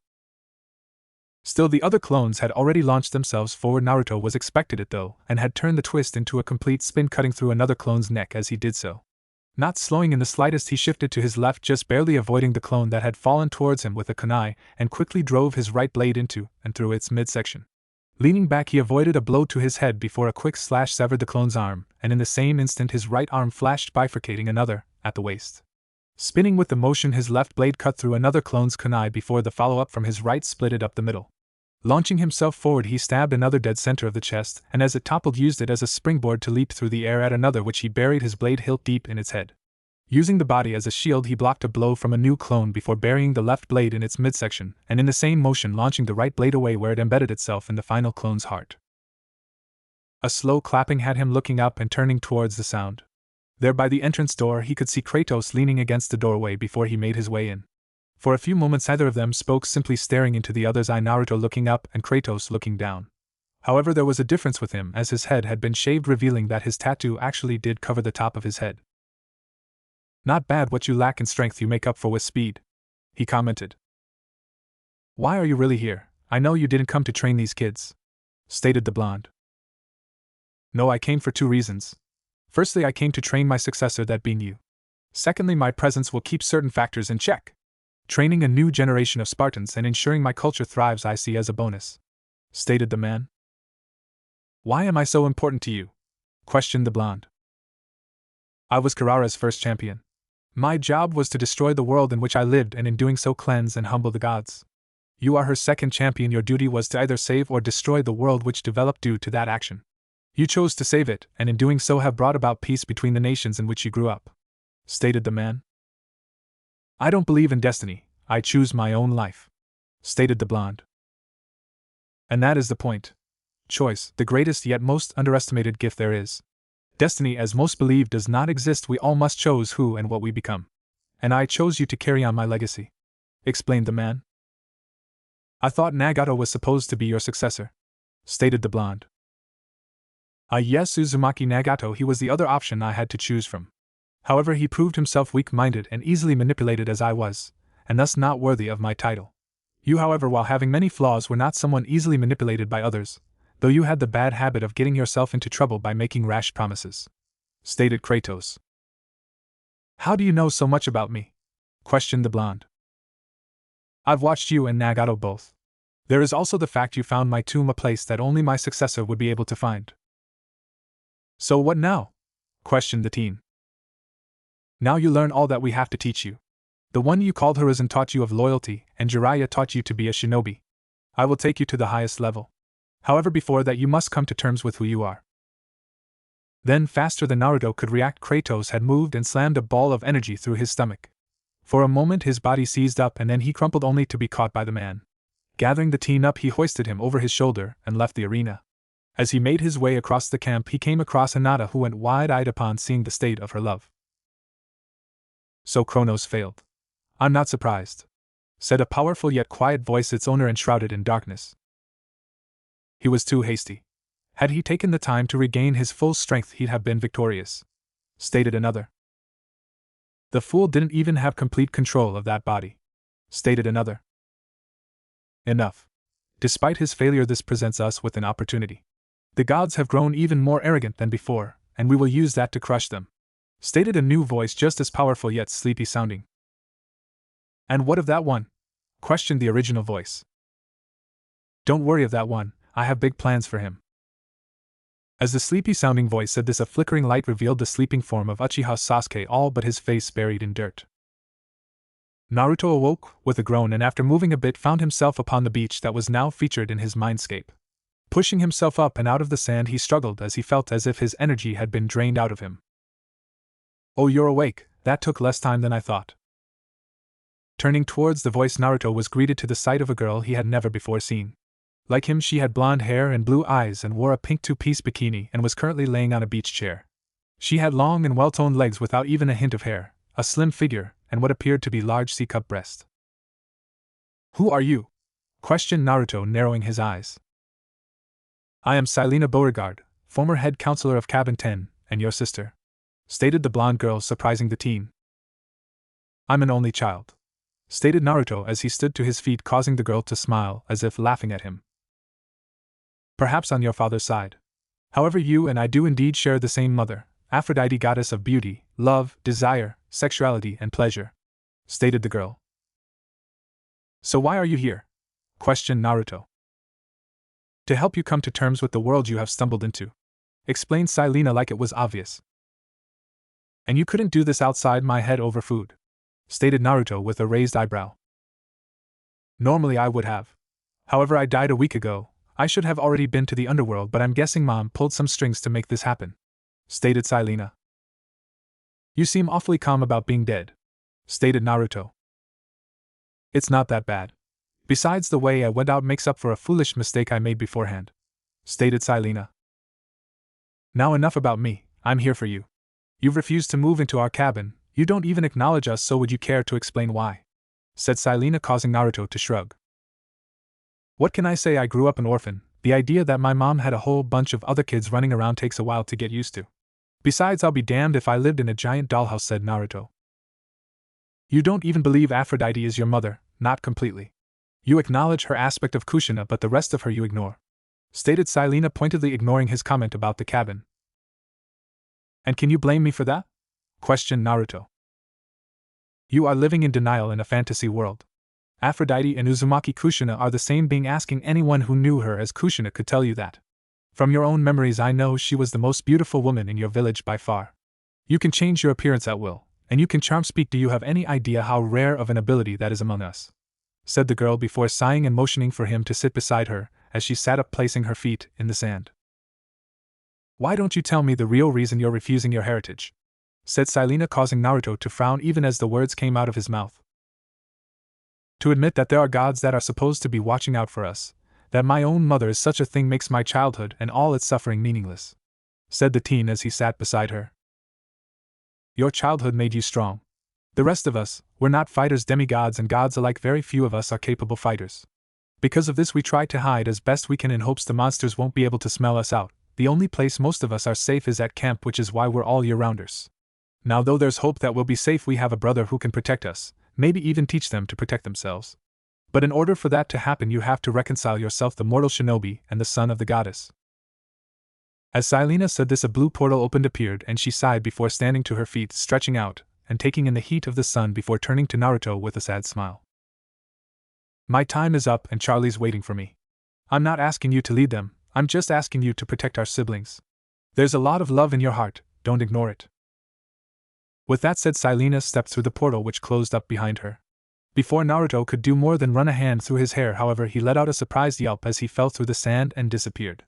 Still, the other clones had already launched themselves forward. Naruto was expected it though, and had turned the twist into a complete spin, cutting through another clone's neck as he did so. Not slowing in the slightest, he shifted to his left, just barely avoiding the clone that had fallen towards him with a kunai, and quickly drove his right blade into and through its midsection. Leaning back, he avoided a blow to his head before a quick slash severed the clone's arm, and in the same instant his right arm flashed, bifurcating another at the waist. Spinning with the motion, his left blade cut through another clone's kunai before the follow-up from his right split it up the middle. Launching himself forward, he stabbed another dead center of the chest, and as it toppled used it as a springboard to leap through the air at another, which he buried his blade hilt deep in its head. Using the body as a shield, he blocked a blow from a new clone before burying the left blade in its midsection, and in the same motion launching the right blade away where it embedded itself in the final clone's heart. A slow clapping had him looking up and turning towards the sound. There by the entrance door he could see Kratos leaning against the doorway before he made his way in. For a few moments neither of them spoke, simply staring into the other's eye, Naruto looking up and Kratos looking down. However, there was a difference with him, as his head had been shaved, revealing that his tattoo actually did cover the top of his head. "Not bad. What you lack in strength you make up for with speed," he commented. "Why are you really here? I know you didn't come to train these kids," stated the blonde. "No, I came for 2 reasons. Firstly, I came to train my successor, that being you. Secondly, my presence will keep certain factors in check. Training a new generation of Spartans and ensuring my culture thrives I see as a bonus," stated the man. "Why am I so important to you?" questioned the blonde. I was Kirara's first champion. My job was to destroy the world in which I lived and in doing so cleanse and humble the gods. You are her second champion. Your duty was to either save or destroy the world which developed due to that action. You chose to save it, and in doing so have brought about peace between the nations in which you grew up," stated the man. "I don't believe in destiny, I choose my own life," stated the blonde. "And that is the point. Choice, the greatest yet most underestimated gift there is. Destiny, as most believe, does not exist. We all must choose who and what we become. And I chose you to carry on my legacy," explained the man. "I thought Nagato was supposed to be your successor," stated the blonde. Yes, Uzumaki Nagato, he was the other option I had to choose from. However, he proved himself weak-minded and easily manipulated as I was, and thus not worthy of my title. You, however, while having many flaws, were not someone easily manipulated by others, though you had the bad habit of getting yourself into trouble by making rash promises," stated Kratos. "How do you know so much about me?" questioned the blonde. "I've watched you and Nagato both. There is also the fact you found my tomb, a place that only my successor would be able to find." "So what now?" questioned the teen. "Now you learn all that we have to teach you. The one you called Horizon taught you of loyalty, and Jiraiya taught you to be a shinobi. I will take you to the highest level. However, before that you must come to terms with who you are." Then, faster than Naruto could react, Kratos had moved and slammed a ball of energy through his stomach. For a moment his body seized up and then he crumpled, only to be caught by the man. Gathering the teen up, he hoisted him over his shoulder and left the arena. As he made his way across the camp, he came across Hinata, who went wide-eyed upon seeing the state of her love. "So Kronos failed. I'm not surprised," said a powerful yet quiet voice, its owner enshrouded in darkness. "He was too hasty. Had he taken the time to regain his full strength, he'd have been victorious," stated another. "The fool didn't even have complete control of that body," stated another. "Enough. Despite his failure, this presents us with an opportunity. The gods have grown even more arrogant than before, and we will use that to crush them," stated a new voice, just as powerful yet sleepy sounding. "And what of that one?" questioned the original voice. "Don't worry of that one, I have big plans for him." As the sleepy-sounding voice said this, a flickering light revealed the sleeping form of Uchiha Sasuke, all but his face buried in dirt. Naruto awoke with a groan and, after moving a bit, found himself upon the beach that was now featured in his mindscape. Pushing himself up and out of the sand, he struggled as he felt as if his energy had been drained out of him. "Oh, you're awake, that took less time than I thought." Turning towards the voice, Naruto was greeted to the sight of a girl he had never before seen. Like him, she had blonde hair and blue eyes and wore a pink two-piece bikini and was currently laying on a beach chair. She had long and well-toned legs without even a hint of hair, a slim figure, and what appeared to be large C-cup breasts. "Who are you?" questioned Naruto, narrowing his eyes. "I am Silena Beauregard, former head counselor of Cabin 10, and your sister," stated the blonde girl, surprising the teen. "I'm an only child," stated Naruto as he stood to his feet, causing the girl to smile as if laughing at him. "Perhaps on your father's side. However, you and I do indeed share the same mother, Aphrodite, goddess of beauty, love, desire, sexuality, and pleasure," stated the girl. "So why are you here?" questioned Naruto. "To help you come to terms with the world you have stumbled into," explained Silena like it was obvious. "And you couldn't do this outside my head over food," stated Naruto with a raised eyebrow. "Normally I would have. However, I died a week ago. I should have already been to the underworld, but I'm guessing Mom pulled some strings to make this happen," stated Silena. "You seem awfully calm about being dead," stated Naruto. "It's not that bad. Besides, the way I went out makes up for a foolish mistake I made beforehand," stated Silena. "Now enough about me, I'm here for you. You've refused to move into our cabin, you don't even acknowledge us, so would you care to explain why?" said Silena, causing Naruto to shrug. "What can I say? I grew up an orphan. The idea that my mom had a whole bunch of other kids running around takes a while to get used to. Besides, I'll be damned if I lived in a giant dollhouse," said Naruto. "You don't even believe Aphrodite is your mother, not completely. You acknowledge her aspect of Kushina, but the rest of her you ignore," stated Silena, pointedly ignoring his comment about the cabin. "And can you blame me for that?" questioned Naruto. "You are living in denial in a fantasy world. Aphrodite and Uzumaki Kushina are the same being. Asking anyone who knew her as Kushina could tell you that. From your own memories, I know she was the most beautiful woman in your village by far. You can change your appearance at will, and you can charm speak. Do you have any idea how rare of an ability that is among us? Said the girl before sighing and motioning for him to sit beside her, as she sat up placing her feet in the sand. Why don't you tell me the real reason you're refusing your heritage? Said Silena, causing Naruto to frown even as the words came out of his mouth. To admit that there are gods that are supposed to be watching out for us, that my own mother is such a thing makes my childhood and all its suffering meaningless, said the teen as he sat beside her. Your childhood made you strong. The rest of us, we're not fighters, demigods and gods alike. Very few of us are capable fighters. Because of this we try to hide as best we can in hopes the monsters won't be able to smell us out. The only place most of us are safe is at camp, which is why we're all year-rounders. Now though there's hope that we'll be safe, we have a brother who can protect us, maybe even teach them to protect themselves. But in order for that to happen you have to reconcile yourself, the mortal shinobi and the son of the goddess. As Silena said this, a blue portal appeared and she sighed before standing to her feet, stretching out, and taking in the heat of the sun before turning to Naruto with a sad smile. My time is up and Charlie's waiting for me. I'm not asking you to lead them, I'm just asking you to protect our siblings. There's a lot of love in your heart, don't ignore it. With that said, Silena stepped through the portal which closed up behind her. Before Naruto could do more than run a hand through his hair, however, he let out a surprised yelp as he fell through the sand and disappeared.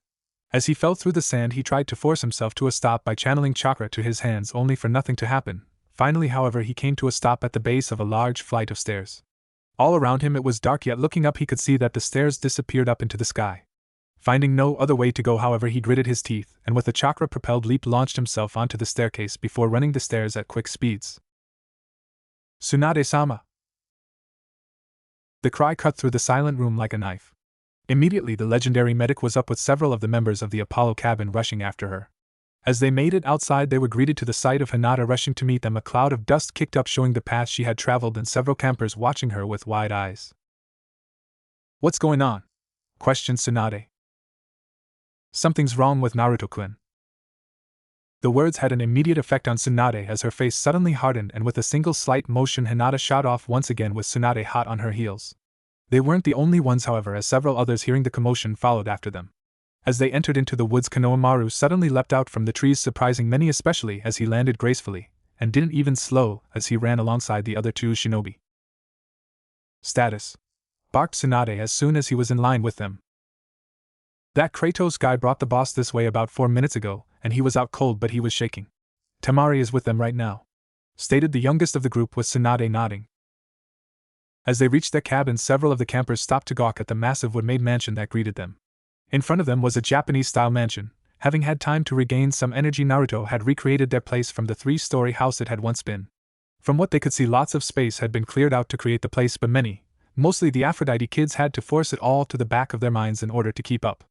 As he fell through the sand, he tried to force himself to a stop by channeling chakra to his hands, only for nothing to happen. Finally, however, he came to a stop at the base of a large flight of stairs. All around him it was dark, yet looking up he could see that the stairs disappeared up into the sky. Finding no other way to go, however, he gritted his teeth and with a chakra-propelled leap launched himself onto the staircase before running the stairs at quick speeds. Tsunade-sama! The cry cut through the silent room like a knife. Immediately the legendary medic was up with several of the members of the Apollo cabin rushing after her. As they made it outside, they were greeted to the sight of Hinata rushing to meet them. A cloud of dust kicked up, showing the path she had traveled, and several campers watching her with wide eyes. What's going on? Questioned Tsunade. Something's wrong with Naruto-kun. The words had an immediate effect on Tsunade as her face suddenly hardened, and with a single slight motion Hinata shot off once again with Tsunade hot on her heels. They weren't the only ones, however, as several others hearing the commotion followed after them. As they entered into the woods, Konohamaru suddenly leapt out from the trees, surprising many, especially as he landed gracefully, and didn't even slow as he ran alongside the other two shinobi. Status! Barked Tsunade as soon as he was in line with them. That Kratos guy brought the boss this way about 4 minutes ago, and he was out cold but he was shaking. Temari is with them right now, stated the youngest of the group with Tsunade nodding. As they reached their cabin, several of the campers stopped to gawk at the massive wood-made mansion that greeted them. In front of them was a Japanese-style mansion. Having had time to regain some energy, Naruto had recreated their place from the 3-story house it had once been. From what they could see, lots of space had been cleared out to create the place, but many, mostly the Aphrodite kids, had to force it all to the back of their minds in order to keep up.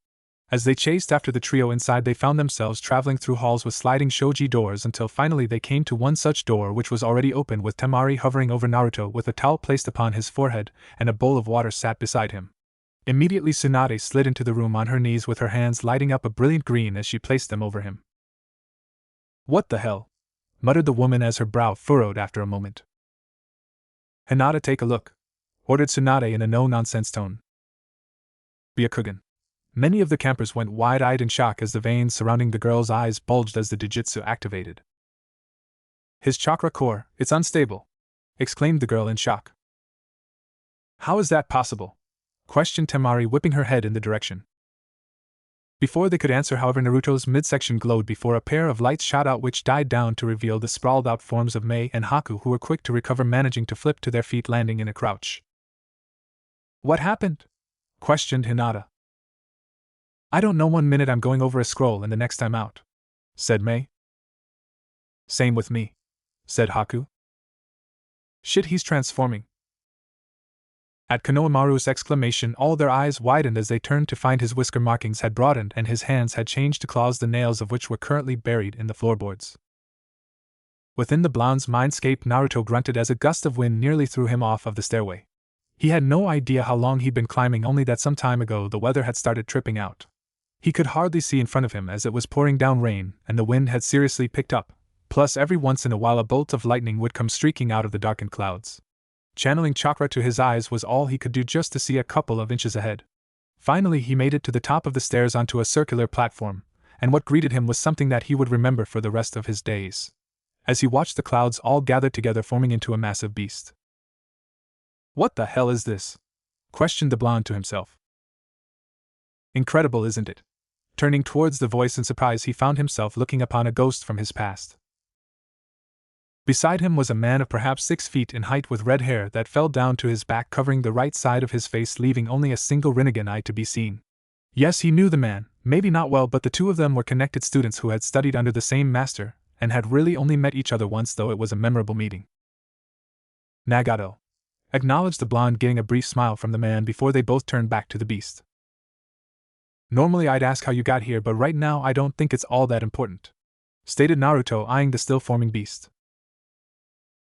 As they chased after the trio inside, they found themselves traveling through halls with sliding shoji doors until finally they came to one such door, which was already open, with Temari hovering over Naruto with a towel placed upon his forehead, and a bowl of water sat beside him. Immediately Tsunade slid into the room on her knees with her hands lighting up a brilliant green as she placed them over him. What the hell? Muttered the woman as her brow furrowed after a moment. Hinata, take a look, ordered Tsunade in a no-nonsense tone. Byakugan. Many of the campers went wide-eyed in shock as the veins surrounding the girl's eyes bulged as the Jujutsu activated. His chakra core, it's unstable, exclaimed the girl in shock. How is that possible? Questioned Temari, whipping her head in the direction. Before they could answer, however, Naruto's midsection glowed before a pair of lights shot out, which died down to reveal the sprawled-out forms of Mei and Haku, who were quick to recover, managing to flip to their feet, landing in a crouch. What happened? Questioned Hinata. I don't know. 1 minute I'm going over a scroll and the next I'm out, said Mei. Same with me, said Haku. Shit, he's transforming. At Konohamaru's exclamation, all their eyes widened as they turned to find his whisker markings had broadened and his hands had changed to claws, the nails of which were currently buried in the floorboards. Within the blonde's mindscape, Naruto grunted as a gust of wind nearly threw him off of the stairway. He had no idea how long he'd been climbing, only that some time ago the weather had started tripping out. He could hardly see in front of him as it was pouring down rain, and the wind had seriously picked up, plus every once in a while a bolt of lightning would come streaking out of the darkened clouds. Channeling chakra to his eyes was all he could do just to see a couple of inches ahead. Finally he made it to the top of the stairs onto a circular platform, and what greeted him was something that he would remember for the rest of his days. as he watched the clouds all gather together forming into a massive beast. "What the hell is this?" questioned the blonde to himself. "Incredible, isn't it?" Turning towards the voice in surprise, he found himself looking upon a ghost from his past. Beside him was a man of perhaps 6 feet in height with red hair that fell down to his back, covering the right side of his face, leaving only a single Rinnegan eye to be seen. Yes, he knew the man, maybe not well, but the two of them were connected students who had studied under the same master, and had really only met each other once, though it was a memorable meeting. "Nagato," acknowledged the blonde, getting a brief smile from the man before they both turned back to the beast. "Normally I'd ask how you got here, but right now I don't think it's all that important," stated Naruto, eyeing the still-forming beast.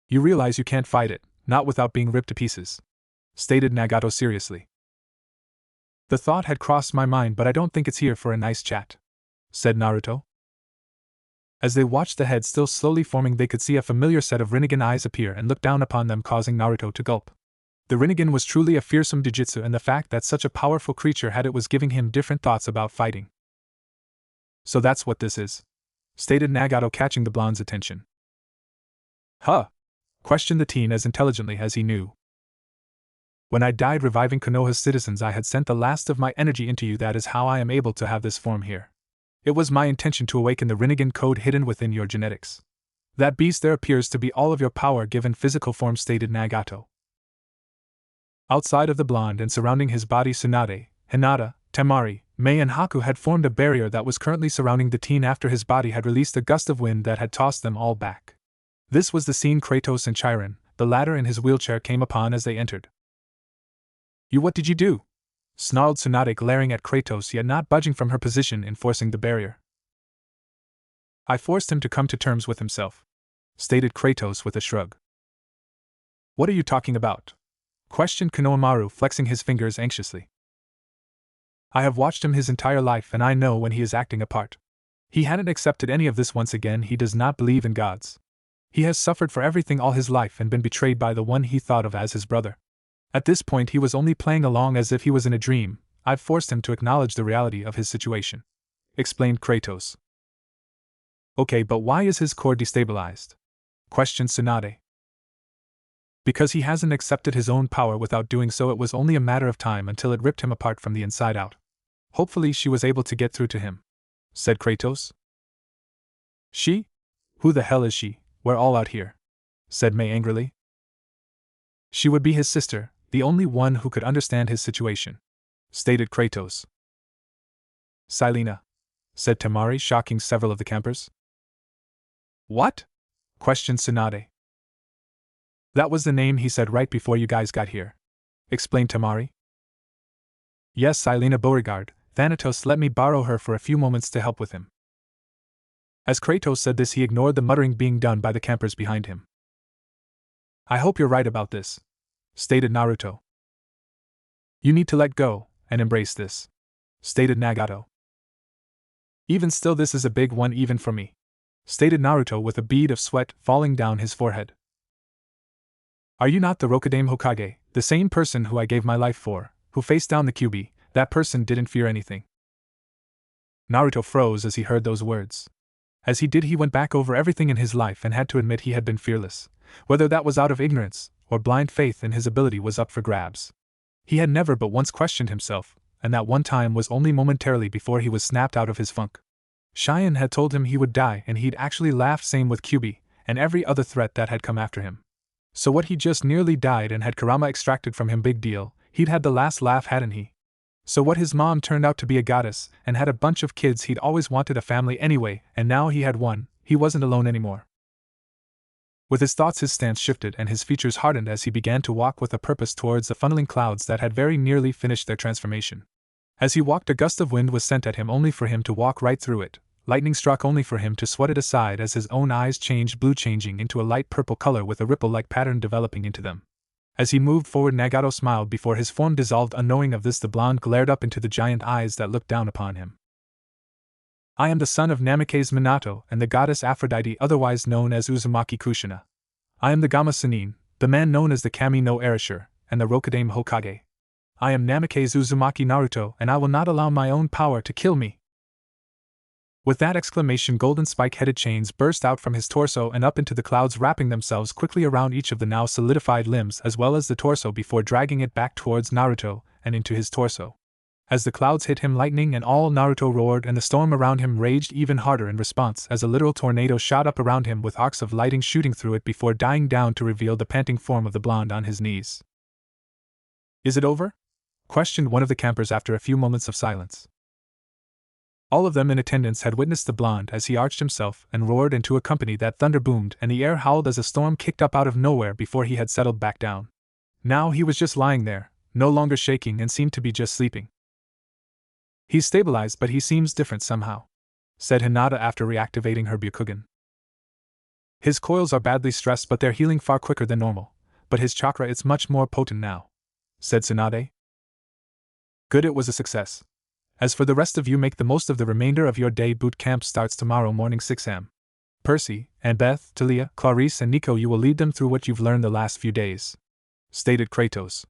"You realize you can't fight it, not without being ripped to pieces," stated Nagato seriously. "The thought had crossed my mind, but I don't think it's here for a nice chat," said Naruto. As they watched the head still slowly forming, they could see a familiar set of Rinnegan eyes appear and look down upon them, causing Naruto to gulp. The Rinnegan was truly a fearsome jujutsu, and the fact that such a powerful creature had it was giving him different thoughts about fighting. "So that's what this is," stated Nagato, catching the blonde's attention. "Huh?" questioned the teen as intelligently as he knew. "When I died reviving Konoha's citizens, I had sent the last of my energy into you. That is how I am able to have this form here. It was my intention to awaken the Rinnegan code hidden within your genetics. That beast there appears to be all of your power given physical form," stated Nagato. Outside of the blonde and surrounding his body, Tsunade, Hinata, Temari, Mei and Haku had formed a barrier that was currently surrounding the teen after his body had released a gust of wind that had tossed them all back. This was the scene Kratos and Chiron, the latter in his wheelchair, came upon as they entered. What did you do?" snarled Tsunade, glaring at Kratos yet not budging from her position, enforcing the barrier. "I forced him to come to terms with himself," stated Kratos with a shrug. "What are you talking about?" questioned Konohamaru, flexing his fingers anxiously. "I have watched him his entire life, and I know when he is acting a part. He hadn't accepted any of this. Once again, he does not believe in gods. He has suffered for everything all his life and been betrayed by the one he thought of as his brother. At this point he was only playing along as if he was in a dream. I've forced him to acknowledge the reality of his situation," explained Kratos. "Okay, but why is his core destabilized?" questioned Tsunade. "Because he hasn't accepted his own power. Without doing so, it was only a matter of time until it ripped him apart from the inside out. Hopefully she was able to get through to him," said Kratos. "She? Who the hell is she? We're all out here," said Mei angrily. "She would be his sister, the only one who could understand his situation," stated Kratos. "Silena," said Temari, shocking several of the campers. "What?" questioned Tsunade. "That was the name he said right before you guys got here," explained Temari. "Yes, Silena Beauregard. Thanatos let me borrow her for a few moments to help with him." As Kratos said this, he ignored the muttering being done by the campers behind him. "I hope you're right about this," stated Naruto. "You need to let go and embrace this," stated Nagato. "Even still, this is a big one even for me," stated Naruto with a bead of sweat falling down his forehead. "Are you not the Rokudame Hokage, the same person who I gave my life for, who faced down the Kyuubi? That person didn't fear anything." Naruto froze as he heard those words. As he did, he went back over everything in his life and had to admit he had been fearless. Whether that was out of ignorance or blind faith in his ability was up for grabs. He had never but once questioned himself, and that one time was only momentarily before he was snapped out of his funk. Cheyenne had told him he would die, and he'd actually laughed, same with Kyuubi and every other threat that had come after him. So what, he just nearly died and had Kurama extracted from him? Big deal, he'd had the last laugh, hadn't he? So what, his mom turned out to be a goddess and had a bunch of kids. He'd always wanted a family anyway, and now he had one. He wasn't alone anymore. With his thoughts, his stance shifted and his features hardened as he began to walk with a purpose towards the funneling clouds that had very nearly finished their transformation. As he walked, a gust of wind was sent at him only for him to walk right through it. Lightning struck only for him to sweat it aside as his own eyes changed blue, changing into a light purple color with a ripple-like pattern developing into them. As he moved forward, Nagato smiled before his form dissolved. Unknowing of this, the blonde glared up into the giant eyes that looked down upon him. "I am the son of Namikaze Minato and the goddess Aphrodite, otherwise known as Uzumaki Kushina. I am the Gama Sennin, the man known as the Kami no Erasure, and the Rokudame Hokage. I am Namikaze Uzumaki Naruto, and I will not allow my own power to kill me." With that exclamation, golden spike-headed chains burst out from his torso and up into the clouds, wrapping themselves quickly around each of the now solidified limbs as well as the torso before dragging it back towards Naruto and into his torso. As the clouds hit him, lightning and all, Naruto roared, and the storm around him raged even harder in response as a literal tornado shot up around him with arcs of lightning shooting through it before dying down to reveal the panting form of the blonde on his knees. "Is it over?" questioned one of the campers after a few moments of silence. All of them in attendance had witnessed the blonde as he arched himself and roared into a company that thunder boomed and the air howled as a storm kicked up out of nowhere before he had settled back down. Now he was just lying there, no longer shaking, and seemed to be just sleeping. "He's stabilized, but he seems different somehow," said Hinata after reactivating her Byakugan. "His coils are badly stressed, but they're healing far quicker than normal, but his chakra is much more potent now," said Tsunade. "Good, it was a success. As for the rest of you, make the most of the remainder of your day. Boot camp starts tomorrow morning 6 am. Percy, and Beth, Talia, Clarice, and Nico, you will lead them through what you've learned the last few days," stated Kratos.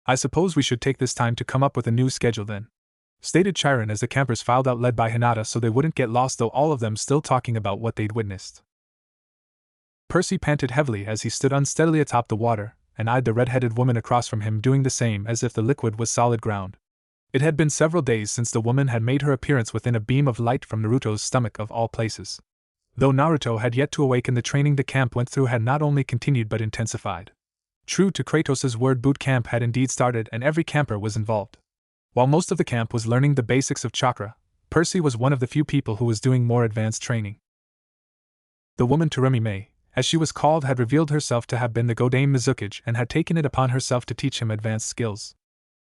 "I suppose we should take this time to come up with a new schedule then," stated Chiron as the campers filed out, led by Hinata so they wouldn't get lost, though all of them still talking about what they'd witnessed. Percy panted heavily as he stood unsteadily atop the water and eyed the red-headed woman across from him, doing the same as if the liquid was solid ground. It had been several days since the woman had made her appearance within a beam of light from Naruto's stomach of all places. Though Naruto had yet to awaken, the training the camp went through had not only continued but intensified. True to Kratos' word, boot camp had indeed started and every camper was involved. While most of the camp was learning the basics of chakra, Percy was one of the few people who was doing more advanced training. The woman Terumi, as she was called, had revealed herself to have been the Godame Mizukage and had taken it upon herself to teach him advanced skills.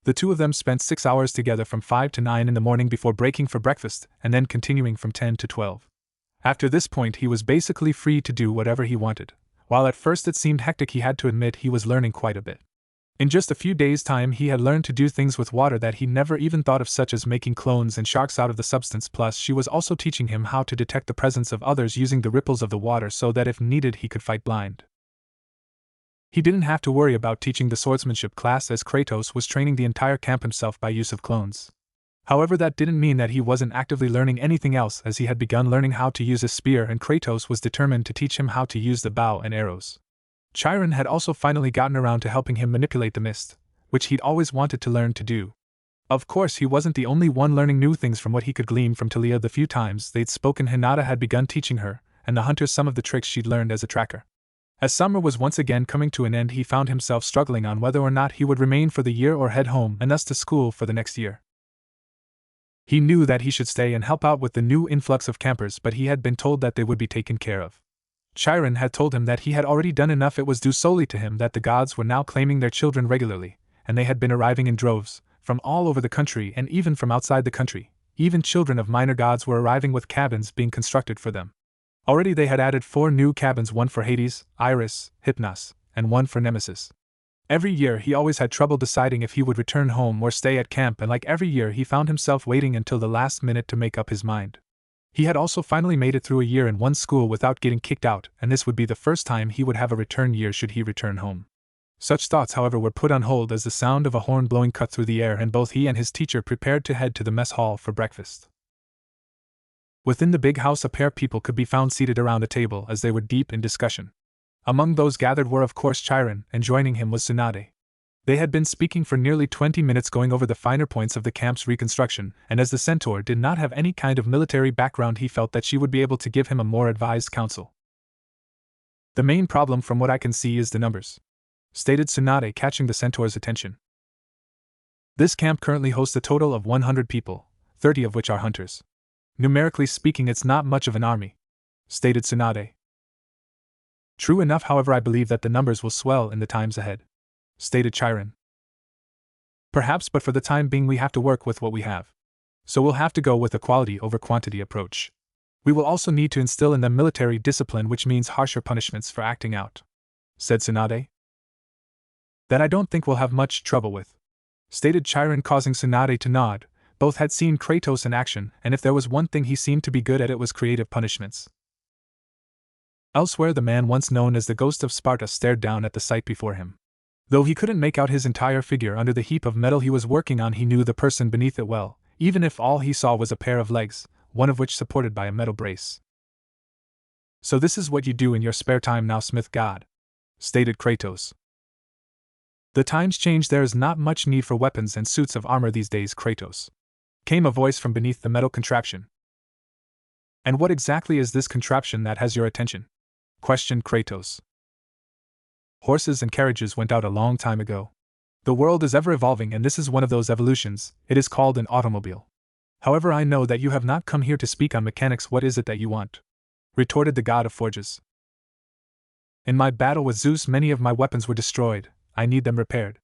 The two of them spent 6 hours together from 5 to 9 in the morning before breaking for breakfast and then continuing from 10 to 12. After this point he was basically free to do whatever he wanted. While at first it seemed hectic, he had to admit he was learning quite a bit. In just a few days' time he had learned to do things with water that he never even thought of, such as making clones and sharks out of the substance, plus she was also teaching him how to detect the presence of others using the ripples of the water so that if needed he could fight blind. He didn't have to worry about teaching the swordsmanship class, as Kratos was training the entire camp himself by use of clones. However, that didn't mean that he wasn't actively learning anything else, as he had begun learning how to use a spear and Kratos was determined to teach him how to use the bow and arrows. Chiron had also finally gotten around to helping him manipulate the mist, which he'd always wanted to learn to do. Of course, he wasn't the only one learning new things from what he could glean from Talia. The few times they'd spoken, Hinata had begun teaching her and the hunters some of the tricks she'd learned as a tracker. As summer was once again coming to an end, he found himself struggling on whether or not he would remain for the year or head home and thus to school for the next year. He knew that he should stay and help out with the new influx of campers, but he had been told that they would be taken care of. Chiron had told him that he had already done enough. It was due solely to him that the gods were now claiming their children regularly, and they had been arriving in droves, from all over the country and even from outside the country. Even children of minor gods were arriving with cabins being constructed for them. Already they had added 4 new cabins, one for Hades, Iris, Hypnos, and one for Nemesis. Every year he always had trouble deciding if he would return home or stay at camp, and like every year he found himself waiting until the last minute to make up his mind. He had also finally made it through a year in one school without getting kicked out, and this would be the first time he would have a return year should he return home. Such thoughts, however, were put on hold as the sound of a horn blowing cut through the air, and both he and his teacher prepared to head to the mess hall for breakfast. Within the big house, a pair of people could be found seated around a table as they were deep in discussion. Among those gathered were of course Chiron, and joining him was Tsunade. They had been speaking for nearly 20 minutes, going over the finer points of the camp's reconstruction, and as the centaur did not have any kind of military background, he felt that she would be able to give him a more advised counsel. "The main problem from what I can see is the numbers," stated Tsunade, catching the centaur's attention. "This camp currently hosts a total of 100 people, 30 of which are hunters. Numerically speaking, it's not much of an army," stated Tsunade. "True enough, however, I believe that the numbers will swell in the times ahead," stated Chiron. "Perhaps, but for the time being we have to work with what we have. So we'll have to go with a quality over quantity approach. We will also need to instill in them military discipline, which means harsher punishments for acting out," said Tsunade. "That I don't think we'll have much trouble with," stated Chiron, causing Tsunade to nod. Both had seen Kratos in action, and if there was one thing he seemed to be good at, it was creative punishments. Elsewhere, the man once known as the Ghost of Sparta stared down at the sight before him. Though he couldn't make out his entire figure under the heap of metal he was working on, he knew the person beneath it well, even if all he saw was a pair of legs, one of which supported by a metal brace. "So this is what you do in your spare time now, Smith God," stated Kratos. "The times change, there is not much need for weapons and suits of armor these days, Kratos," came a voice from beneath the metal contraption. "And what exactly is this contraption that has your attention?" questioned Kratos. "Horses and carriages went out a long time ago. The world is ever evolving, and this is one of those evolutions. It is called an automobile. However, I know that you have not come here to speak on mechanics. What is it that you want?" retorted the god of forges. "In my battle with Zeus, many of my weapons were destroyed. I need them repaired."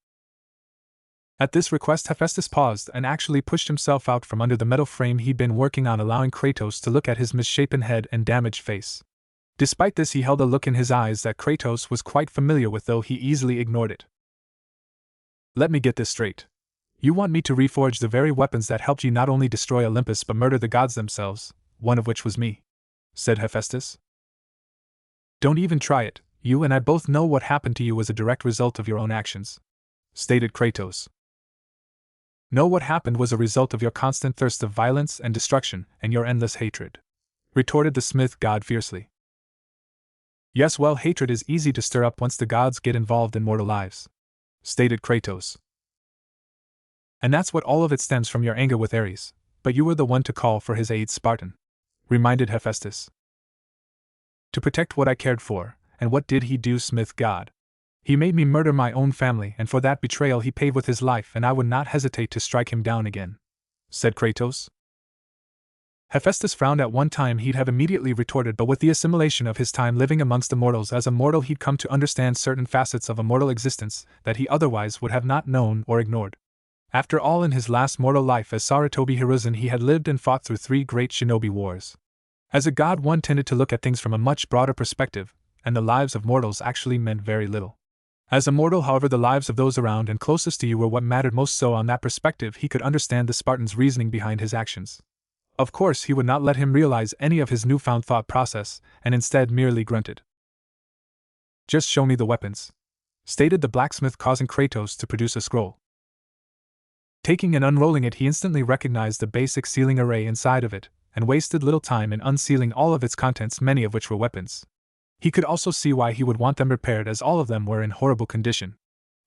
At this request, Hephaestus paused and actually pushed himself out from under the metal frame he'd been working on, allowing Kratos to look at his misshapen head and damaged face. Despite this, he held a look in his eyes that Kratos was quite familiar with, though he easily ignored it. "Let me get this straight. You want me to reforge the very weapons that helped you not only destroy Olympus but murder the gods themselves, one of which was me," said Hephaestus. "Don't even try it. You and I both know what happened to you was a direct result of your own actions," stated Kratos. "No, what happened was a result of your constant thirst of violence and destruction and your endless hatred," retorted the Smith God fiercely. "Yes, well, hatred is easy to stir up once the gods get involved in mortal lives," stated Kratos. "And that's what all of it stems from, your anger with Ares, but you were the one to call for his aid, Spartan," reminded Hephaestus. "To protect what I cared for, and what did he do, Smith God? He made me murder my own family, and for that betrayal he paid with his life, and I would not hesitate to strike him down again," said Kratos. Hephaestus frowned. At one time he'd have immediately retorted, but with the assimilation of his time living amongst immortals as a mortal, he'd come to understand certain facets of a mortal existence that he otherwise would have not known or ignored. After all, in his last mortal life as Sarutobi Hiruzen, he had lived and fought through 3 great shinobi wars. As a god, one tended to look at things from a much broader perspective, and the lives of mortals actually meant very little. As a mortal, however, the lives of those around and closest to you were what mattered most, so on that perspective he could understand the Spartan's reasoning behind his actions. Of course, he would not let him realize any of his newfound thought process, and instead merely grunted. "Just show me the weapons," stated the blacksmith, causing Kratos to produce a scroll. Taking and unrolling it, he instantly recognized the basic sealing array inside of it, and wasted little time in unsealing all of its contents, many of which were weapons. He could also see why he would want them repaired, as all of them were in horrible condition.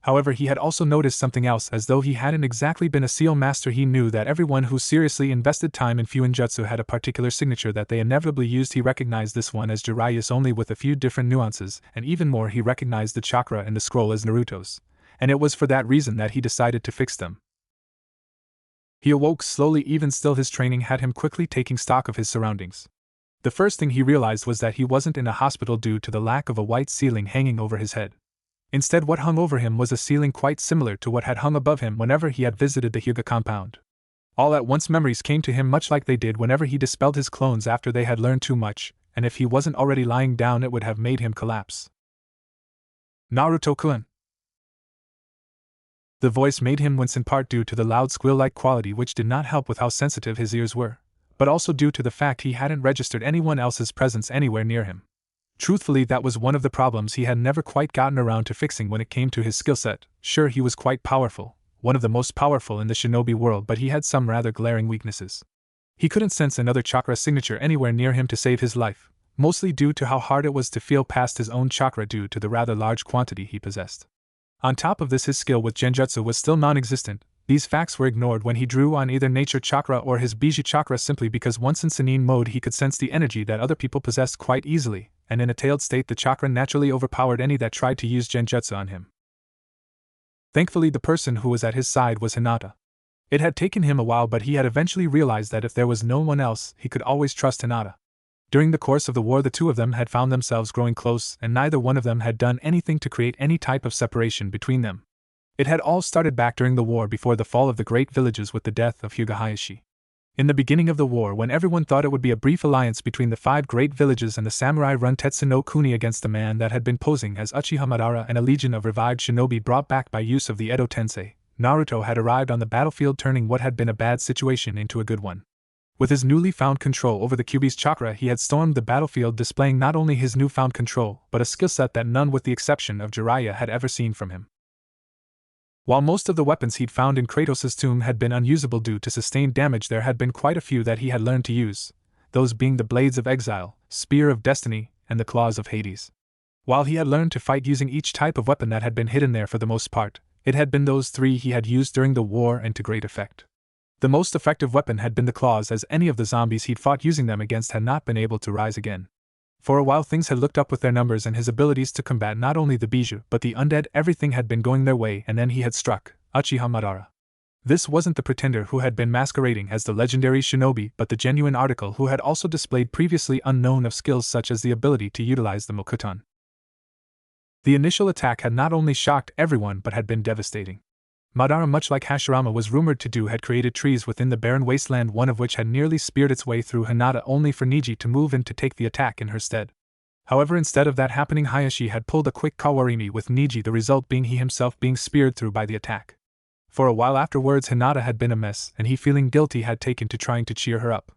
However, he had also noticed something else. As though he hadn't exactly been a seal master, he knew that everyone who seriously invested time in Fuinjutsu had a particular signature that they inevitably used. He recognized this one as Jiraiya's, only with a few different nuances, and even more, he recognized the chakra in the scroll as Naruto's, and it was for that reason that he decided to fix them. He awoke slowly. Even still, his training had him quickly taking stock of his surroundings. The first thing he realized was that he wasn't in a hospital due to the lack of a white ceiling hanging over his head. Instead, what hung over him was a ceiling quite similar to what had hung above him whenever he had visited the Hyuga compound. All at once, memories came to him, much like they did whenever he dispelled his clones after they had learned too much, and if he wasn't already lying down, it would have made him collapse. "Naruto-kun." The voice made him wince, in part due to the loud squeal-like quality, which did not help with how sensitive his ears were, but also due to the fact he hadn't registered anyone else's presence anywhere near him. Truthfully, that was one of the problems he had never quite gotten around to fixing when it came to his skill set. Sure, he was quite powerful, one of the most powerful in the shinobi world, but he had some rather glaring weaknesses. He couldn't sense another chakra signature anywhere near him to save his life, mostly due to how hard it was to feel past his own chakra due to the rather large quantity he possessed. On top of this, his skill with genjutsu was still non-existent. These facts were ignored when he drew on either nature chakra or his biji chakra, simply because once in Sannin mode he could sense the energy that other people possessed quite easily, and in a tailed state the chakra naturally overpowered any that tried to use genjutsu on him. Thankfully, the person who was at his side was Hinata. It had taken him a while, but he had eventually realized that if there was no one else, he could always trust Hinata. During the course of the war, the two of them had found themselves growing close, and neither one of them had done anything to create any type of separation between them. It had all started back during the war before the fall of the great villages with the death of Hyuga Hayashi. In the beginning of the war, when everyone thought it would be a brief alliance between the 5 great villages and the samurai-run Tetsuno Kuni against the man that had been posing as Uchiha Madara and a legion of revived shinobi brought back by use of the Edo Tensei, Naruto had arrived on the battlefield, turning what had been a bad situation into a good one. With his newly found control over the Kyuubi's chakra, he had stormed the battlefield, displaying not only his newfound control, but a skill set that none with the exception of Jiraiya had ever seen from him. While most of the weapons he'd found in Kratos' tomb had been unusable due to sustained damage, there had been quite a few that he had learned to use, those being the Blades of Exile, Spear of Destiny, and the Claws of Hades. While he had learned to fight using each type of weapon that had been hidden there for the most part, it had been those three he had used during the war and to great effect. The most effective weapon had been the claws, as any of the zombies he'd fought using them against had not been able to rise again. For a while things had looked up with their numbers and his abilities to combat not only the Bijou but the undead. Everything had been going their way, and then he had struck Uchiha Madara. This wasn't the pretender who had been masquerading as the legendary shinobi, but the genuine article who had also displayed previously unknown of skills such as the ability to utilize the Mokuton. The initial attack had not only shocked everyone but had been devastating. Madara, much like Hashirama was rumored to do, had created trees within the barren wasteland, one of which had nearly speared its way through Hinata, only for Niji to move in to take the attack in her stead. However, instead of that happening, Hayashi had pulled a quick Kawarimi with Niji, the result being he himself being speared through by the attack. For a while afterwards, Hinata had been a mess, and he, feeling guilty, had taken to trying to cheer her up.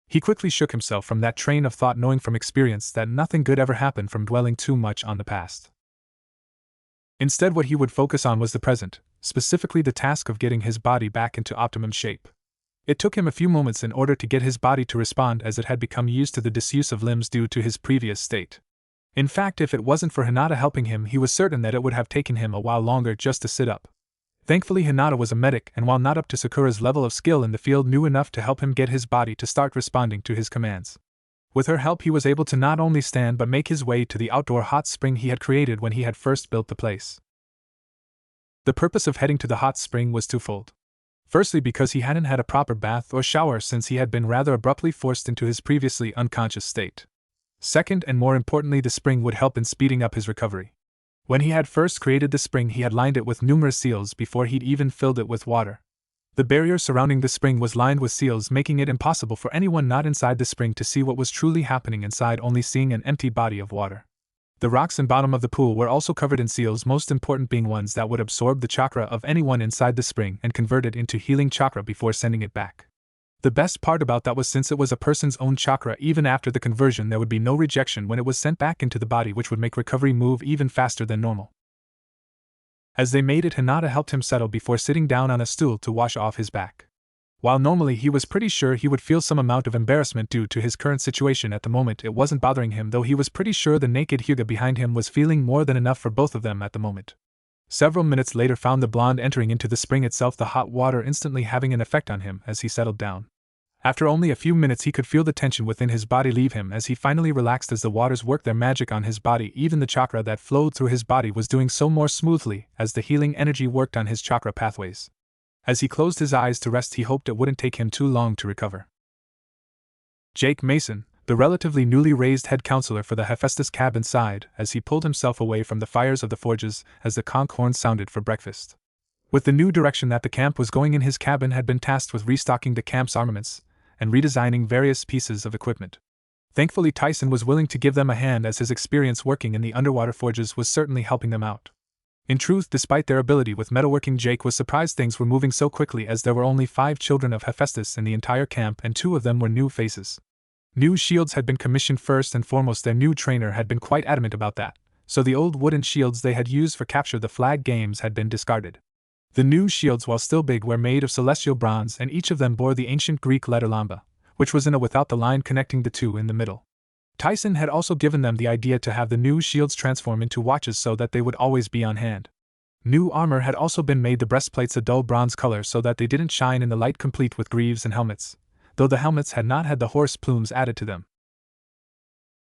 He quickly shook himself from that train of thought, knowing from experience that nothing good ever happened from dwelling too much on the past. Instead, what he would focus on was the present, specifically the task of getting his body back into optimum shape. It took him a few moments in order to get his body to respond, as it had become used to the disuse of limbs due to his previous state. In fact, if it wasn't for Hinata helping him, he was certain that it would have taken him a while longer just to sit up. Thankfully, Hinata was a medic, and while not up to Sakura's level of skill in the field, knew enough to help him get his body to start responding to his commands. With her help, he was able to not only stand but make his way to the outdoor hot spring he had created when he had first built the place. The purpose of heading to the hot spring was twofold. Firstly, because he hadn't had a proper bath or shower since he had been rather abruptly forced into his previously unconscious state. Second, and more importantly, the spring would help in speeding up his recovery. When he had first created the spring, he had lined it with numerous seals before he'd even filled it with water. The barrier surrounding the spring was lined with seals, making it impossible for anyone not inside the spring to see what was truly happening inside, only seeing an empty body of water. The rocks and bottom of the pool were also covered in seals, most important being ones that would absorb the chakra of anyone inside the spring and convert it into healing chakra before sending it back. The best part about that was, since it was a person's own chakra, even after the conversion there would be no rejection when it was sent back into the body, which would make recovery move even faster than normal. As they made it, Hinata helped him settle before sitting down on a stool to wash off his back. While normally he was pretty sure he would feel some amount of embarrassment due to his current situation, at the moment it wasn't bothering him, though he was pretty sure the naked Hyuga behind him was feeling more than enough for both of them at the moment. Several minutes later found the blonde entering into the spring itself, the hot water instantly having an effect on him as he settled down. After only a few minutes he could feel the tension within his body leave him as he finally relaxed as the waters worked their magic on his body. Even the chakra that flowed through his body was doing so more smoothly as the healing energy worked on his chakra pathways. As he closed his eyes to rest, he hoped it wouldn't take him too long to recover. Jake Mason, the relatively newly raised head counselor for the Hephaestus cabin, sighed as he pulled himself away from the fires of the forges as the conch horn sounded for breakfast. With the new direction that the camp was going in, his cabin had been tasked with restocking the camp's armaments and redesigning various pieces of equipment. Thankfully, Tyson was willing to give them a hand, as his experience working in the underwater forges was certainly helping them out. In truth, despite their ability with metalworking, Jake was surprised things were moving so quickly, as there were only 5 children of Hephaestus in the entire camp and 2 of them were new faces. New shields had been commissioned first and foremost. Their new trainer had been quite adamant about that, so the old wooden shields they had used for capture the flag games had been discarded. The new shields, while still big, were made of celestial bronze, and each of them bore the ancient Greek letter lamba, which was in a without the line connecting the two in the middle. Tyson had also given them the idea to have the new shields transform into watches so that they would always be on hand. New armor had also been made, the breastplates a dull bronze color so that they didn't shine in the light, complete with greaves and helmets, though the helmets had not had the horse plumes added to them.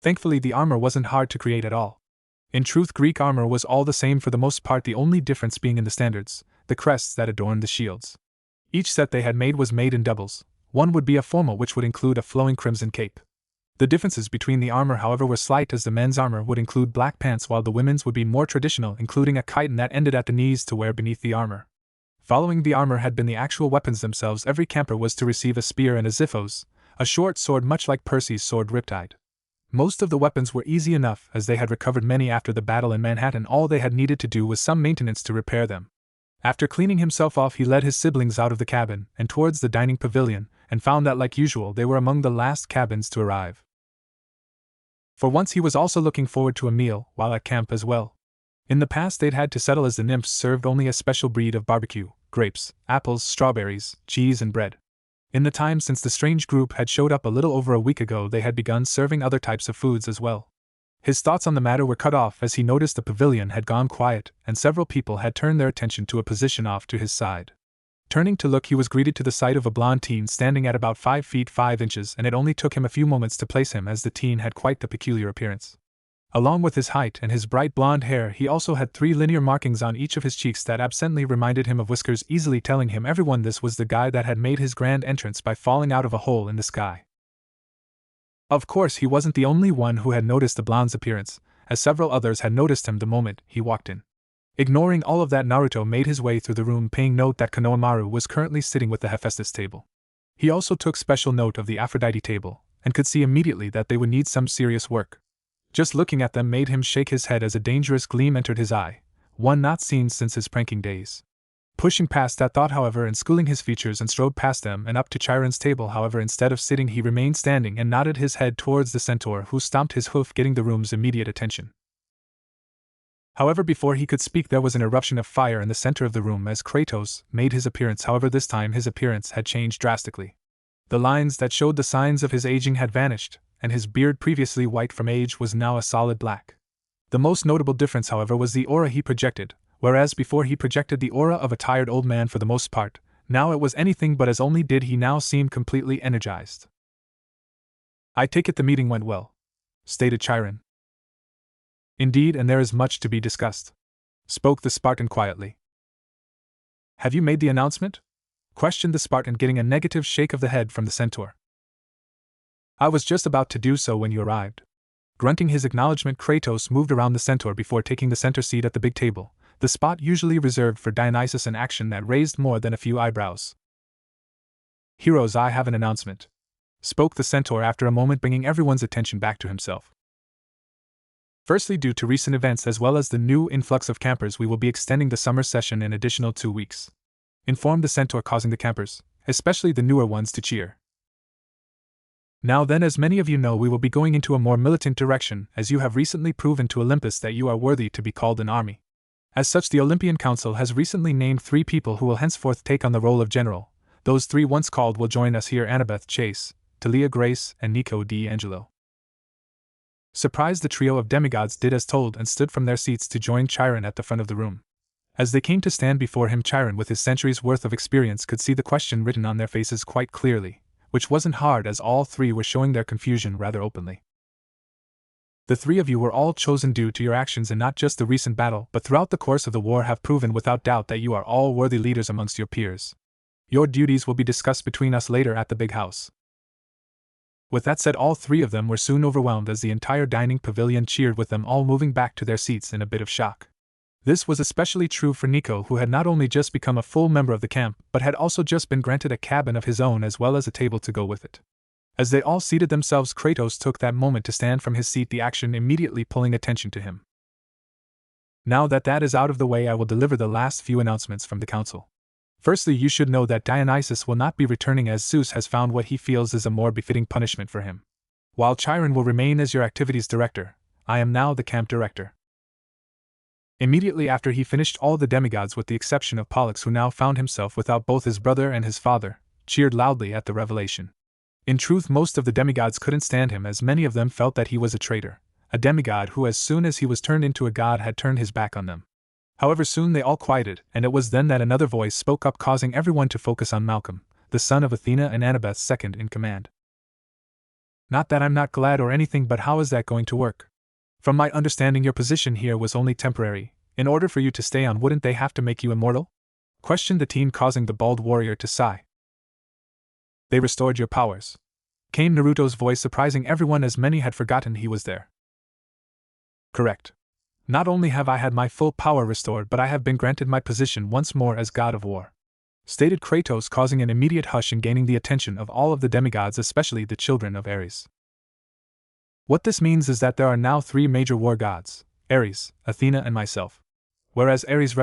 Thankfully, the armor wasn't hard to create at all. In truth, Greek armor was all the same for the most part, the only difference being in the standards, the crests that adorned the shields. Each set they had made was made in doubles. One would be a formal, which would include a flowing crimson cape. The differences between the armor, however, were slight, as the men's armor would include black pants while the women's would be more traditional, including a chiton that ended at the knees to wear beneath the armor. Following the armor had been the actual weapons themselves. Every camper was to receive a spear and a xiphos, a short sword much like Percy's sword Riptide. Most of the weapons were easy enough, as they had recovered many after the battle in Manhattan. All they had needed to do was some maintenance to repair them. After cleaning himself off, he led his siblings out of the cabin and towards the dining pavilion, and found that, like usual, they were among the last cabins to arrive. For once he was also looking forward to a meal while at camp as well. In the past they'd had to settle as the nymphs served only a special breed of barbecue: grapes, apples, strawberries, cheese and bread. In the time since the strange group had showed up a little over a week ago, they had begun serving other types of foods as well. His thoughts on the matter were cut off as he noticed the pavilion had gone quiet and several people had turned their attention to a position off to his side. Turning to look, he was greeted to the sight of a blonde teen standing at about 5 feet 5 inches, and it only took him a few moments to place him, as the teen had quite the peculiar appearance. Along with his height and his bright blonde hair, he also had 3 linear markings on each of his cheeks that absently reminded him of whiskers, easily telling him everyone this was the guy that had made his grand entrance by falling out of a hole in the sky. Of course, he wasn't the only one who had noticed the blonde's appearance, as several others had noticed him the moment he walked in. Ignoring all of that, Naruto made his way through the room, paying note that Konohamaru was currently sitting with the Hephaestus table. He also took special note of the Aphrodite table, and could see immediately that they would need some serious work. Just looking at them made him shake his head as a dangerous gleam entered his eye, one not seen since his pranking days. Pushing past that thought, however, and schooling his features, and strode past them and up to Chiron's table. However, instead of sitting, he remained standing and nodded his head towards the centaur, who stomped his hoof, getting the room's immediate attention. However, before he could speak, there was an eruption of fire in the center of the room as Kratos made his appearance. However, this time his appearance had changed drastically. The lines that showed the signs of his aging had vanished, and his beard, previously white from age, was now a solid black. The most notable difference, however, was the aura he projected. Whereas before he projected the aura of a tired old man for the most part, now it was anything but as. Only did he now seem completely energized. "I take it the meeting went well," stated Chiron. "Indeed, and there is much to be discussed," spoke the Spartan quietly. "Have you made the announcement?" questioned the Spartan, getting a negative shake of the head from the centaur. "I was just about to do so when you arrived." Grunting his acknowledgement, Kratos moved around the centaur before taking the center seat at the big table, the spot usually reserved for Dionysus, an action that raised more than a few eyebrows. "Heroes, I have an announcement," spoke the centaur after a moment, bringing everyone's attention back to himself. "Firstly, due to recent events as well as the new influx of campers, we will be extending the summer session an additional 2 weeks. Informed the centaur, causing the campers, especially the newer ones, to cheer. Now then, as many of you know, we will be going into a more militant direction, as you have recently proven to Olympus that you are worthy to be called an army. As such, the Olympian Council has recently named 3 people who will henceforth take on the role of general. Those 3 once called will join us here: Annabeth Chase, Talia Grace, and Nico D'Angelo." Surprised, the trio of demigods did as told and stood from their seats to join Chiron at the front of the room. As they came to stand before him, Chiron, with his centuries' worth of experience, could see the question written on their faces quite clearly, which wasn't hard, as all 3 were showing their confusion rather openly. "The 3 of you were all chosen due to your actions in not just the recent battle, but throughout the course of the war, have proven without doubt that you are all worthy leaders amongst your peers. Your duties will be discussed between us later at the big house." With that said, all 3 of them were soon overwhelmed as the entire dining pavilion cheered with them, all moving back to their seats in a bit of shock. This was especially true for Nico, who had not only just become a full member of the camp, but had also just been granted a cabin of his own as well as a table to go with it. As they all seated themselves, Kratos took that moment to stand from his seat, the action immediately pulling attention to him. "Now that that is out of the way, I will deliver the last few announcements from the council. Firstly, you should know that Dionysus will not be returning, as Zeus has found what he feels is a more befitting punishment for him. While Chiron will remain as your activities director, I am now the camp director." Immediately after he finished, all the demigods, with the exception of Pollux, who now found himself without both his brother and his father, cheered loudly at the revelation. In truth, most of the demigods couldn't stand him, as many of them felt that he was a traitor, a demigod who, as soon as he was turned into a god, had turned his back on them. However, soon they all quieted, and it was then that another voice spoke up, causing everyone to focus on Malcolm, the son of Athena and Annabeth, second in command. "Not that I'm not glad or anything, but how is that going to work? From my understanding, your position here was only temporary. In order for you to stay on, wouldn't they have to make you immortal?" questioned the teen, causing the bald warrior to sigh. "They restored your powers," came Naruto's voice, surprising everyone as many had forgotten he was there. "Correct. Not only have I had my full power restored, but I have been granted my position once more as god of war," stated Kratos, causing an immediate hush and gaining the attention of all of the demigods, especially the children of Ares. "What this means is that there are now 3 major war gods: Ares, Athena, and myself. Whereas Ares